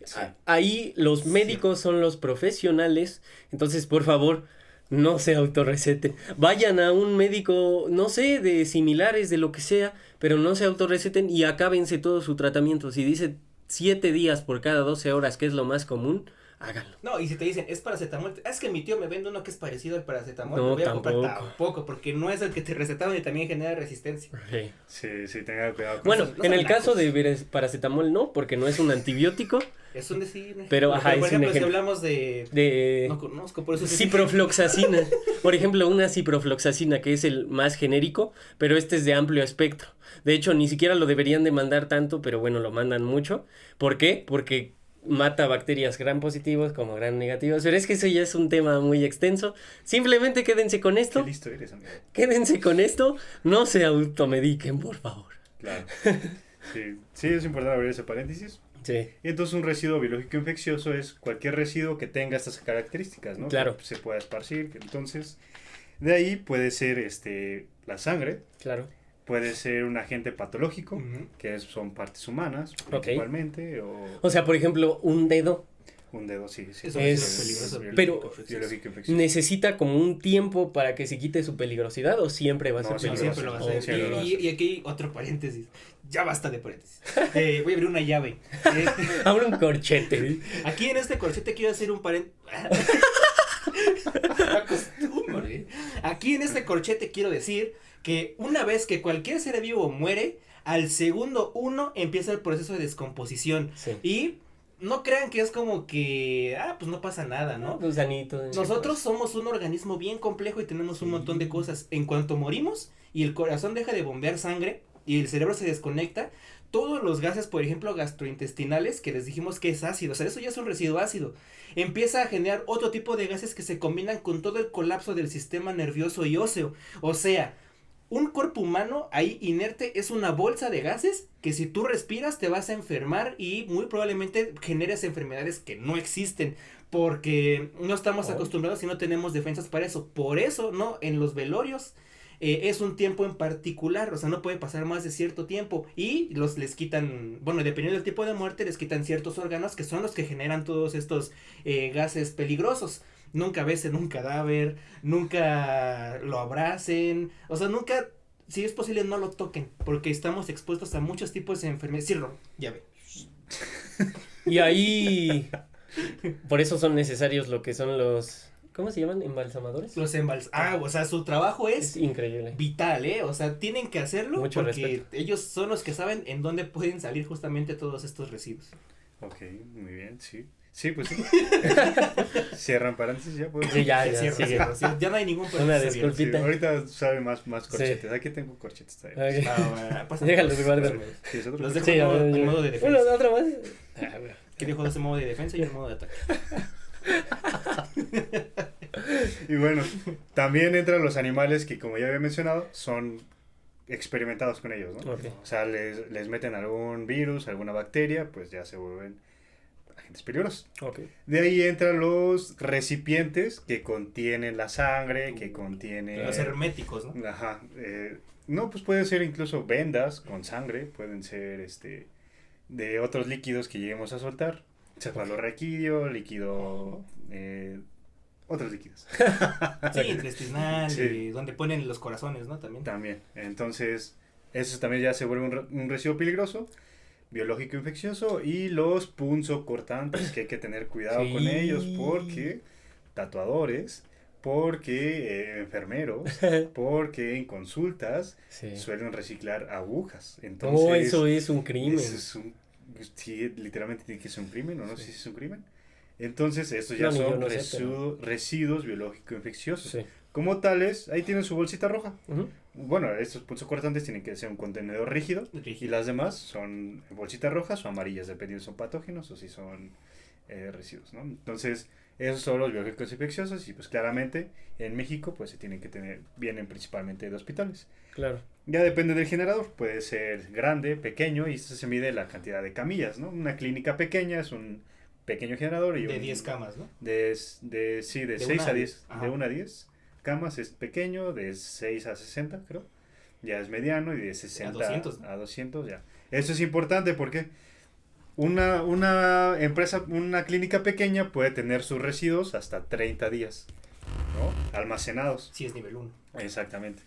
Sí. Ahí los médicos son los profesionales, entonces por favor no se autorreceten. Vayan a un médico, no sé, de similares, de lo que sea, pero no se autorreceten y acábense todo su tratamiento. Si dice 7 días por cada 12 horas, que es lo más común, háganlo. No, y si te dicen, es paracetamol, es que mi tío me vende uno que es parecido al paracetamol, no, lo voy a comprar tampoco, porque no es el que te recetaron y también genera resistencia. Sí, tenga cuidado. Bueno, en el caso de paracetamol no, porque no es un antibiótico. Es un decir. Pero, por ejemplo, si hablamos de... No conozco, por eso... Ciprofloxacina. Por ejemplo, una ciprofloxacina, que es el más genérico, pero este es de amplio espectro. De hecho, ni siquiera lo deberían de mandar tanto, pero bueno, lo mandan mucho. ¿Por qué? Porque mata bacterias gram positivos como gram negativos, pero es que eso ya es un tema muy extenso. Simplemente quédense con esto. Qué listo eres, amigo. Quédense con esto, no se automediquen, por favor. Claro. Sí, es importante abrir ese paréntesis. Sí. Y entonces un residuo biológico infeccioso es cualquier residuo que tenga estas características, ¿no? Claro. Que se pueda esparcir. Entonces, de ahí puede ser la sangre. Claro. Puede ser un agente patológico, que son partes humanas, principalmente. O sea, por ejemplo, un dedo. Un dedo, sí. Eso es peligroso. Pero necesita como un tiempo para que se quite su peligrosidad, o siempre va a ser peligroso. Siempre lo va a ser. Y aquí otro paréntesis. Ya basta de paréntesis. Voy a abrir una llave. Abre un corchete. Aquí en este corchete quiero hacer un paréntesis. Aquí en este corchete quiero decir que una vez que cualquier ser vivo muere, al segundo 1 empieza el proceso de descomposición. Sí. Y no crean que es como que, pues no pasa nada, ¿no? Gusanitos. Nosotros somos un organismo bien complejo y tenemos un montón de cosas. En cuanto morimos y el corazón deja de bombear sangre y el cerebro se desconecta, todos los gases, por ejemplo, gastrointestinales, que les dijimos que es ácido, o sea, eso ya es un residuo ácido, empieza a generar otro tipo de gases que se combinan con todo el colapso del sistema nervioso y óseo. O sea, un cuerpo humano ahí inerte es una bolsa de gases que si tú respiras te vas a enfermar y muy probablemente generes enfermedades que no existen porque no estamos acostumbrados y no tenemos defensas para eso. Por eso, ¿no? En los velorios es un tiempo en particular, o sea, no puede pasar más de cierto tiempo y les quitan, bueno, dependiendo del tipo de muerte, les quitan ciertos órganos que son los que generan todos estos gases peligrosos. Nunca besen un cadáver, nunca lo abracen, o sea, nunca, si es posible, no lo toquen, porque estamos expuestos a muchos tipos de enfermedades. Sí, ya ve. Y ahí, por eso son necesarios lo que son los, ¿cómo se llaman? ¿Embalsamadores? Los o sea, su trabajo es increíble. Vital, o sea, tienen que hacerlo Mucho porque respeto. ellos son los que saben en dónde pueden salir justamente todos estos residuos. Ok, muy bien, sí. Sí, pues sí. Cierran paréntesis, ya puedo. Sí, ya, Cierra, sigue. ya no hay ningún Una problema. disculpita. Sí, ahorita sabe más corchetes. Aquí tengo corchetes también. Ok. Déjalos guardar. Sí, es otro Los corchete. dejo Sí, en modo de defensa. Uno, otro más. Que dejo dos en modo de defensa y en modo de ataque. Y bueno, también entran los animales que, como ya había mencionado, son experimentados con ellos, ¿no? Okay. O sea, les meten algún virus, alguna bacteria, pues ya se vuelven agentes peligrosos. Okay. De ahí entran los recipientes que contienen la sangre, que contienen... Los herméticos, ¿no? Ajá. No, pues pueden ser incluso vendas con sangre, pueden ser de otros líquidos que lleguemos a soltar. Cefalorraquídeo, líquido... otros líquidos. Sí, intestinal, Sí. donde ponen los corazones, ¿no? También. Entonces, eso también ya se vuelve un residuo peligroso, biológico infeccioso, y los punzocortantes, que hay que tener cuidado Sí. con ellos, porque tatuadores, porque enfermeros, porque en consultas Sí. suelen reciclar agujas. Entonces, eso es un crimen. eso es sí, literalmente tiene que ser un crimen, o no sé si es un crimen. Entonces, estos ya No, ni yo son no sé, pero- residuos biológico-infecciosos. Sí. Como tales, ahí tienen su bolsita roja. Ujú. Bueno, estos punzocortantes tienen que ser un contenedor rígido y las demás son bolsitas rojas o amarillas, dependiendo si son patógenos o si son residuos, ¿no? Entonces, esos son los biológicos infecciosos y pues claramente en México pues se tienen que tener, vienen principalmente de hospitales. Claro. Ya depende del generador, puede ser grande, pequeño y esto se mide la cantidad de camillas, ¿no? Una clínica pequeña es un pequeño generador y De 10 camas, ¿no? sí, de 6 una a a 10, ajá. de 1 a 10 camas es pequeño, de 6 a 60 creo, ya es mediano y de 60 a 200 ya. Eso es importante porque una empresa, una clínica pequeña puede tener sus residuos hasta 30 días, ¿no? Almacenados. Sí, es nivel 1. Exactamente.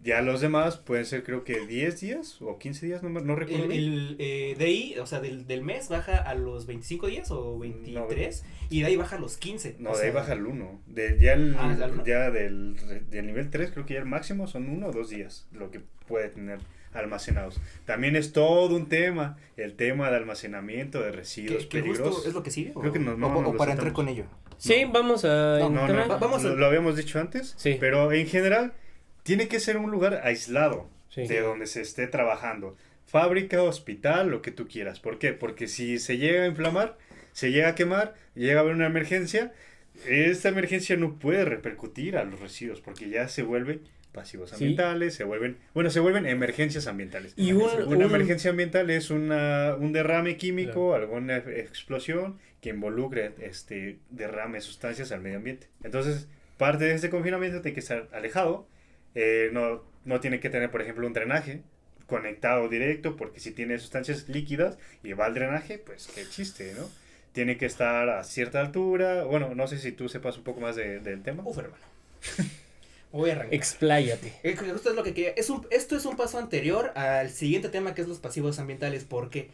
Ya los demás pueden ser creo que 10 días o 15 días, no recuerdo bien. De ahí, o sea, del mes baja a los 25 días o 23 y de ahí baja a los 15. No, o de ahí sea, baja el 1. ¿al Del nivel 3 creo que ya el máximo son 1 o 2 días lo que puede tener almacenados. También es todo un tema, el tema de almacenamiento de residuos que peligrosos. justo es lo que sigue. Creo que no o lo para entrar saltamos. con ello. Sí, vamos a No, entrar. Vamos a- lo habíamos dicho antes, Sí. pero en general tiene que ser un lugar aislado Sí. de donde se esté trabajando. Fábrica, hospital, lo que tú quieras. ¿Por qué? Porque si se llega a inflamar, se llega a quemar, llega a haber una emergencia, esta emergencia no puede repercutir a los residuos porque ya se vuelve pasivos Sí. ambientales, se vuelven emergencias ambientales. Y Una emergencia ambiental es un derrame químico, Claro. alguna explosión que involucre derrame de sustancias al medio ambiente. Entonces, parte de este confinamiento tiene que estar alejado. No tiene que tener, por ejemplo, un drenaje conectado directo, porque si tiene sustancias líquidas y va al drenaje, pues qué chiste, ¿no? Tiene que estar a cierta altura. Bueno, no sé si tú sepas un poco más del tema. Hermano. Voy a arrancar. Expláyate. Esto es lo que quería. Esto es un paso anterior al siguiente tema que es los pasivos ambientales, porque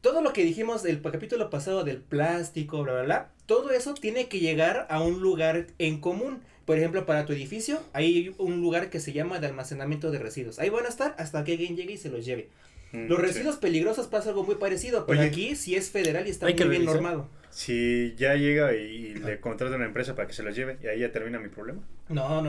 todo lo que dijimos del capítulo pasado del plástico, bla, bla, bla, todo eso tiene que llegar a un lugar en común. Por ejemplo, para tu edificio hay un lugar que se llama de almacenamiento de residuos. Ahí van a estar hasta que alguien llegue y se los lleve. Los residuos peligrosos pasa algo muy parecido, pero Oye, aquí sí es federal y está hay muy que bien revisar. normado. Si ya llega y le contrata a una empresa para que se los lleve, y ahí ya termina mi problema. No,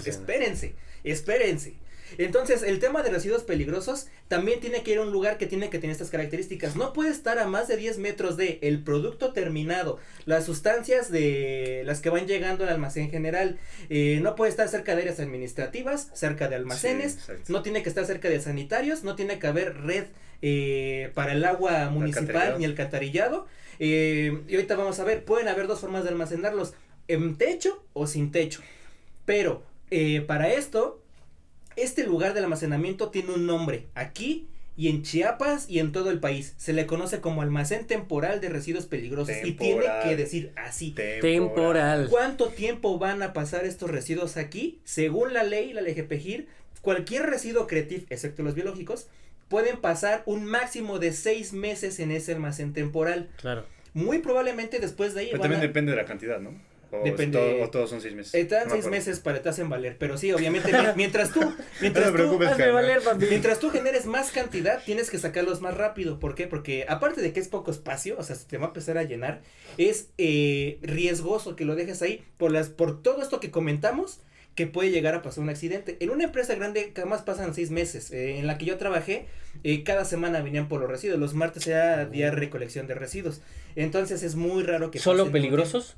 espérense. Entonces, el tema de residuos peligrosos también tiene que ir a un lugar que tiene que tener estas características. No puede estar a más de 10 metros de el producto terminado, las sustancias de las que van llegando al almacén general. No puede estar cerca de áreas administrativas, cerca de almacenes, Sí, no tiene que estar cerca de sanitarios, no tiene que haber red para el agua municipal ni alcantarillado. Y ahorita vamos a ver, pueden haber dos formas de almacenarlos, en techo o sin techo. Pero para esto, este lugar del almacenamiento tiene un nombre aquí y en Chiapas y en todo el país. Se le conoce como almacén temporal de residuos peligrosos y tiene que decir así. Temporal. ¿Cuánto tiempo van a pasar estos residuos aquí? Según la ley GPGIR, cualquier residuo creativo, excepto los biológicos, pueden pasar un máximo de 6 meses en ese almacén temporal. Claro. Muy probablemente después de ahí Pero también depende de la cantidad, ¿no? Depende. O todos son 6 meses. Te dan No me 6 acuerdo. meses para te hacen valer, pero sí, obviamente, mientras No te tú, preocupes, Hazme carnal. valer, papi. mientras tú generes más cantidad, tienes que sacarlos más rápido. ¿Por qué? Porque aparte de que es poco espacio, o sea, se te va a empezar a llenar, es riesgoso que lo dejes ahí por todo esto que comentamos, que puede llegar a pasar un accidente. En una empresa grande jamás pasan 6 meses. En la que yo trabajé, cada semana venían por los residuos. Los martes era día de recolección de residuos. Entonces es muy raro que ¿Solo pasen peligrosos?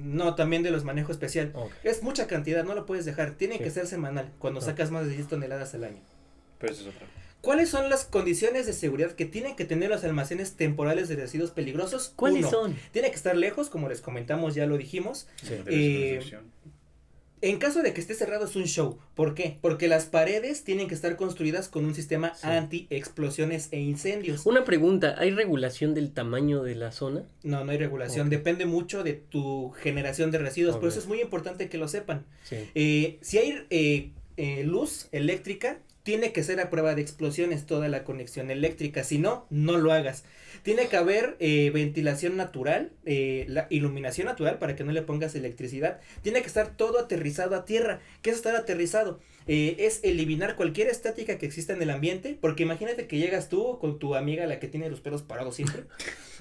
no, también de los manejo especial. Ok. Es mucha cantidad, no lo puedes dejar. Tiene Sí. que ser semanal, cuando Ah. sacas más de 10 toneladas al año. Pero eso es otra. ¿Cuáles son las condiciones de seguridad que tienen que tener los almacenes temporales de residuos peligrosos? ¿Cuáles Uno, son? tiene que estar lejos, como les comentamos, ya lo dijimos. Sí. De la construcción. En caso de que esté cerrado es un show. ¿Por qué? Porque las paredes tienen que estar construidas con un sistema Sí. anti-explosiones e incendios. Una pregunta, ¿hay regulación del tamaño de la zona? No hay regulación. Ok. Depende mucho de tu generación de residuos. Por Ok. eso es muy importante que lo sepan. Sí. Si hay luz eléctrica, tiene que ser a prueba de explosiones toda la conexión eléctrica. Si no, no lo hagas. Tiene que haber ventilación natural, la iluminación natural para que no le pongas electricidad. Tiene que estar todo aterrizado a tierra. ¿Qué es estar aterrizado? Es eliminar cualquier estática que exista en el ambiente. Porque imagínate que llegas tú con tu amiga, la que tiene los pelos parados siempre.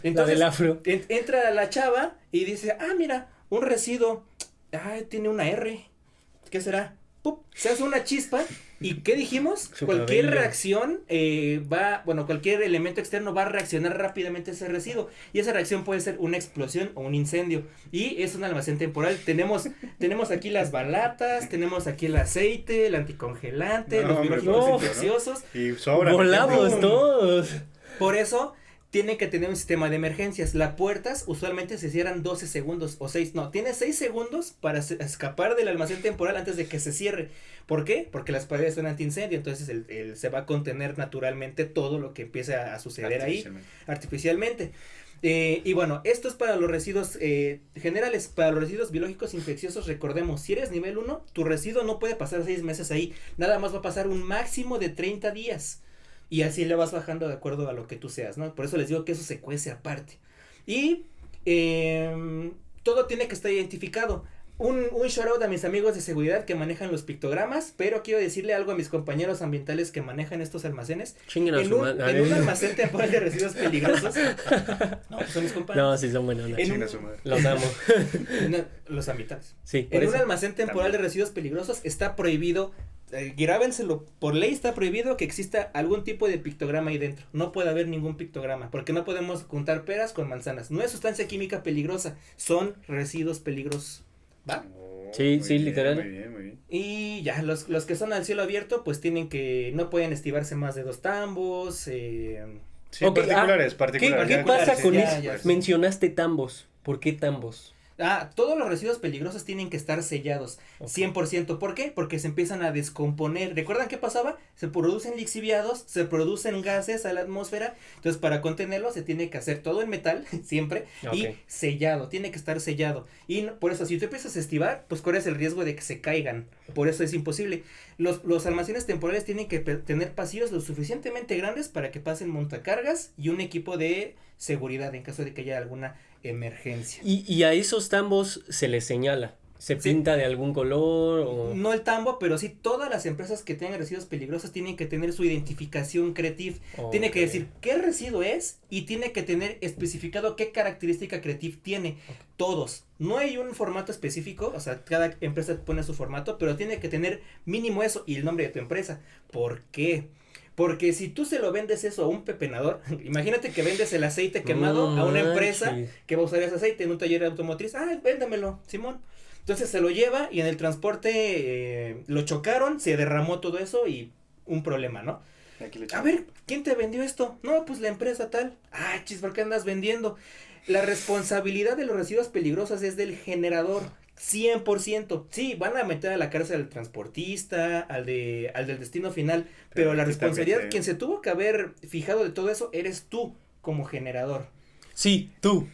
La del afro. Entra la chava y dice, mira, un residuo. Tiene una R. ¿Qué será? ¡Pup! Se hace una chispa. ¿Y qué dijimos? Su Cualquier cabello. reacción cualquier elemento externo va a reaccionar rápidamente a ese residuo. Y esa reacción puede ser una explosión o un incendio. Y es un almacén temporal. Tenemos aquí las balatas, tenemos aquí el aceite, el anticongelante, No, los hombre, biológicos no. infecciosos. Y sobra. Volamos ¡Pum! todos. Por eso tiene que tener un sistema de emergencias. Las puertas usualmente se cierran 12 segundos o 6. No, tiene 6 segundos para escapar del almacén temporal antes de que se cierre. ¿Por qué? Porque las paredes son antiincendio. Entonces se va a contener naturalmente todo lo que empiece a suceder ahí artificialmente. Y bueno, esto es para los residuos generales. Para los residuos biológicos infecciosos, recordemos, si eres nivel 1, tu residuo no puede pasar 6 meses ahí. Nada más va a pasar un máximo de 30 días. Y así le vas bajando de acuerdo a lo que tú seas, ¿no? Por eso les digo que eso se cuece aparte. Y todo tiene que estar identificado. Un shout out a mis amigos de seguridad que manejan los pictogramas, pero quiero decirle algo a mis compañeros ambientales que manejan estos almacenes. Chinguen a En su un madre. almacén temporal de residuos peligrosos. No, pues son mis compañeros. No, sí son buenos. En Chinga un- su madre. Los amo. Los ambientales. Sí, por En un eso. almacén temporal de residuos peligrosos está prohibido, grábenselo, por ley está prohibido que exista algún tipo de pictograma ahí dentro. No puede haber ningún pictograma, porque no podemos juntar peras con manzanas. No es sustancia química peligrosa, son residuos peligrosos. ¿Va? Sí, Muy sí, bien, literal. Muy bien, muy bien. Y ya, los que son al cielo abierto, pues no pueden estivarse más de 2 tambos. Sí, Ok, particulares, ¿Qué particulares. pasa con ya, eso? ya. Mencionaste tambos. ¿Por qué tambos? Todos los residuos peligrosos tienen que estar sellados, 100%. ¿Por qué? Porque se empiezan a descomponer. ¿Recuerdan qué pasaba? Se producen lixiviados, se producen gases a la atmósfera. Entonces, para contenerlo se tiene que hacer todo en metal, siempre, y sellado, tiene que estar sellado. Y por eso, si tú empiezas a estivar, pues corres el riesgo de que se caigan. Por eso es imposible. Los almacenes temporales tienen que tener pasillos lo suficientemente grandes para que pasen montacargas y un equipo de seguridad en caso de que haya alguna emergencia. Y a esos tambos se les señala, se pinta de algún color o... No el tambo, pero sí todas las empresas que tengan residuos peligrosos tienen que tener su identificación Creative. Tiene que decir qué residuo es y tiene que tener especificado qué característica Creative tiene. Todos. No hay un formato específico, o sea, cada empresa pone su formato, pero tiene que tener mínimo eso y el nombre de tu empresa. ¿Por qué? Porque si tú se lo vendes eso a un pepenador, imagínate que vendes el aceite quemado a una empresa que va a usar ese aceite en un taller automotriz, véndemelo, Simón. Entonces se lo lleva y en el transporte lo chocaron, se derramó todo eso y un problema, ¿no? A ver, ¿quién te vendió esto? No, pues la empresa tal. ¿Por qué andas vendiendo? La responsabilidad de los residuos peligrosos es del generador. 100%. Sí, van a meter a la cárcel al transportista, al del destino final, pero la responsabilidad, quien se tuvo que haber fijado de todo eso, eres tú como generador. Sí, tú.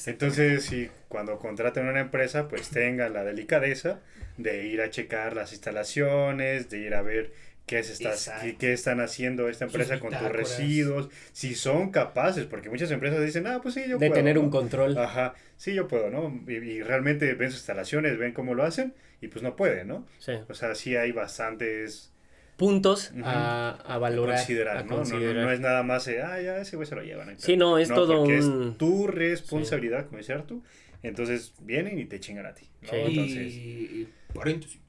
Entonces, si cuando contraten una empresa, pues tenga la delicadeza de ir a checar las instalaciones, de ir a ver qué están haciendo esta empresa con tus residuos, si son capaces, porque muchas empresas dicen, pues sí, yo puedo. De tener ¿no? un control. Ajá, sí, yo puedo, ¿no? Y realmente ven sus instalaciones, ven cómo lo hacen, y pues no pueden, ¿no? Sí. O sea, sí hay bastantes puntos a valorar. A considerar, ¿no? No es nada más, ya ese güey se lo llevan. Sí, no, es todo porque es tu responsabilidad, como dice Artu, entonces vienen y te chingan a ti, ¿no? Sí. Entonces... Y paréntesis.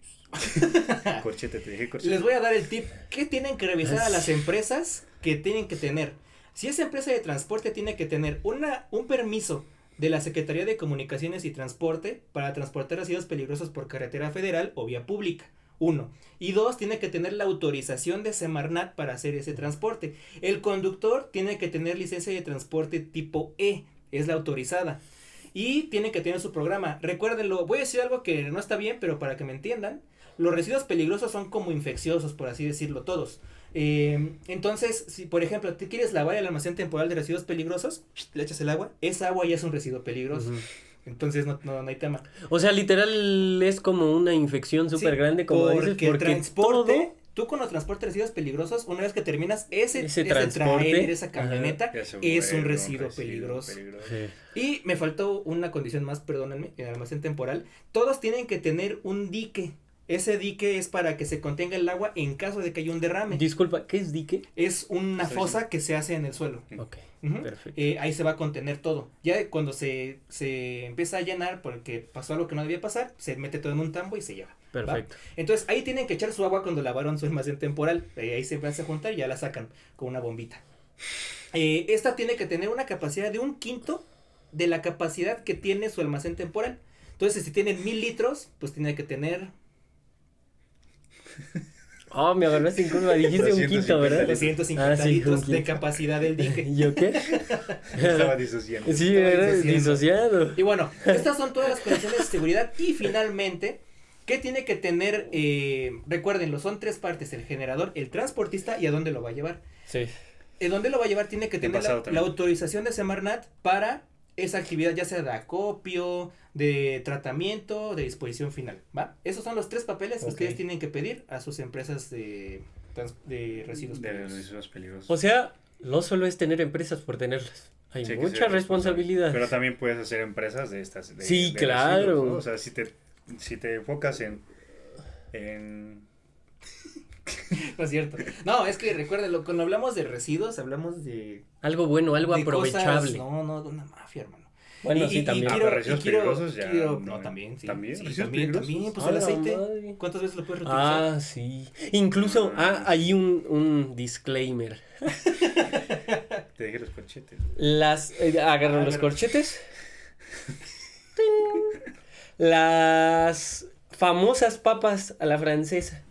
Corchete, te dije corchete. Les voy a dar el tip. ¿Qué tienen que revisar a las empresas que tienen que tener? Si esa empresa de transporte tiene que tener un permiso de la Secretaría de Comunicaciones y Transporte para transportar residuos peligrosos por carretera federal o vía pública. 1. Y 2, tiene que tener la autorización de Semarnat para hacer ese transporte. El conductor tiene que tener licencia de transporte tipo E, es la autorizada. Y tiene que tener su programa. Recuérdenlo, voy a decir algo que no está bien, pero para que me entiendan. Los residuos peligrosos son como infecciosos, por así decirlo, todos. Entonces, si por ejemplo te quieres lavar el almacén temporal de residuos peligrosos, le echas el agua, esa agua ya es un residuo peligroso. Entonces no hay tema. O sea, literal es como una infección súper grande, como dices, porque transporte, tú cuando transportas residuos peligrosos, una vez que terminas ese transporte, esa camioneta, es un residuo peligroso. Sí. Y me faltó una condición más, perdónenme, en el almacén temporal, todos tienen que tener un dique. Ese dique es para que se contenga el agua en caso de que haya un derrame. Disculpa, ¿qué es dique? Es una fosa que se hace en el suelo. Ok, perfecto. Ahí se va a contener todo. Ya cuando se empieza a llenar porque pasó algo que no debía pasar, se mete todo en un tambo y se lleva. Perfecto. ¿Va? Entonces ahí tienen que echar su agua cuando lavaron su almacén temporal. Ahí se van a juntar y ya la sacan con una bombita. Esta tiene que tener una capacidad de 1/5 de la capacidad que tiene su almacén temporal. Entonces si tienen 1000 litros, pues tiene que tener... Me agarraste en curva, dijiste 1/5, ¿verdad? 250 litros de capacidad del dique. ¿Y yo qué? Estaba disociando. Sí, era disociado. Y bueno, estas son todas las condiciones de seguridad. Y finalmente, ¿qué tiene que tener? Recuérdenlo, son 3 partes: el generador, el transportista y a dónde lo va a llevar. Sí. ¿Dónde lo va a llevar? Tiene que tener la autorización de Semarnat para esa actividad, ya sea de acopio, de tratamiento, de disposición final, ¿va? Esos son los 3 papeles que ustedes tienen que pedir a sus empresas de residuos peligrosos. O sea, no solo es tener empresas por tenerlas. Hay mucha responsabilidad. Pero también puedes hacer empresas de estas. Sí, claro. Residuos, ¿no? O sea, si te enfocas en... No es cierto. No, es que recuérdenlo, cuando hablamos de residuos, hablamos de... Algo bueno, algo aprovechable. Cosas, de una mafia, hermano. Bueno, sí, también. Residuos peligrosos ya. No, también, sí. ¿También? Sí, ¿También? pues el aceite. Madre. ¿Cuántas veces lo puedes reutilizar? Sí. Incluso, hay un disclaimer. Te dije los corchetes. Agarran los corchetes. Las famosas papas a la francesa.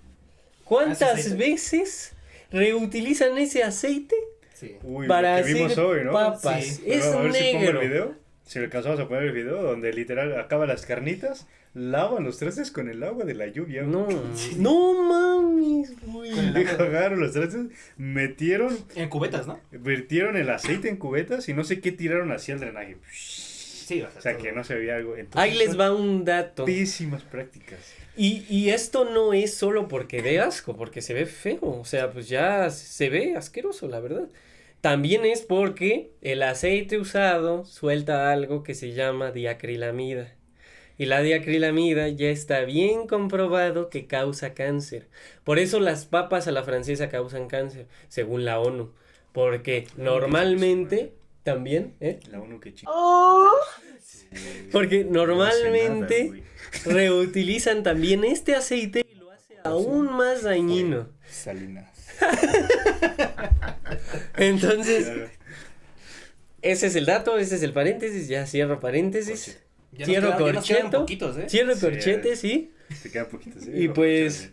¿Cuántas veces reutilizan ese aceite? Sí. Uy, para que vimos hacer hoy, ¿no? papas? Sí. Es a ver si pongo negro. el video. Si le alcanzamos a poner el video donde literal acaba las carnitas, lavan los trastes con el agua de la lluvia. No, no mames, güey. Agarraron los trastes, metieron... En cubetas, ¿no? Vertieron el aceite en cubetas y no sé qué tiraron hacia el drenaje. Sí, O sea, que no se veía algo. Entonces, Ahí les va un dato. pésimas prácticas. Y esto no es solo porque dé asco, porque se ve feo. O sea, pues ya se ve asqueroso, la verdad. También es porque el aceite usado suelta algo que se llama diacrilamida. Y la diacrilamida ya está bien comprobado que causa cáncer. Por eso las papas a la francesa causan cáncer, según la ONU. Porque normalmente también, La ONU que chica. porque normalmente No hace nada, reutilizan también este aceite y lo hace aún más dañino. Salinas. Entonces, ese es el dato, ese es el paréntesis, ya cierro paréntesis. Cierro ya nos quedan corcheto. poquitos, ¿eh? Cierro Sí, corchete, sí. Te quedan poquitos. Y pues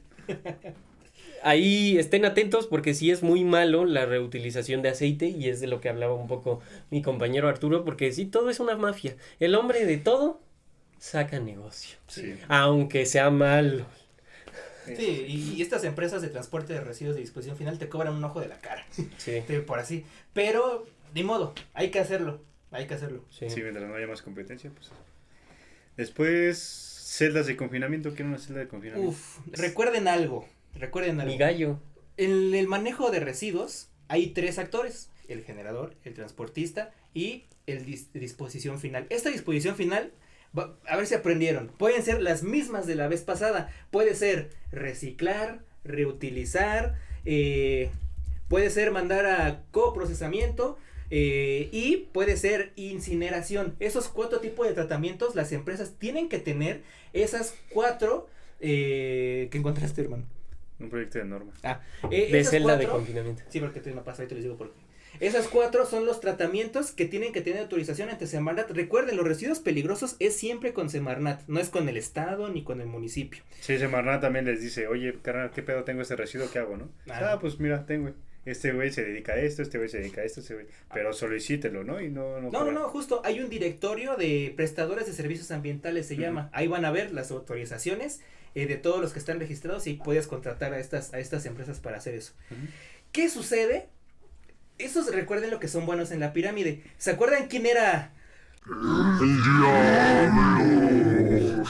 ahí estén atentos porque sí es muy malo la reutilización de aceite y es de lo que hablaba un poco mi compañero Arturo, porque sí, todo es una mafia. El hombre de todo saca negocio, Sí. aunque sea malo. Sí, y estas empresas de transporte de residuos de disposición final te cobran un ojo de la cara, Sí, por así. Pero, ni modo, hay que hacerlo. sí. Sí, mientras no haya más competencia, pues. Después, celdas de confinamiento. ¿Qué era una celda de confinamiento? Uf, recuerden algo. Mi gallo. En el manejo de residuos hay 3 actores: el generador, el transportista y el disposición final. Esta disposición final, a ver si aprendieron, pueden ser las mismas de la vez pasada. Puede ser reciclar, reutilizar, puede ser mandar a coprocesamiento, y puede ser incineración. Esos 4 tipos de tratamientos las empresas tienen que tener esas 4. ¿Qué encontraste, hermano? Un proyecto de norma. De Esas celda de 4 confinamiento. Sí, porque tú me pasas, ahí te les digo por qué. Esas 4 son los tratamientos que tienen que tener autorización ante Semarnat. Recuerden, los residuos peligrosos es siempre con Semarnat, no es con el estado ni con el municipio. Sí, Semarnat también les dice, oye, carnal, ¿qué pedo tengo este residuo? ¿Qué hago, no? Pues mira, tengo. Este güey se dedica a esto, este güey se dedica a esto, este güey. Pero solicítelo, ¿no? Y No, justo, hay un directorio de prestadores de servicios ambientales, se llama. Ahí van a ver las autorizaciones de todos los que están registrados y puedes contratar a estas empresas para hacer eso. ¿Qué sucede? Esos recuerden lo que son buenos en la pirámide. ¿Se acuerdan quién era? ¡El diablo!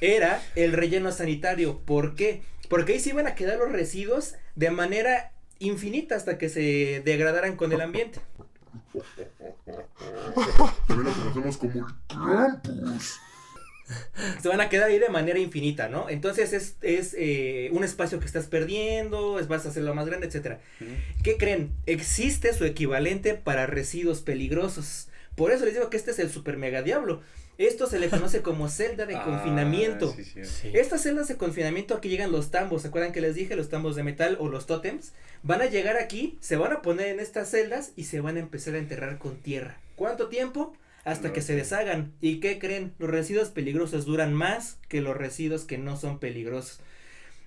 Era el relleno sanitario. ¿Por qué? Porque ahí se iban a quedar los residuos de manera infinita hasta que se degradaran con el ambiente. También lo conocemos como el Krampus. Se van a quedar ahí de manera infinita, ¿no? Entonces es un espacio que estás perdiendo, vas a hacerlo más grande, etcétera. ¿Qué creen? Existe su equivalente para residuos peligrosos. Por eso les digo que este es el super mega diablo. Esto se le conoce como celda de confinamiento. Sí. Estas celdas de confinamiento, aquí llegan los tambos. ¿Se acuerdan que les dije? Los tambos de metal o los tótems. Van a llegar aquí, se van a poner en estas celdas y se van a empezar a enterrar con tierra. ¿Cuánto tiempo? Hasta que se deshagan. ¿Y qué creen? Los residuos peligrosos duran más que los residuos que no son peligrosos.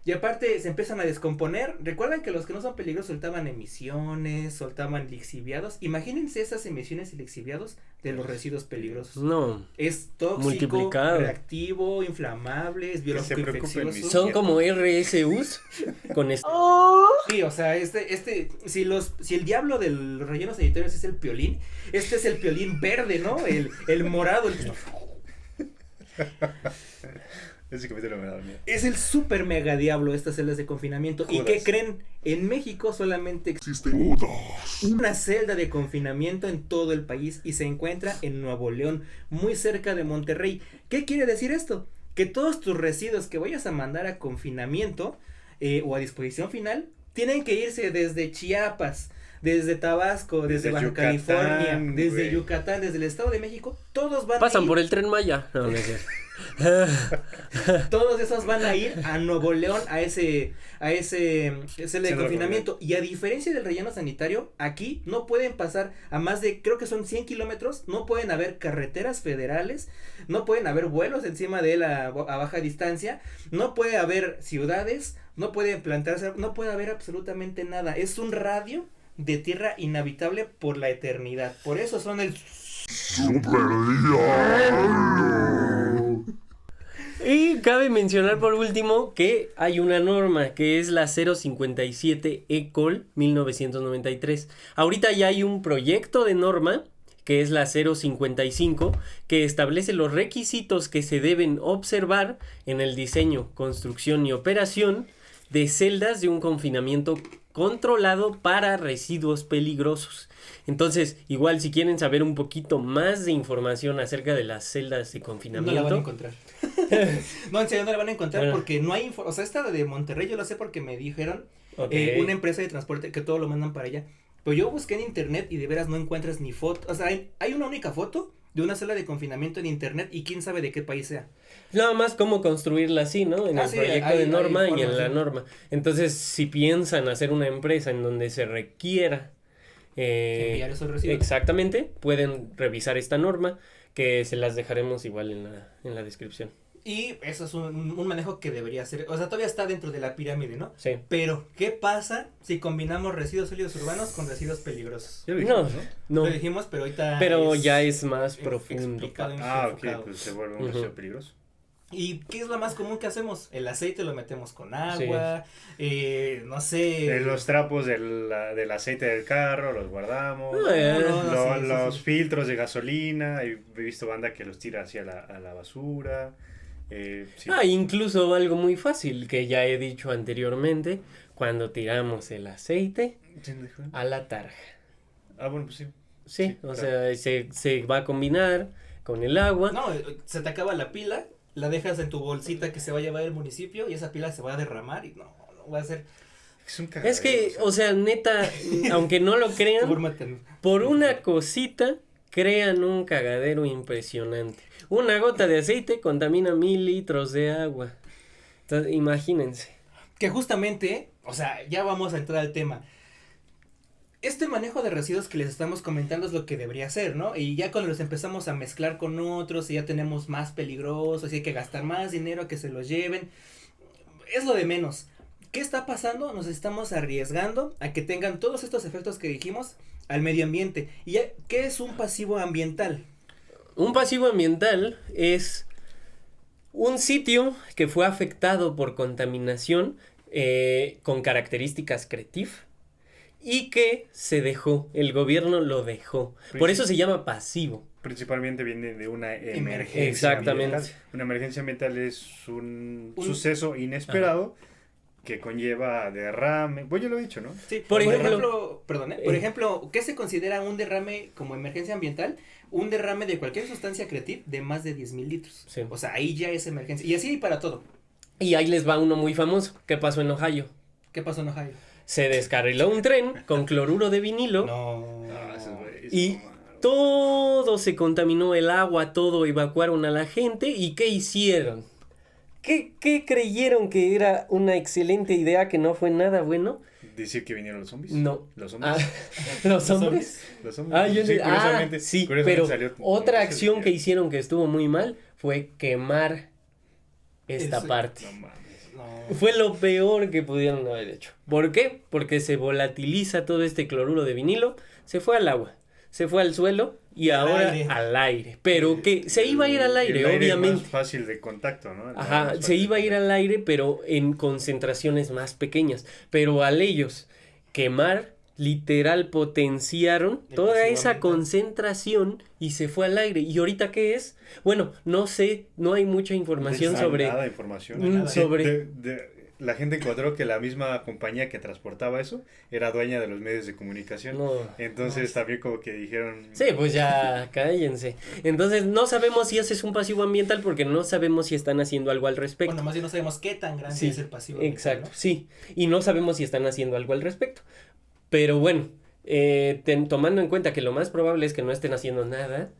Y aparte se empiezan a descomponer. Recuerdan que los que no son peligrosos soltaban emisiones, soltaban lixiviados. Imagínense esas emisiones y lixiviados de los residuos peligrosos. No. Es tóxico, Multiplicado. reactivo, inflamable, es biológico se preocupen infeccioso. mis- Son como RSUs con este. Sí, o sea, si el diablo de los rellenos sanitarios es el piolín, este es el piolín verde, ¿no? El morado, Ese capítulo me da miedo. es el super mega diablo estas celdas de confinamiento. ¿Y Judas. qué creen? En México solamente Existen todas. una celda de confinamiento en todo el país y se encuentra en Nuevo León, muy cerca de Monterrey. ¿Qué quiere decir esto? Que todos tus residuos que vayas a mandar a confinamiento o a disposición final tienen que irse desde Chiapas, desde Tabasco, desde Desde Baja Yucatán, California, desde güey. Yucatán, desde el Estado de México, todos van a Pasan ir, por el Tren Maya. No, no es cierto. todos esos van a ir a Nuevo León, a ese celda de Centro de confinamiento. Y a diferencia del relleno sanitario, aquí no pueden pasar a más de, creo que son 100 kilómetros, no pueden haber carreteras federales, no pueden haber vuelos encima de él a baja distancia, no puede haber ciudades, no pueden plantarse, no puede haber absolutamente nada. Es un radio de tierra inhabitable por la eternidad. Por eso son el Super Diablo. Y cabe mencionar por último que hay una norma que es la 057 ECOL 1993. Ahorita ya hay un proyecto de norma que es la 055 que establece los requisitos que se deben observar en el diseño, construcción y operación de celdas de un confinamiento controlado para residuos peligrosos. Entonces, igual si quieren saber un poquito más de información acerca de las celdas de No confinamiento, la van a encontrar. No, en serio, no la van a encontrar Bueno. porque no hay o sea, esta de Monterrey yo lo sé porque me dijeron ok. una empresa de transporte que todo lo mandan para allá. Pero yo busqué en internet y de veras no encuentras ni foto. O sea, hay una única foto de una celda de confinamiento en internet y quién sabe de qué país sea. Nada más cómo construirla así, ¿no? En el Sí, proyecto hay de norma y formas, en la sí. norma. Entonces, si piensan hacer una empresa en donde se requiera Enviar esos residuos. exactamente, pueden revisar esta norma que se las dejaremos igual en la descripción. Y eso es un manejo que debería ser. O sea, todavía está dentro de la pirámide, ¿no? Sí. Pero, ¿qué pasa si combinamos residuos sólidos urbanos con residuos peligrosos? Ya lo No, dijimos, no. Lo dijimos, pero ahorita. Pero ya es más ex- profundo. explicado. Ok, enfocado. pues se vuelve un Ujú. residuo peligroso. ¿Y qué es lo más común que hacemos? El aceite lo metemos con agua, no sé. Los trapos del aceite del carro los guardamos. No, sí, Los sí. filtros de gasolina. He visto banda que los tira hacia a la basura. Sí. Incluso algo muy fácil que ya he dicho anteriormente, cuando tiramos el aceite ¿Quién dijo? a la tarja. Bueno, pues sí. Sí, Sí, o claro. sea, se va a combinar con el agua. No, se te acaba la pila, la dejas en tu bolsita que se va a llevar el municipio y esa pila se va a derramar y no va a ser. Es un cagadero, Es que, o sea. neta, aunque no lo crean, Fórmate. por una cosita crean un cagadero impresionante. Una gota de aceite contamina 1000 litros de agua. Entonces, imagínense. Que justamente, o sea, ya vamos a entrar al tema. Este manejo de residuos que les estamos comentando es lo que debería ser, ¿no? Y ya cuando los empezamos a mezclar con otros y ya tenemos más peligrosos y hay que gastar más dinero a que se los lleven, es lo de menos. ¿Qué está pasando? Nos estamos arriesgando a que tengan todos estos efectos que dijimos al medio ambiente. ¿Y ya, qué es un pasivo ambiental? Un pasivo ambiental es un sitio que fue afectado por contaminación con características CRETIF y que se dejó, el gobierno lo dejó. Por eso se llama pasivo. Principalmente viene de una emergencia. Exactamente. Ambiental. Una emergencia ambiental es un suceso inesperado que conlleva derrame. Pues yo lo he dicho, ¿no? Sí, Por por ejemplo- ejemplo, perdón, por ejemplo, ¿qué se considera un derrame como emergencia ambiental? Un derrame de cualquier sustancia creativa de más de 10,000 litros. Sí. O sea, ahí ya es emergencia. Y así para todo. Y ahí les va uno muy famoso. ¿Qué pasó en Ohio? ¿Qué pasó en Ohio? Se descarriló un tren con cloruro de vinilo No. Esos güeyes y se mamaron. todo se contaminó, el agua, todo, evacuaron a la gente. ¿Y qué hicieron? ¿Qué creyeron que era una excelente idea que no fue nada bueno? Decir que vinieron los zombies. No. Los hombres. ¿Los hombres? Los hombres. Yo curiosamente, sí, curiosamente pero salió- otra acción que hicieron que estuvo muy mal fue quemar esta Ese- parte. No mames. No. Fue lo peor que pudieron haber hecho. ¿Por qué? Porque se volatiliza todo este cloruro de vinilo, se fue al agua, se fue al suelo y Al ahora aire. al aire. Pero que se iba a ir al aire, El aire es obviamente. más fácil de contacto, ¿no? Ajá, Más se fácil iba a de ir al aire, pero en concentraciones más pequeñas. Pero al ellos quemar, literal potenciaron El toda pasivo esa ambiental. concentración y se fue al aire. ¿Y ahorita qué es? Bueno, no sé, no hay mucha información No hay sobre... nada de información. nada. Sí, sobre- la gente encontró que la misma compañía que transportaba eso era dueña de los medios de comunicación. No. Entonces también como que dijeron... Sí, pues ya cállense. Entonces no sabemos si ese es un pasivo ambiental porque no sabemos si están haciendo algo al respecto. Bueno, más bien no sabemos qué tan grande Sí, es el pasivo ambiental, exacto, ¿no? sí. Y no sabemos si están haciendo algo al respecto. Pero bueno, tomando en cuenta que lo más probable es que no estén haciendo nada,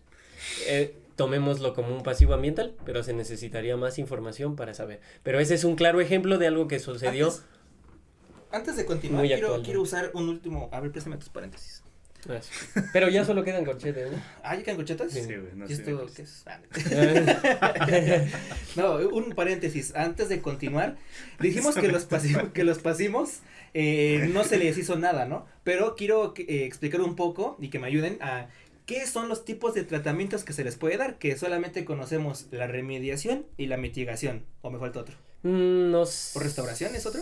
tomémoslo como un pasivo ambiental, pero se necesitaría más información para saber. Pero ese es un claro ejemplo de algo que sucedió. Antes de continuar, Muy quiero actual, ¿no? usar un último. A ver, préstame tus paréntesis. Pero ya solo quedan corchetes, ¿no? Ah, ¿ya quedan corchetas? Sí, güey, no ¿Y sé. esto qué es? No, un paréntesis. Antes de continuar, dijimos que los pasimos no se les hizo nada, ¿no? Pero quiero explicar un poco y que me ayuden a ¿qué son los tipos de tratamientos que se les puede dar? Que solamente conocemos la remediación y la mitigación, o me falta otro. No ¿O restauración es otro?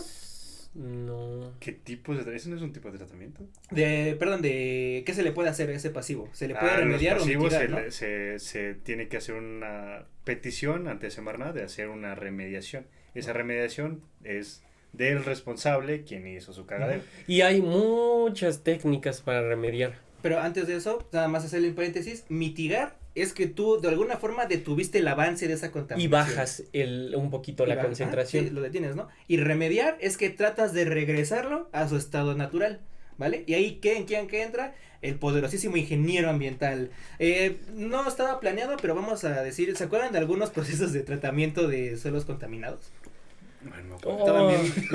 No. ¿Qué tipo de ese no es un tipo de tratamiento? ¿Qué se le puede hacer a ese pasivo? ¿Se le puede remediar o mitigar, ¿no? se tiene que hacer una petición ante Semarnat de hacer una remediación. Esa remediación es del responsable quien hizo su cagadero. Y hay muchas técnicas para remediar. Pero antes de eso, nada más hacerle un paréntesis, mitigar es que tú de alguna forma detuviste el avance de esa contaminación. Y bajas un poquito la concentración. Sí, lo detienes, ¿no? Y remediar es que tratas de regresarlo a su estado natural, ¿vale? Y ahí, ¿en quién entra? El poderosísimo ingeniero ambiental. No estaba planeado, pero vamos a decir, ¿se acuerdan de algunos procesos de tratamiento de suelos contaminados? Bueno,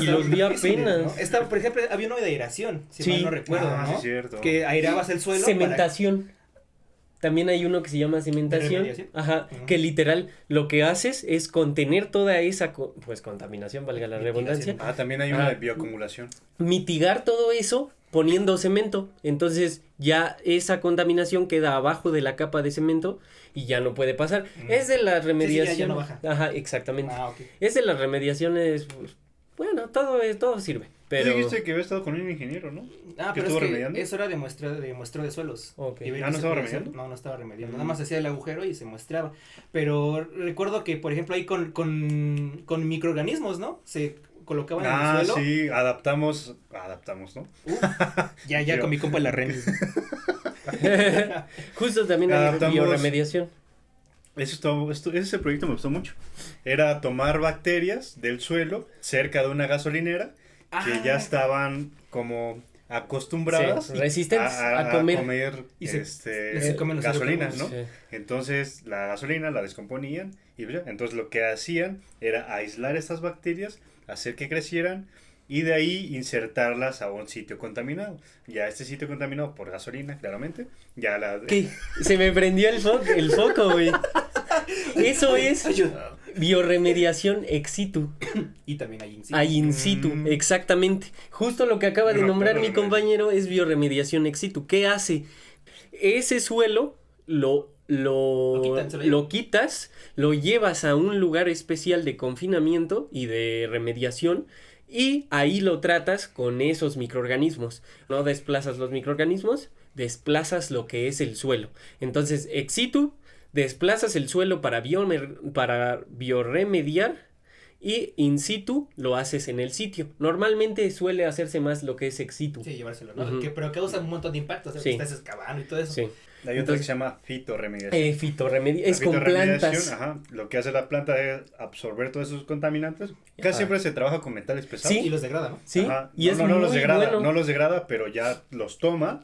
Y los vi apenas. ¿no? Estaba, por ejemplo, había uno de aeración, si Sí. mal no recuerdo, ¿no? sí, es cierto. Que aerabas el suelo. Cementación. También hay uno que se llama cementación. ¿Remediación? Ajá. Ujú. Que literal lo que haces es contener toda esa contaminación, valga la redundancia. También hay una Ah. de bioacumulación. Mitigar todo eso poniendo cemento. Entonces ya esa contaminación queda abajo de la capa de cemento y ya no puede pasar. Es de la remediación. ya no baja. Ajá, exactamente. Ok. Es de las remediaciones. Pues, bueno, todo sirve. Pero. Tú dijiste que había estado con un ingeniero, ¿no? Ah, ¿Que pero estuvo es que remediando? eso era de muestreo de suelos. Ok. Y ver ¿Ah, qué no se estaba podía hacer. remediando? No estaba remediando. Mm. Nada más hacía el agujero y se muestraba. Pero recuerdo que, por ejemplo, ahí con microorganismos, ¿no? Se colocaban en el suelo. Sí, adaptamos, ¿no? Ya Yo. con mi compa la Ren. Justo también hay Adaptamos- bioremediación. Ese proyecto me gustó mucho. Era tomar bacterias del suelo cerca de una gasolinera que ya estaban como acostumbradas Sí, resistentes a comer. Y se comen los gasolina, seres ¿no? Sí. Entonces la gasolina la descomponían y ya. Entonces lo que hacían era aislar estas bacterias, hacer que crecieran y de ahí insertarlas a un sitio contaminado. Ya este sitio contaminado por gasolina, claramente, ya la... ¿Qué? Se me prendió el foco, güey. Eso es Ayuda. bioremediación ex situ. Y también hay in situ. Hay in situ, Mm. exactamente. Justo lo que acaba de No, nombrar no, mi no, compañero es bioremediación ex situ. ¿Qué hace? Ese suelo lo quitas, lo llevas a un lugar especial de confinamiento y de remediación y ahí lo tratas con esos microorganismos. No desplazas los microorganismos, desplazas lo que es el suelo. Entonces, ex situ, desplazas el suelo para bioremediar y in situ lo haces en el sitio. Normalmente suele hacerse más lo que es ex situ. Sí, llevárselo, ¿no? Ujú. Pero causa un montón de impacto, o sea, Sí. que estás excavando y todo eso. Sí. Hay otra que se llama fitorremediación. Es La con fitorremediación, plantas. ajá, lo que hace la planta es absorber todos esos contaminantes. Casi Ajá. siempre se trabaja con metales pesados. Sí. Y los degrada, ¿no? Sí, Ajá. y es no muy los degrada, bueno. no los degrada, pero ya los toma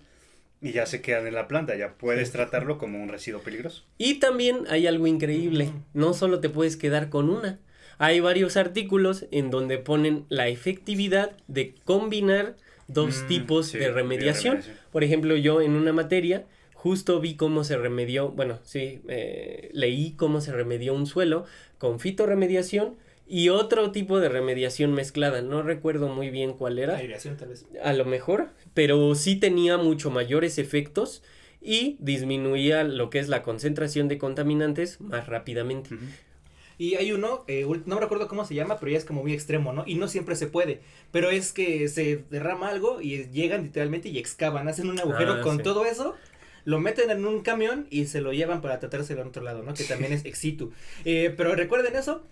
y ya se quedan en la planta. Ya puedes tratarlo como un residuo peligroso. Y también hay algo increíble, no solo te puedes quedar con una. Hay varios artículos en donde ponen la efectividad de combinar dos tipos sí, de remediación. bioremediación. Por ejemplo, yo en una materia justo vi cómo se remedió, leí cómo se remedió un suelo con fitorremediación y otro tipo de remediación mezclada. No recuerdo muy bien cuál era. Aireación, tal vez. A lo mejor, pero sí tenía mucho mayores efectos y disminuía lo que es la concentración de contaminantes más rápidamente. Ujú. Y hay uno, no me recuerdo cómo se llama, pero ya es como muy extremo, ¿no? Y no siempre se puede. Pero es que se derrama algo y llegan literalmente y excavan, hacen un agujero con sí. todo eso, lo meten en un camión y se lo llevan para tratárselo en otro lado, ¿no? Que también es ex situ. Pero recuerden eso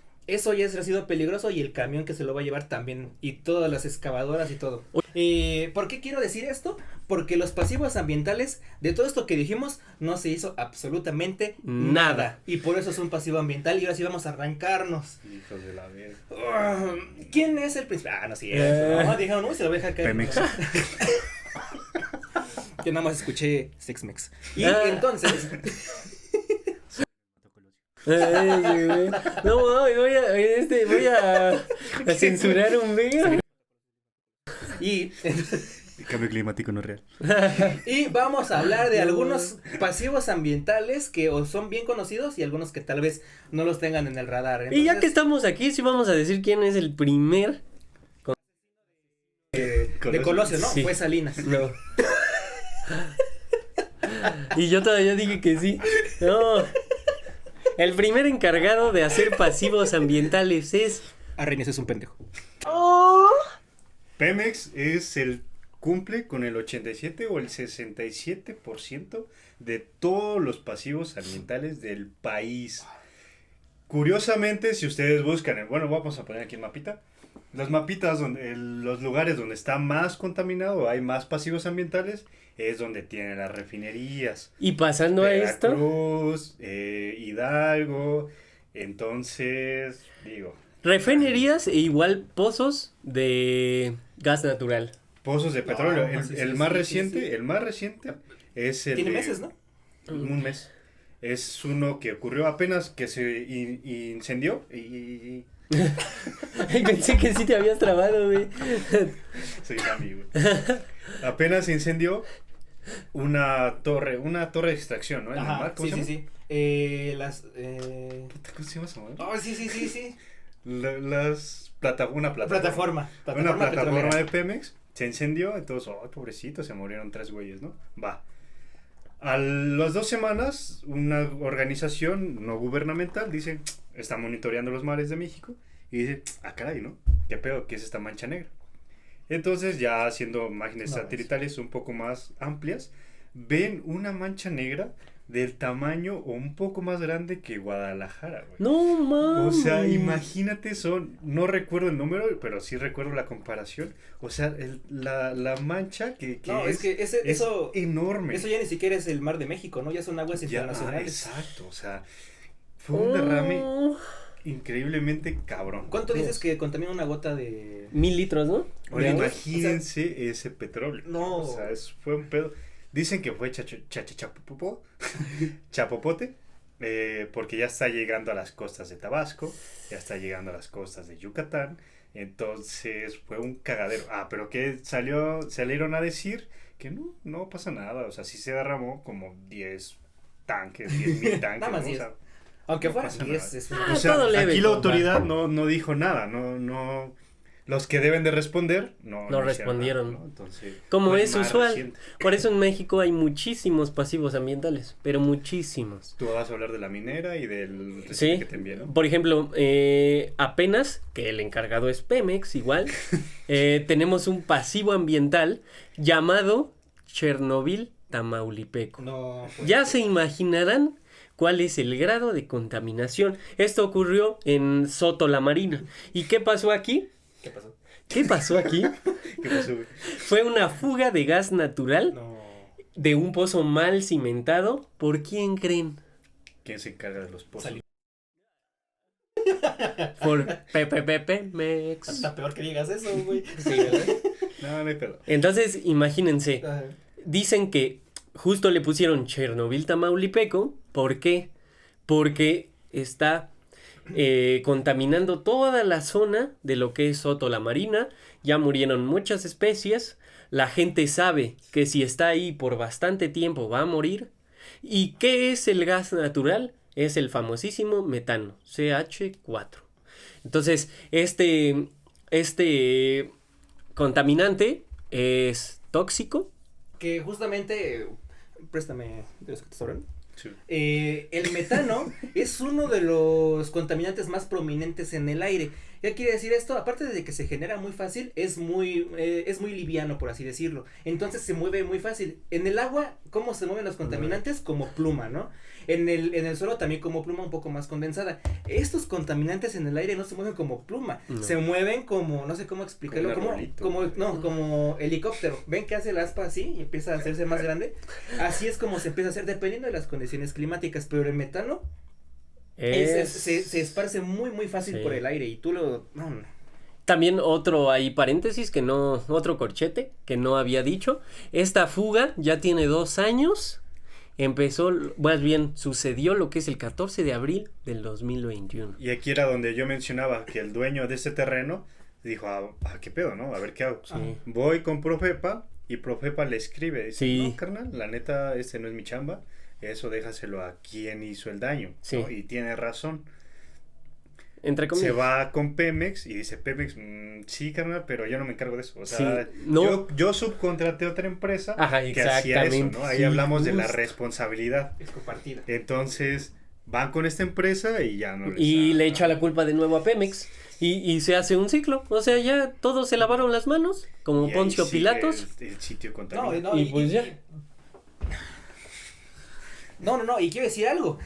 ya es residuo peligroso y el camión que se lo va a llevar también y todas las excavadoras y todo. ¿Por qué quiero decir esto? Porque los pasivos ambientales, de todo esto que dijimos, no se hizo absolutamente nada. Y por eso es un pasivo ambiental y ahora sí vamos a arrancarnos. Hijos de la verga. ¿Quién es el principal? Ah, no, sí. No, dijeron, no, se lo voy a dejar caer. Pemex. Yo nada más escuché Sexmex. Y Ah. entonces, Ay, güey. No, voy a censurar un video. y, El cambio climático no es real. y vamos a hablar de algunos pasivos ambientales que o son bien conocidos y algunos que tal vez no los tengan en el radar. Y ya que Entonces, estamos aquí, sí vamos a decir quién es el primer. de Colosio, ¿no? Sí. Fue Salinas. No. Y yo todavía dije que sí. No. El primer encargado de hacer pasivos ambientales es... Arrenes es un pendejo. Pemex cumple con el 87 o el 67% de todos los pasivos ambientales del país. Curiosamente, si ustedes buscan, bueno, vamos a poner aquí el mapita. Los mapitas, los lugares donde está más contaminado, hay más pasivos ambientales, es donde tienen las refinerías. Y pasando a esto... Veracruz, Hidalgo, entonces, digo... Refinerías e igual pozos de gas natural. Pozos de petróleo. El más reciente es el Tiene de- meses, ¿no? Un mes. Es uno que ocurrió apenas que se incendió y Pensé que sí te habías trabado, güey. soy amigo. Apenas se incendió una torre de extracción, ¿no? En el mar, ¿cómo Sí, se sí, llama? sí. Puta, ¿cómo se llama esa madre? Oh, sí. Una Plataforma. Una plataforma petrolera. de Pemex se incendió, entonces, pobrecito, se murieron 3 güeyes, ¿no? Va. A las 2 semanas, una organización no gubernamental dice, está monitoreando los mares de México, y dice, caray, ¿no? ¿Qué pedo? ¿Qué es esta mancha negra? Entonces, ya haciendo imágenes satelitales un poco más amplias, ven una mancha negra del tamaño o un poco más grande que Guadalajara, güey. No mames. O sea, imagínate, no recuerdo el número, pero sí recuerdo la comparación. O sea, la mancha que No, es que es eso enorme. Eso ya ni siquiera es el mar de México, ¿no? Ya son aguas internacionales. Exacto, o sea, fue un derrame increíblemente cabrón. ¿Cuánto dices que contamina una gota de...? 1000 litros, ¿no? Ahora De agua. imagínense ese petróleo. No. O sea, fue un pedo. Dicen que fue chapopote, porque ya está llegando a las costas de Tabasco, ya está llegando a las costas de Yucatán, entonces fue un cagadero. Pero que salieron a decir que no pasa nada, o sea, sí se derramó como 10 tanques, 10,000 tanques. Nada más ¿no? 10. O sea, Aunque no fueran pasa 10. nada. Es Ah, o sea, todo leve, aquí la compa. autoridad no dijo nada, no los que deben de responder no hicieron respondieron. nada, ¿no? Entonces, Como fue es más usual. reciente. Por eso en México hay muchísimos pasivos ambientales, pero muchísimos. Tú vas a hablar de la minera y del Sí, que te envié, ¿no? por ejemplo, apenas, que el encargado es Pemex, igual, tenemos un pasivo ambiental llamado Chernobyl Tamaulipeco. No, pues, Ya se imaginarán cuál es el grado de contaminación. Esto ocurrió en Soto la Marina. ¿Y qué pasó aquí? ¿Qué pasó? ¿Qué pasó aquí? ¿Qué pasó, güey? Fue una fuga de gas natural No. de un pozo mal cimentado. ¿Por quién creen? ¿Quién se encarga de los pozos? Salió. Por Pemex. Está peor que digas eso, güey. Sí, ¿verdad? No hay pedo. Entonces, imagínense. Ajá. Dicen que justo le pusieron Chernobyl Tamaulipeco. ¿Por qué? Porque está contaminando toda la zona de lo que es Soto la Marina. Ya murieron muchas especies. La gente sabe que si está ahí por bastante tiempo va a morir. ¿Y qué es el gas natural? Es el famosísimo metano, CH4. Entonces, este contaminante es tóxico. Que justamente, préstame de los que te sobran. Sí. El metano es uno de los contaminantes más prominentes en el aire. ¿Qué quiere decir esto? Aparte de que se genera muy fácil, es muy liviano, por así decirlo. Entonces se mueve muy fácil. En el agua, ¿cómo se mueven los contaminantes? Como pluma, ¿no? En el suelo también como pluma un poco más condensada. Estos contaminantes en el aire no se mueven como pluma. No. Se mueven como, no sé cómo explicarlo, Como un arbolito. como helicóptero. ¿Ven que hace el aspa así y empieza a hacerse más grande? Así es como se empieza a hacer dependiendo de las condiciones climáticas. Pero el metano se esparce muy muy fácil Sí. por el aire y tú lo... no. También otro ahí paréntesis otro corchete que no había dicho. Esta fuga ya tiene 2 años. Empezó, más bien, sucedió lo que es el 14 de abril del 2021. Y aquí era donde yo mencionaba que el dueño de ese terreno dijo, ¿qué pedo, no? A ver qué hago. Sí. Voy con Profepa y Profepa le escribe. Dice, Sí. no, carnal, la neta, no es mi chamba. Eso déjaselo a quien hizo el daño. Sí. ¿no? Y tiene razón. entre se comillas. va con Pemex y dice Pemex, sí, carnal, pero yo no me encargo de eso. O sea, Sí, no. yo subcontraté a otra empresa Ajá, que hacía eso, exactamente, ¿no? Ahí sí, hablamos de la justo. responsabilidad. Es compartida. Entonces, van con esta empresa y ya no les Y da- le echa la culpa de nuevo a Pemex. Y se hace un ciclo. O sea, ya todos se lavaron las manos, como y ahí Poncio sigue Pilatos. el sitio No, contaminado. no, Y pues ya. No, y quiero decir algo.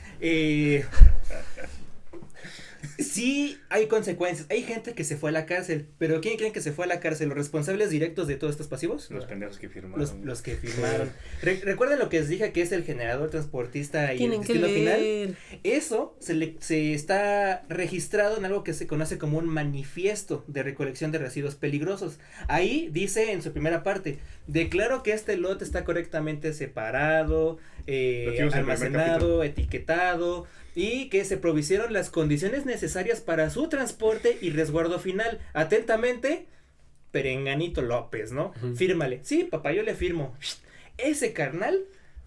Sí hay consecuencias. Hay gente que se fue a la cárcel. Pero ¿quién creen que se fue a la cárcel? ¿Los responsables directos de todos estos pasivos? Los pendejos que firmaron. Los que firmaron. Recuerden lo que les dije que es el generador transportista y Tienen el que destino final. leer. Eso se está registrado en algo que se conoce como un manifiesto de recolección de residuos peligrosos. Ahí dice en su primera parte, declaro que este lote está correctamente separado, Lo tuvimos en el primer almacenado, etiquetado y que se provicieron las condiciones necesarias para su transporte y resguardo final. Atentamente, Perenganito López, ¿no? Ujú. Fírmale. Sí, papá, yo le firmo. Ese carnal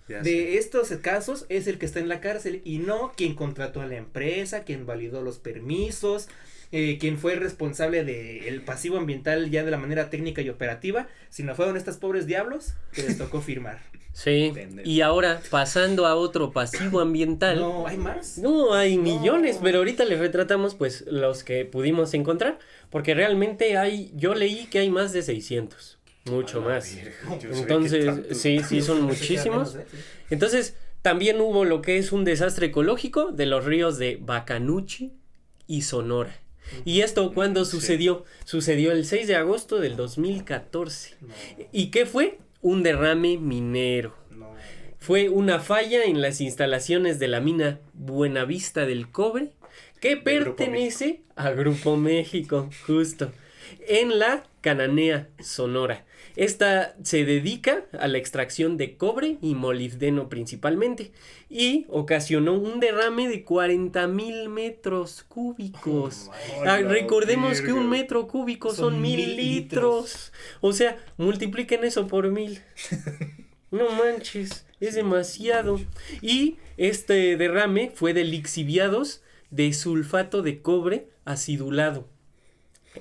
Ya de sé. estos casos es el que está en la cárcel y no quien contrató a la empresa, quien validó los permisos, quien fue responsable del pasivo ambiental ya de la manera técnica y operativa, sino fueron estos pobres diablos que les tocó firmar. Sí. Pendejo. Y ahora, pasando a otro pasivo ambiental. No, ¿hay más? No, hay millones, No. pero ahorita les retratamos pues los que pudimos encontrar, porque realmente yo leí que hay más de 600, mucho A la más. verga, yo sé que Entonces, tantos. sí, son muchísimos. Entonces, también hubo lo que es un desastre ecológico de los ríos de Bacanuchi y Sonora. ¿Y esto cuándo Sí. sucedió? Sucedió el 6 de agosto del 2014. No, ¿Y qué fue? Un derrame minero. no. Fue una falla en las instalaciones de la mina Buenavista del Cobre, que Del Grupo pertenece a Grupo México, justo, en la Cananea, Sonora. Esta se dedica a la extracción de cobre y molibdeno principalmente, y ocasionó un derrame de 40,000 metros cúbicos. Ay, la Recordemos que un verga. metro cúbico Son son 1,000 1000 litros. O sea, multipliquen eso por 1,000. No manches, es demasiado. Y este derrame fue de lixiviados de sulfato de cobre acidulado.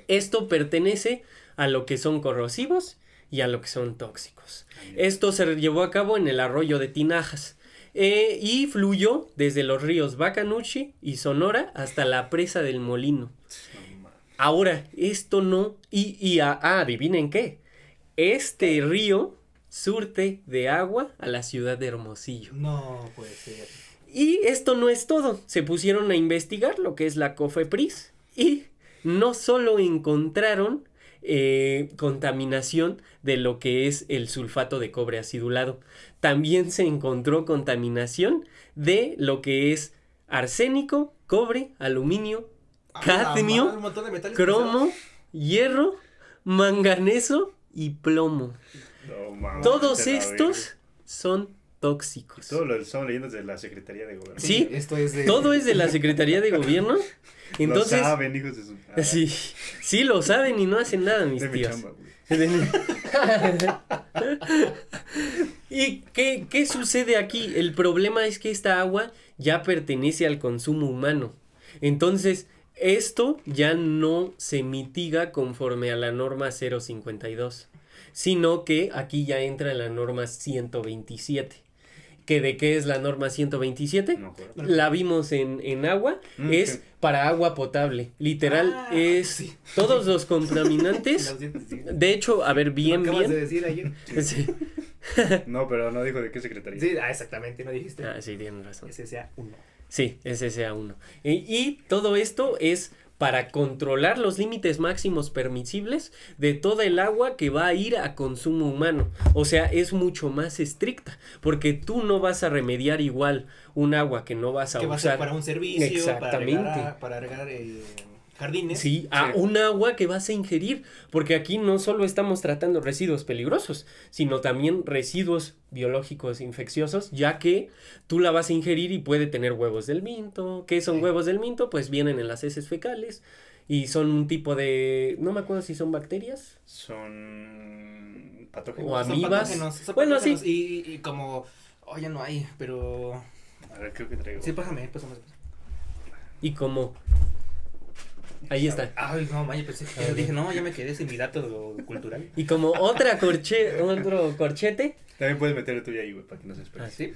Esto pertenece a lo que son corrosivos y a lo que son tóxicos. Esto se llevó a cabo en el arroyo de Tinajas. Y fluyó desde los ríos Bacanuchi y Sonora hasta la presa del Molino. No mames. Ahora, esto no... adivinen qué. Este río surte de agua a la ciudad de Hermosillo. No puede ser. Y esto no es todo. Se pusieron a investigar lo que es la COFEPRIS y no solo encontraron contaminación de lo que es el sulfato de cobre acidulado, también se encontró contaminación de lo que es arsénico, cobre, aluminio, cadmio, Un montón de metales cromo, hierro, manganeso y plomo. No mames, Todos vete a la estos verga. son tóxicos. Todo lo estamos leyendo desde la Secretaría de Gobierno. Sí, esto es de... todo es de la Secretaría de Gobierno. Entonces, Lo saben, hijos de su... sí lo saben y no hacen nada, mis De mi tíos. chamba, güey. ¿Y qué sucede aquí? El problema es que esta agua ya pertenece al consumo humano. Entonces, esto ya no se mitiga conforme a la norma 052, sino que aquí ya entra la norma 127. ¿Que de qué es la norma 127? No, acuerdo. La vimos en agua, es Ok. para agua potable. Literal, Ah, es sí. todos los contaminantes. Los dientes, sí. De hecho, a ver, Lo bien, acabas de bien. decir ayer. Sí. No, pero no dijo de qué secretaría. Sí, exactamente, no dijiste. Ah, sí, tienen razón. Ese sea uno. Sí, es SA1. Y todo esto es para controlar los límites máximos permisibles de toda el agua que va a ir a consumo humano. O sea, es mucho más estricta, porque tú no vas a remediar igual un agua que no vas a Que va a ser usar. para un servicio, Exactamente. para regar jardines. Sí, a un agua que vas a ingerir, porque aquí no solo estamos tratando residuos peligrosos, sino también residuos biológicos infecciosos, ya que tú la vas a ingerir y puede tener huevos del minto. ¿Qué son Sí. huevos del minto? Pues vienen en las heces fecales y son un tipo de, no me acuerdo si son bacterias. Son patógenos. O Son amibas. patógenos, son Bueno, patógenos. sí. Y como, ya no hay, pero... A ver, creo que traigo. Sí, pásame. Y como Ahí está. Ay, no, vaya, pensé que dije, no, ya me quedé sin mi dato cultural. Y como otro corchete. También puedes meter el tuyo ahí, güey, para que no se espere. ¿Sí?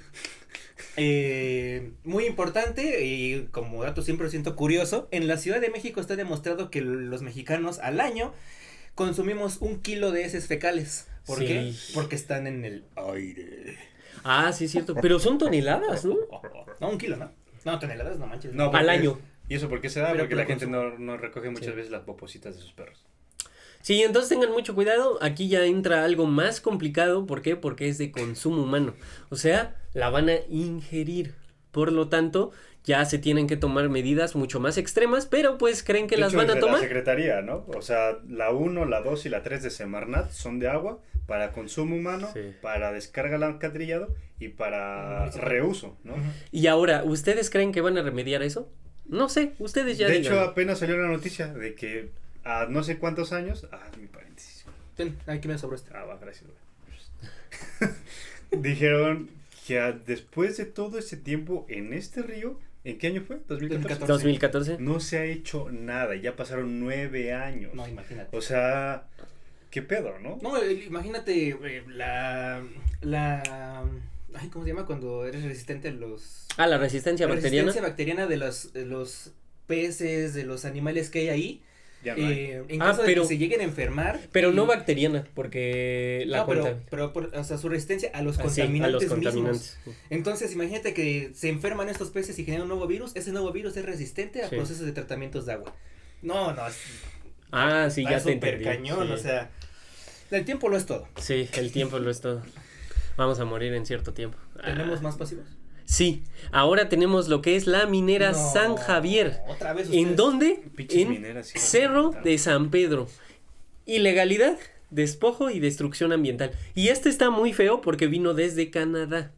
Muy importante y como dato 100% curioso, en la Ciudad de México está demostrado que los mexicanos al año consumimos 1 kilo de heces fecales. ¿Por Sí. qué? Porque están en el aire. Ah, sí, es cierto. Pero son toneladas, ¿no? No, 1 kilo, ¿no? No, toneladas, no manches. No, Al porque- año. ¿Y eso por qué se da? Pero Porque por la gente consumo. no recoge muchas Sí. veces las popositas de sus perros. Sí, entonces tengan mucho cuidado. Aquí ya entra algo más complicado. ¿Por qué? Porque es de consumo humano. O sea, la van a ingerir. Por lo tanto, ya se tienen que tomar medidas mucho más extremas, pero pues creen que De las hecho, van a desde tomar. La Secretaría, ¿no? O sea, la 1, la 2 y la 3 de Semarnat son de agua para consumo humano, Sí. para descarga al alcantarillado y para reuso, ¿no? Ujú. Y ahora, ¿ustedes creen que van a remediar eso? No sé, ustedes ya De digan. hecho, apenas salió la noticia de que a no sé cuántos años... mi paréntesis. Ten, aquí me sobró este. Va, gracias, güey. Dijeron que después de todo ese tiempo en este río, ¿en qué año fue? 2014. 2014. No se ha hecho nada, ya pasaron 9 años. No, imagínate. O sea, ¿qué pedo, no? No, imagínate ay, ¿cómo se llama? Cuando eres resistente a los... Ah, la resistencia La bacteriana. resistencia bacteriana de los peces, de los animales que hay ahí. Ya no hay. En Ah, caso de pero- que se lleguen a enfermar. Pero y- no bacteriana, porque la No, cuenta. pero o sea, su resistencia a los Ah, sí, contaminantes a los mismos. contaminantes. Entonces, imagínate que se enferman estos peces y generan un nuevo virus. Ese nuevo virus es resistente a Sí. procesos de tratamientos de agua. No, Ah, sí, ya es te súper entendí. cañón, Sí. o sea, el tiempo lo es todo. Sí, el tiempo lo es todo. Vamos a morir en cierto tiempo. ¿Tenemos Ah. más pasivos? Sí, ahora tenemos lo que es la minera No, San Javier. Otra vez ¿En ustedes. dónde? Pinches En mineras, sí. Cerro de San Pedro. Ilegalidad, despojo y destrucción ambiental. Y este está muy feo porque vino desde Canadá.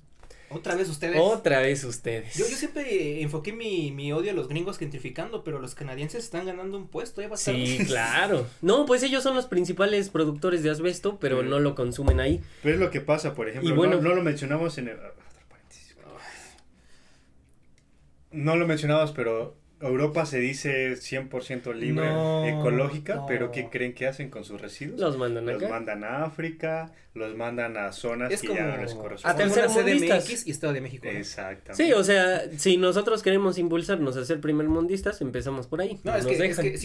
Otra vez ustedes. Otra vez ustedes. Yo siempre enfoqué mi odio a los gringos gentrificando, pero los canadienses están ganando un puesto, ya va a estar. Sí, claro. No, pues ellos son los principales productores de asbesto, pero Sí. no lo consumen ahí. Pero es lo que pasa, por ejemplo, Y bueno- no lo mencionamos en el... otro paréntesis. No lo mencionamos, pero Europa se dice 100% libre, No, ecológica, no. pero ¿qué creen que hacen con sus residuos? Los mandan Los acá. mandan a África, los mandan a zonas Es que como ya no les A corresponden. como una tercermundistas. CDMX y Estado de México. ¿no? Exactamente. Sí, o sea, si nosotros queremos impulsarnos a ser primermundistas, empezamos por ahí. No, es Nos que, dejan.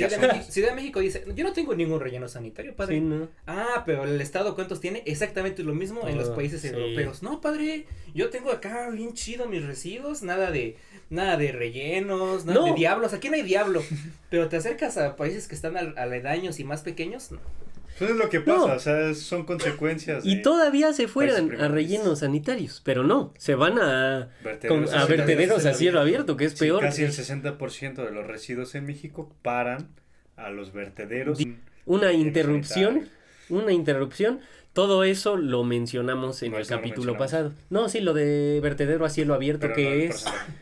Ciudad de México dice, yo no tengo ningún relleno sanitario, padre. Sí, no. Ah, pero el Estado, ¿cuántos tiene? Exactamente lo mismo en los Todo, países sí. europeos. No, padre, yo tengo acá bien chido mis residuos, nada de rellenos, nada No. de diablos. Aquí no hay diablo, pero te acercas a países que están aledaños y más pequeños. No. Pues es lo que pasa, No. o sea, son consecuencias Y de todavía se fueran países a rellenos sanitarios, pero no, se van a vertederos a vertederos a cielo abierto. abierto, que es Sí, peor. casi el 60% de los residuos en México paran a los vertederos. Una en interrupción, sanitario. todo eso lo mencionamos en No, el eso no lo capítulo mencionamos. pasado. No, sí, lo de vertedero a cielo abierto, Pero no que el es... porcentaje.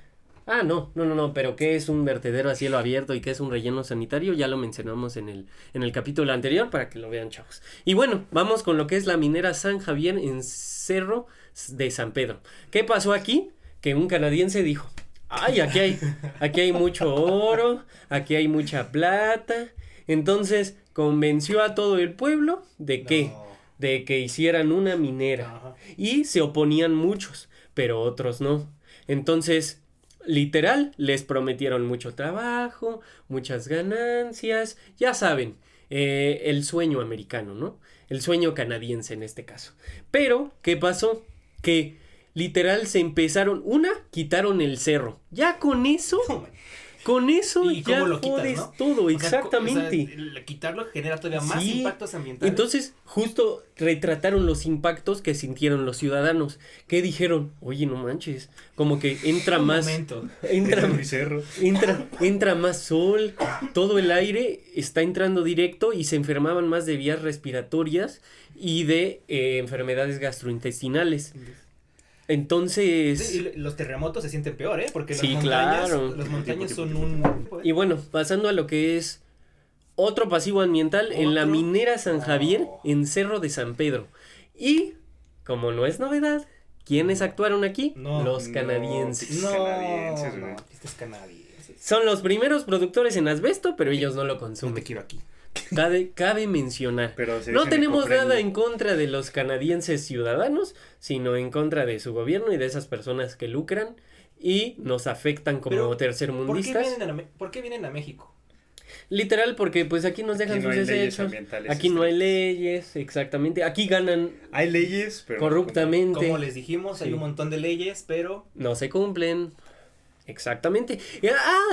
Ah, no, pero ¿qué es un vertedero a cielo abierto y qué es un relleno sanitario? Ya lo mencionamos en el capítulo anterior para que lo vean, chavos. Y bueno, vamos con lo que es la minera San Javier en Cerro de San Pedro. ¿Qué pasó aquí? Que un canadiense dijo, ay, aquí hay mucho oro, aquí hay mucha plata. Entonces convenció a todo el pueblo de que, No. de que hicieran una minera. Ajá. Y se oponían muchos, pero otros no. Entonces, literal, les prometieron mucho trabajo, muchas ganancias, ya saben, el sueño americano, ¿no? El sueño canadiense en este caso. Pero, ¿qué pasó? Que literal se empezaron, quitaron el cerro. Ya con eso, ¿Y ya cómo lo quitas, jodes no? todo, O sea, exactamente. quitarlo genera todavía más Sí. impactos ambientales. Entonces, justo retrataron los impactos que sintieron los ciudadanos. Que dijeron, oye, no manches, como que entra Un más, momento. entra, Este es mi cerro. entra más sol, todo el aire está entrando directo y se enfermaban más de vías respiratorias y de enfermedades gastrointestinales. Entonces, Sí, y los terremotos se sienten peor, ¿eh? Porque Sí, las montañas, claro. las montañas Tipo, son tipo, un... y bueno, pasando a lo que es otro pasivo ambiental en la ¿Otro? minera San Javier No. en Cerro de San Pedro. Y, como no es novedad, ¿quiénes actuaron aquí? No. Los No, canadienses. No, Canadienses, güey. no, este es canadiense. Son los primeros productores en asbesto, pero ellos no lo No te consumen. quiero aquí. Cabe mencionar. Pero se No dicen tenemos eco-friendly. nada en contra de los canadienses ciudadanos, sino en contra de su gobierno y de esas personas que lucran y nos afectan como Pero, tercermundistas. ¿Por qué vienen a México? Literal, porque pues aquí nos dejan Aquí no sus hay leyes desechos. ambientales Aquí no hay estrictas. leyes, exactamente. Aquí ganan Hay leyes, pero no corruptamente. Como les dijimos, hay Sí. un montón de leyes, pero No se cumplen. Exactamente.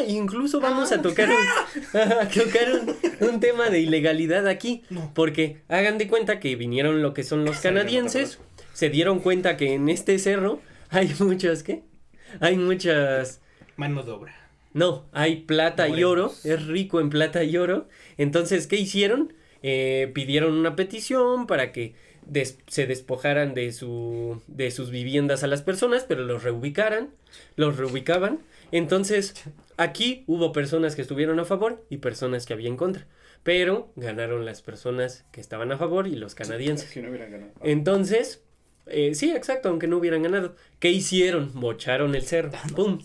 Incluso vamos a tocar, un tema de ilegalidad aquí. No. Porque hagan de cuenta que vinieron lo que son los Salen canadienses. Se dieron cuenta que en este cerro hay muchas, ¿qué? Hay muchas... mano de obra. No, hay plata y oro. Morenos. Es rico en plata y oro. Entonces, ¿qué hicieron? Pidieron una petición para que se despojaran de sus viviendas a las personas, pero los reubicaban. Entonces, aquí hubo personas que estuvieron a favor y personas que había en contra. Pero ganaron las personas que estaban a favor y los canadienses. Que no hubieran ganado. Entonces, sí, exacto, aunque no hubieran ganado. ¿Qué hicieron? Bocharon el cerro. ¡Pum!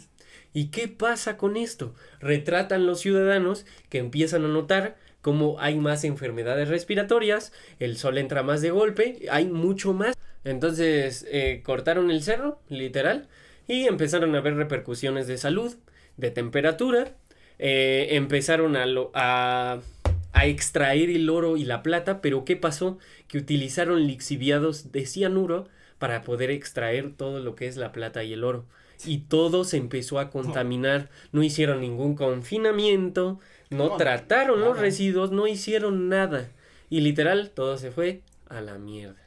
¿Y qué pasa con esto? Retratan los ciudadanos que empiezan a notar cómo hay más enfermedades respiratorias, el sol entra más de golpe, hay mucho más. Entonces, cortaron el cerro, literal, y empezaron a ver repercusiones de salud, de temperatura, empezaron a extraer el oro y la plata, pero ¿qué pasó? Que utilizaron lixiviados de cianuro para poder extraer todo lo que es la plata y el oro. Y todo se empezó a contaminar, no hicieron ningún confinamiento, no trataron los residuos, no hicieron nada. Y literal, todo se fue a la mierda.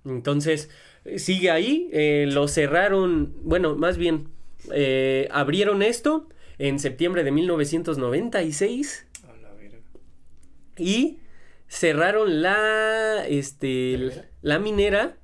Entonces, sigue ahí, lo cerraron, bueno, más bien, abrieron esto en septiembre de 1996 A la verga. y cerraron la minera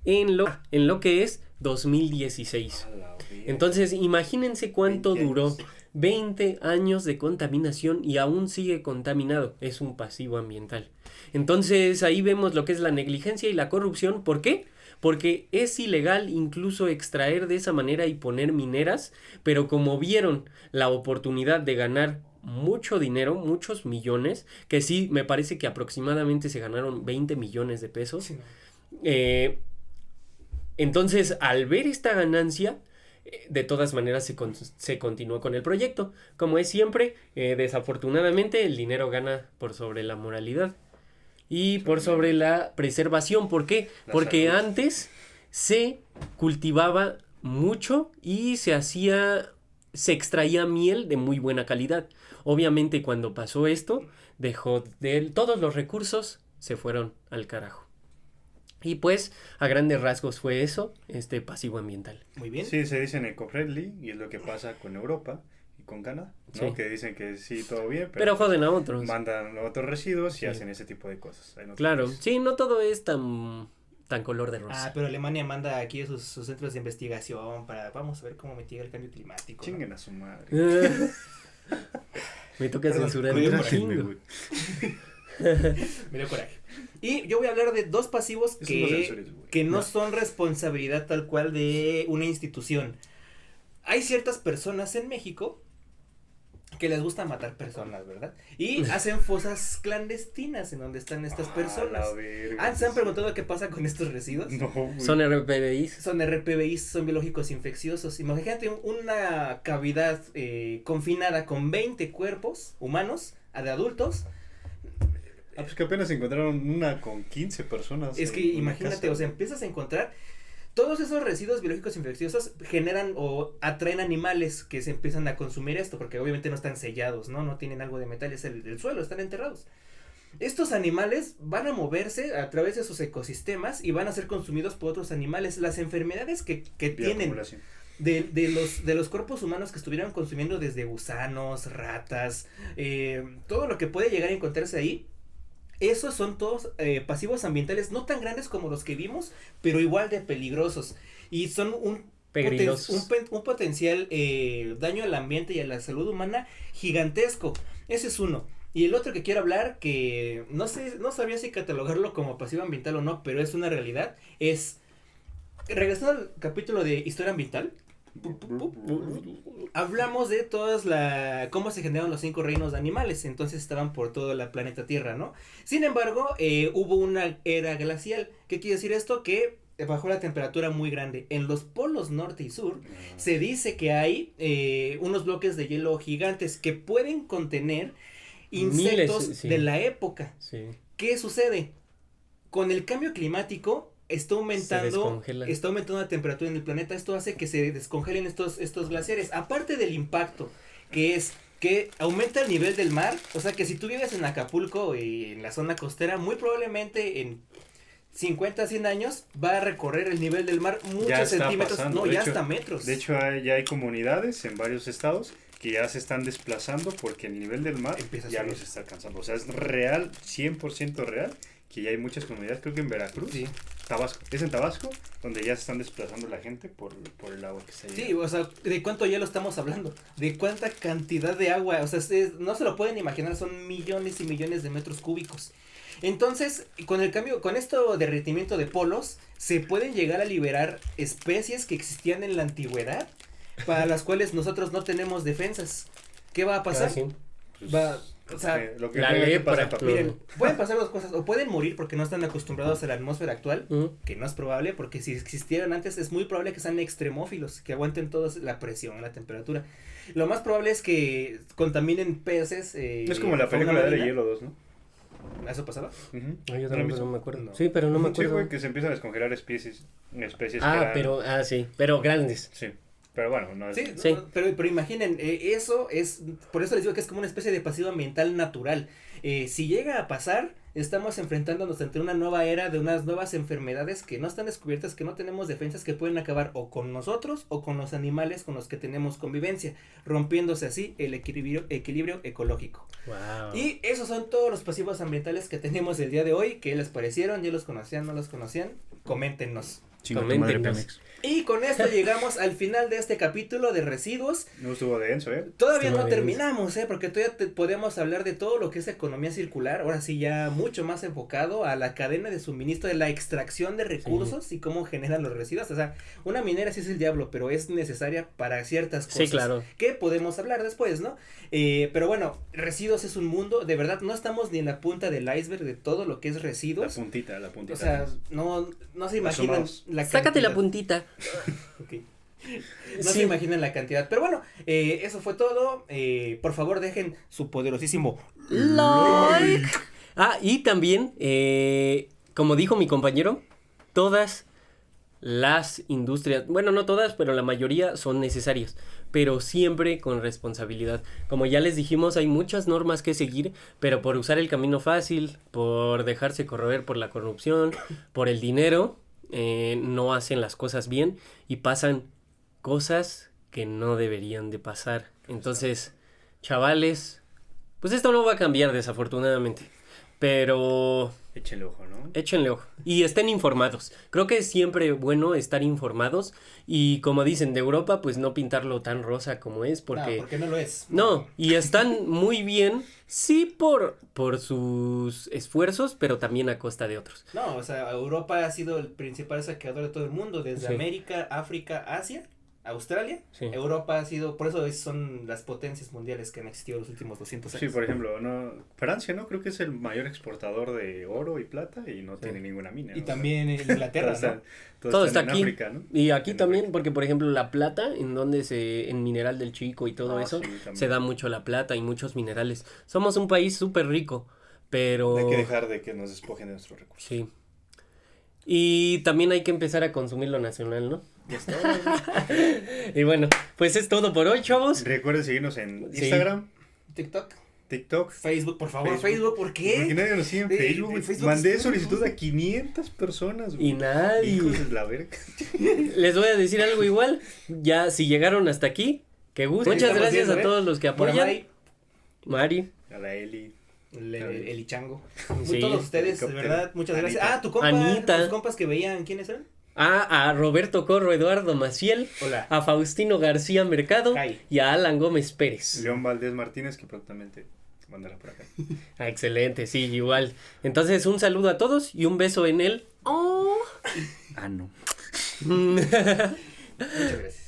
en lo que es 2016. A la verga. Entonces, imagínense cuánto 20 duró. años. 20 años de contaminación y aún sigue contaminado. Es un pasivo ambiental. Entonces, ahí vemos lo que es la negligencia y la corrupción. ¿Por qué? Porque es ilegal incluso extraer de esa manera y poner mineras, pero como vieron la oportunidad de ganar mucho dinero, muchos millones, que sí, me parece que aproximadamente se ganaron 20 millones de pesos. Sí, no. Entonces, al ver esta ganancia, de todas maneras se continuó con el proyecto. Como es siempre, desafortunadamente el dinero gana por sobre la moralidad y por sobre la preservación. ¿Por qué? La Porque salud. antes se cultivaba mucho y se extraía miel de muy buena calidad. Obviamente cuando pasó esto, todos los recursos se fueron al carajo. Y pues, a grandes rasgos fue eso, pasivo ambiental. Muy bien. Sí, se dicen eco-friendly y es lo que pasa con Europa y con Canadá, ¿no? Sí. Que dicen que sí, todo bien, Pero pues, joden a otros. mandan otros residuos y Sí. hacen ese tipo de cosas. En otros Claro, países. sí, no todo es tan color de rosa. Pero Alemania manda aquí sus centros de investigación vamos a ver cómo mitiga el cambio climático. ¿no? Chinguen a su madre. Me toca Perdón, censurar me dio un coraje, chingo. güey. Me dio coraje. Y yo voy a hablar de dos pasivos Eso no censures, güey. que no No. son responsabilidad tal cual de una institución. Hay ciertas personas en México que les gusta matar personas, ¿verdad? Y hacen fosas clandestinas en donde están estas personas. A la verga. ¿Se han preguntado qué pasa con estos residuos? No, güey. Son RPBIs. Son RPBIs, son biológicos infecciosos. Imagínate una cavidad confinada con 20 cuerpos humanos, de adultos. Pues que apenas encontraron una con 15 personas. Es que en una imagínate, casa. o sea, empiezas a encontrar todos esos residuos biológicos infecciosos generan o atraen animales que se empiezan a consumir esto, porque obviamente no están sellados, ¿no? No tienen algo de metal, es el suelo, están enterrados. Estos animales van a moverse a través de sus ecosistemas y van a ser consumidos por otros animales. Las enfermedades que tienen Bioacumulación. de los cuerpos humanos que estuvieron consumiendo desde gusanos, ratas, todo lo que puede llegar a encontrarse ahí. Esos son todos pasivos ambientales no tan grandes como los que vimos, pero igual de peligrosos. Y son un potencial daño al ambiente y a la salud humana gigantesco. Ese es uno. Y el otro que quiero hablar, que no sabía si catalogarlo como pasivo ambiental o no, pero es una realidad, es, regresando al capítulo de historia ambiental, Hablamos de cómo se generaron los 5 reinos de animales, entonces estaban por todo el planeta Tierra, ¿no? Sin embargo, hubo una era glacial. ¿Qué quiere decir esto? Que bajó la temperatura muy grande. En los polos norte y sur se dice que hay unos bloques de hielo gigantes que pueden contener insectos sí. de la época. Sí. ¿Qué sucede? Con el cambio climático está aumentando la temperatura en el planeta. Esto hace que se descongelen estos glaciares. Aparte del impacto, que es que aumenta el nivel del mar. O sea que si tú vives en Acapulco y en la zona costera, muy probablemente en 50, 100 años va a recorrer el nivel del mar muchos centímetros, pasando. ya hasta metros. De hecho, ya hay comunidades en varios estados que ya se están desplazando porque el nivel del mar ya los está alcanzando. O sea, es real, 100% real, que ya hay muchas comunidades, creo que en Veracruz, Sí. Tabasco, es en Tabasco, donde ya se están desplazando la gente por el agua que se Sí, o sea, ¿de cuánto hielo estamos hablando? ¿De cuánta cantidad de agua? O sea, no se lo pueden imaginar, son millones y millones de metros cúbicos. Entonces, con esto derretimiento de polos, se pueden llegar a liberar especies que existían en la antigüedad, para las cuales nosotros no tenemos defensas. ¿Qué va a pasar? Sí. O sea, lo que la tenga que lepra. pasar, miren, pueden pasar dos cosas, o pueden morir porque no están acostumbrados a la atmósfera actual, Ujú. que no es probable, porque si existieran antes es muy probable que sean extremófilos, que aguanten toda la presión, la temperatura. Lo más probable es que contaminen peces. es como la fauna película de marina. Hielo 2, ¿no? ¿Eso pasaba? Ujú. Ay, yo ¿No lo tampoco viste? no me acuerdo. No. Sí, pero no me Sí, acuerdo. güey, que se empiezan a descongelar especies que Ah, eran- sí, pero grandes. Sí, pero bueno, no es... Sí, Sí. no, pero imaginen, eso es, por eso les digo que es como una especie de pasivo ambiental natural. Si llega a pasar, estamos enfrentándonos ante una nueva era de unas nuevas enfermedades que no están descubiertas, que no tenemos defensas, que pueden acabar o con nosotros o con los animales con los que tenemos convivencia, rompiéndose así el equilibrio ecológico. Wow. Y esos son todos los pasivos ambientales que tenemos el día de hoy. ¿Qué les parecieron? ¿Ya los conocían? ¿No los conocían? Coméntenos. Chinga tu madre, Coméntenos. Pemex. Y con esto llegamos al final de este capítulo de residuos. No estuvo denso, ¿eh? Todavía Estuvo no bien. terminamos, porque todavía podemos hablar de todo lo que es economía circular, ahora sí ya mucho más enfocado a la cadena de suministro de la extracción de recursos y cómo generan los residuos. O sea, una minera sí es el diablo, pero es necesaria para ciertas cosas. Sí, claro. Que podemos hablar después, ¿no? Pero bueno, residuos es un mundo, de verdad no estamos ni en la punta del iceberg de todo lo que es La residuos. puntita. O sea, no se imaginan Asomados. la Sácate la cantidad. puntita. Ok. No Sí. se imaginan la cantidad. Pero bueno, eso fue todo. Por favor, dejen su poderosísimo Like. Ah, y también, como dijo mi compañero, todas las industrias, bueno, no todas, pero la mayoría son necesarias, pero siempre con responsabilidad. Como ya les dijimos, hay muchas normas que seguir, pero por usar el camino fácil, por dejarse corroer por la corrupción, por el dinero, no hacen las cosas bien y pasan cosas que no deberían de pasar. Entonces, chavales, pues esto no va a cambiar desafortunadamente, pero Échenle ojo, ¿no? échenle ojo y estén informados. Creo que es siempre bueno estar informados y como dicen de Europa, pues no pintarlo tan rosa como es porque no lo es. no, y están muy bien, sí por sus esfuerzos, pero también a costa de otros. No, o sea, Europa ha sido el principal saqueador de todo el mundo, desde Sí. América, África, Asia, Australia. Sí. Europa ha sido, por eso son las potencias mundiales que han existido los últimos 200 años. Sí, por ejemplo, Francia, ¿no? Creo que es el mayor exportador de oro y plata y no tiene ninguna mina. Y ¿no? también Inglaterra, Todo está- ¿no? Todo está en aquí. África, ¿no? Y aquí En también, África. porque por ejemplo la plata, en Mineral del Chico y todo Ah, eso, sí, también. se da mucho la plata y muchos minerales. Somos un país súper rico, pero... Hay que dejar de que nos despojen de nuestros recursos. Sí. Y también hay que empezar a consumir lo nacional, ¿no? Ya está. Y bueno, pues es todo por hoy, chavos. Recuerden seguirnos en Sí. Instagram, TikTok, TikTok. Facebook, por favor, Facebook. ¿por Porque qué? nadie nos sigue en Facebook, güey. Facebook Mandé es- solicitud a 500 personas, güey. Y nadie. Hijos de la verga. Les voy a decir algo igual. Ya, si llegaron hasta aquí, qué gusto. Sí, Muchas estamos gracias viendo, a todos los que Por apoyan. Mari, Mari. A la Eli. el Ichango. Sí. Todos ustedes, de Helicóptero. verdad, muchas gracias. Anita. Ah, tu compa, Anita. los compas que veían, ¿quiénes eran? A Roberto Corro, Eduardo Maciel. Hola. A Faustino García Mercado. Hi. Y a Alan Gómez Pérez. León Valdés Martínez, que prontamente mandará por acá. Ah, excelente, sí, igual. Entonces, un saludo a todos y un beso en el... Ah, no. Muchas gracias.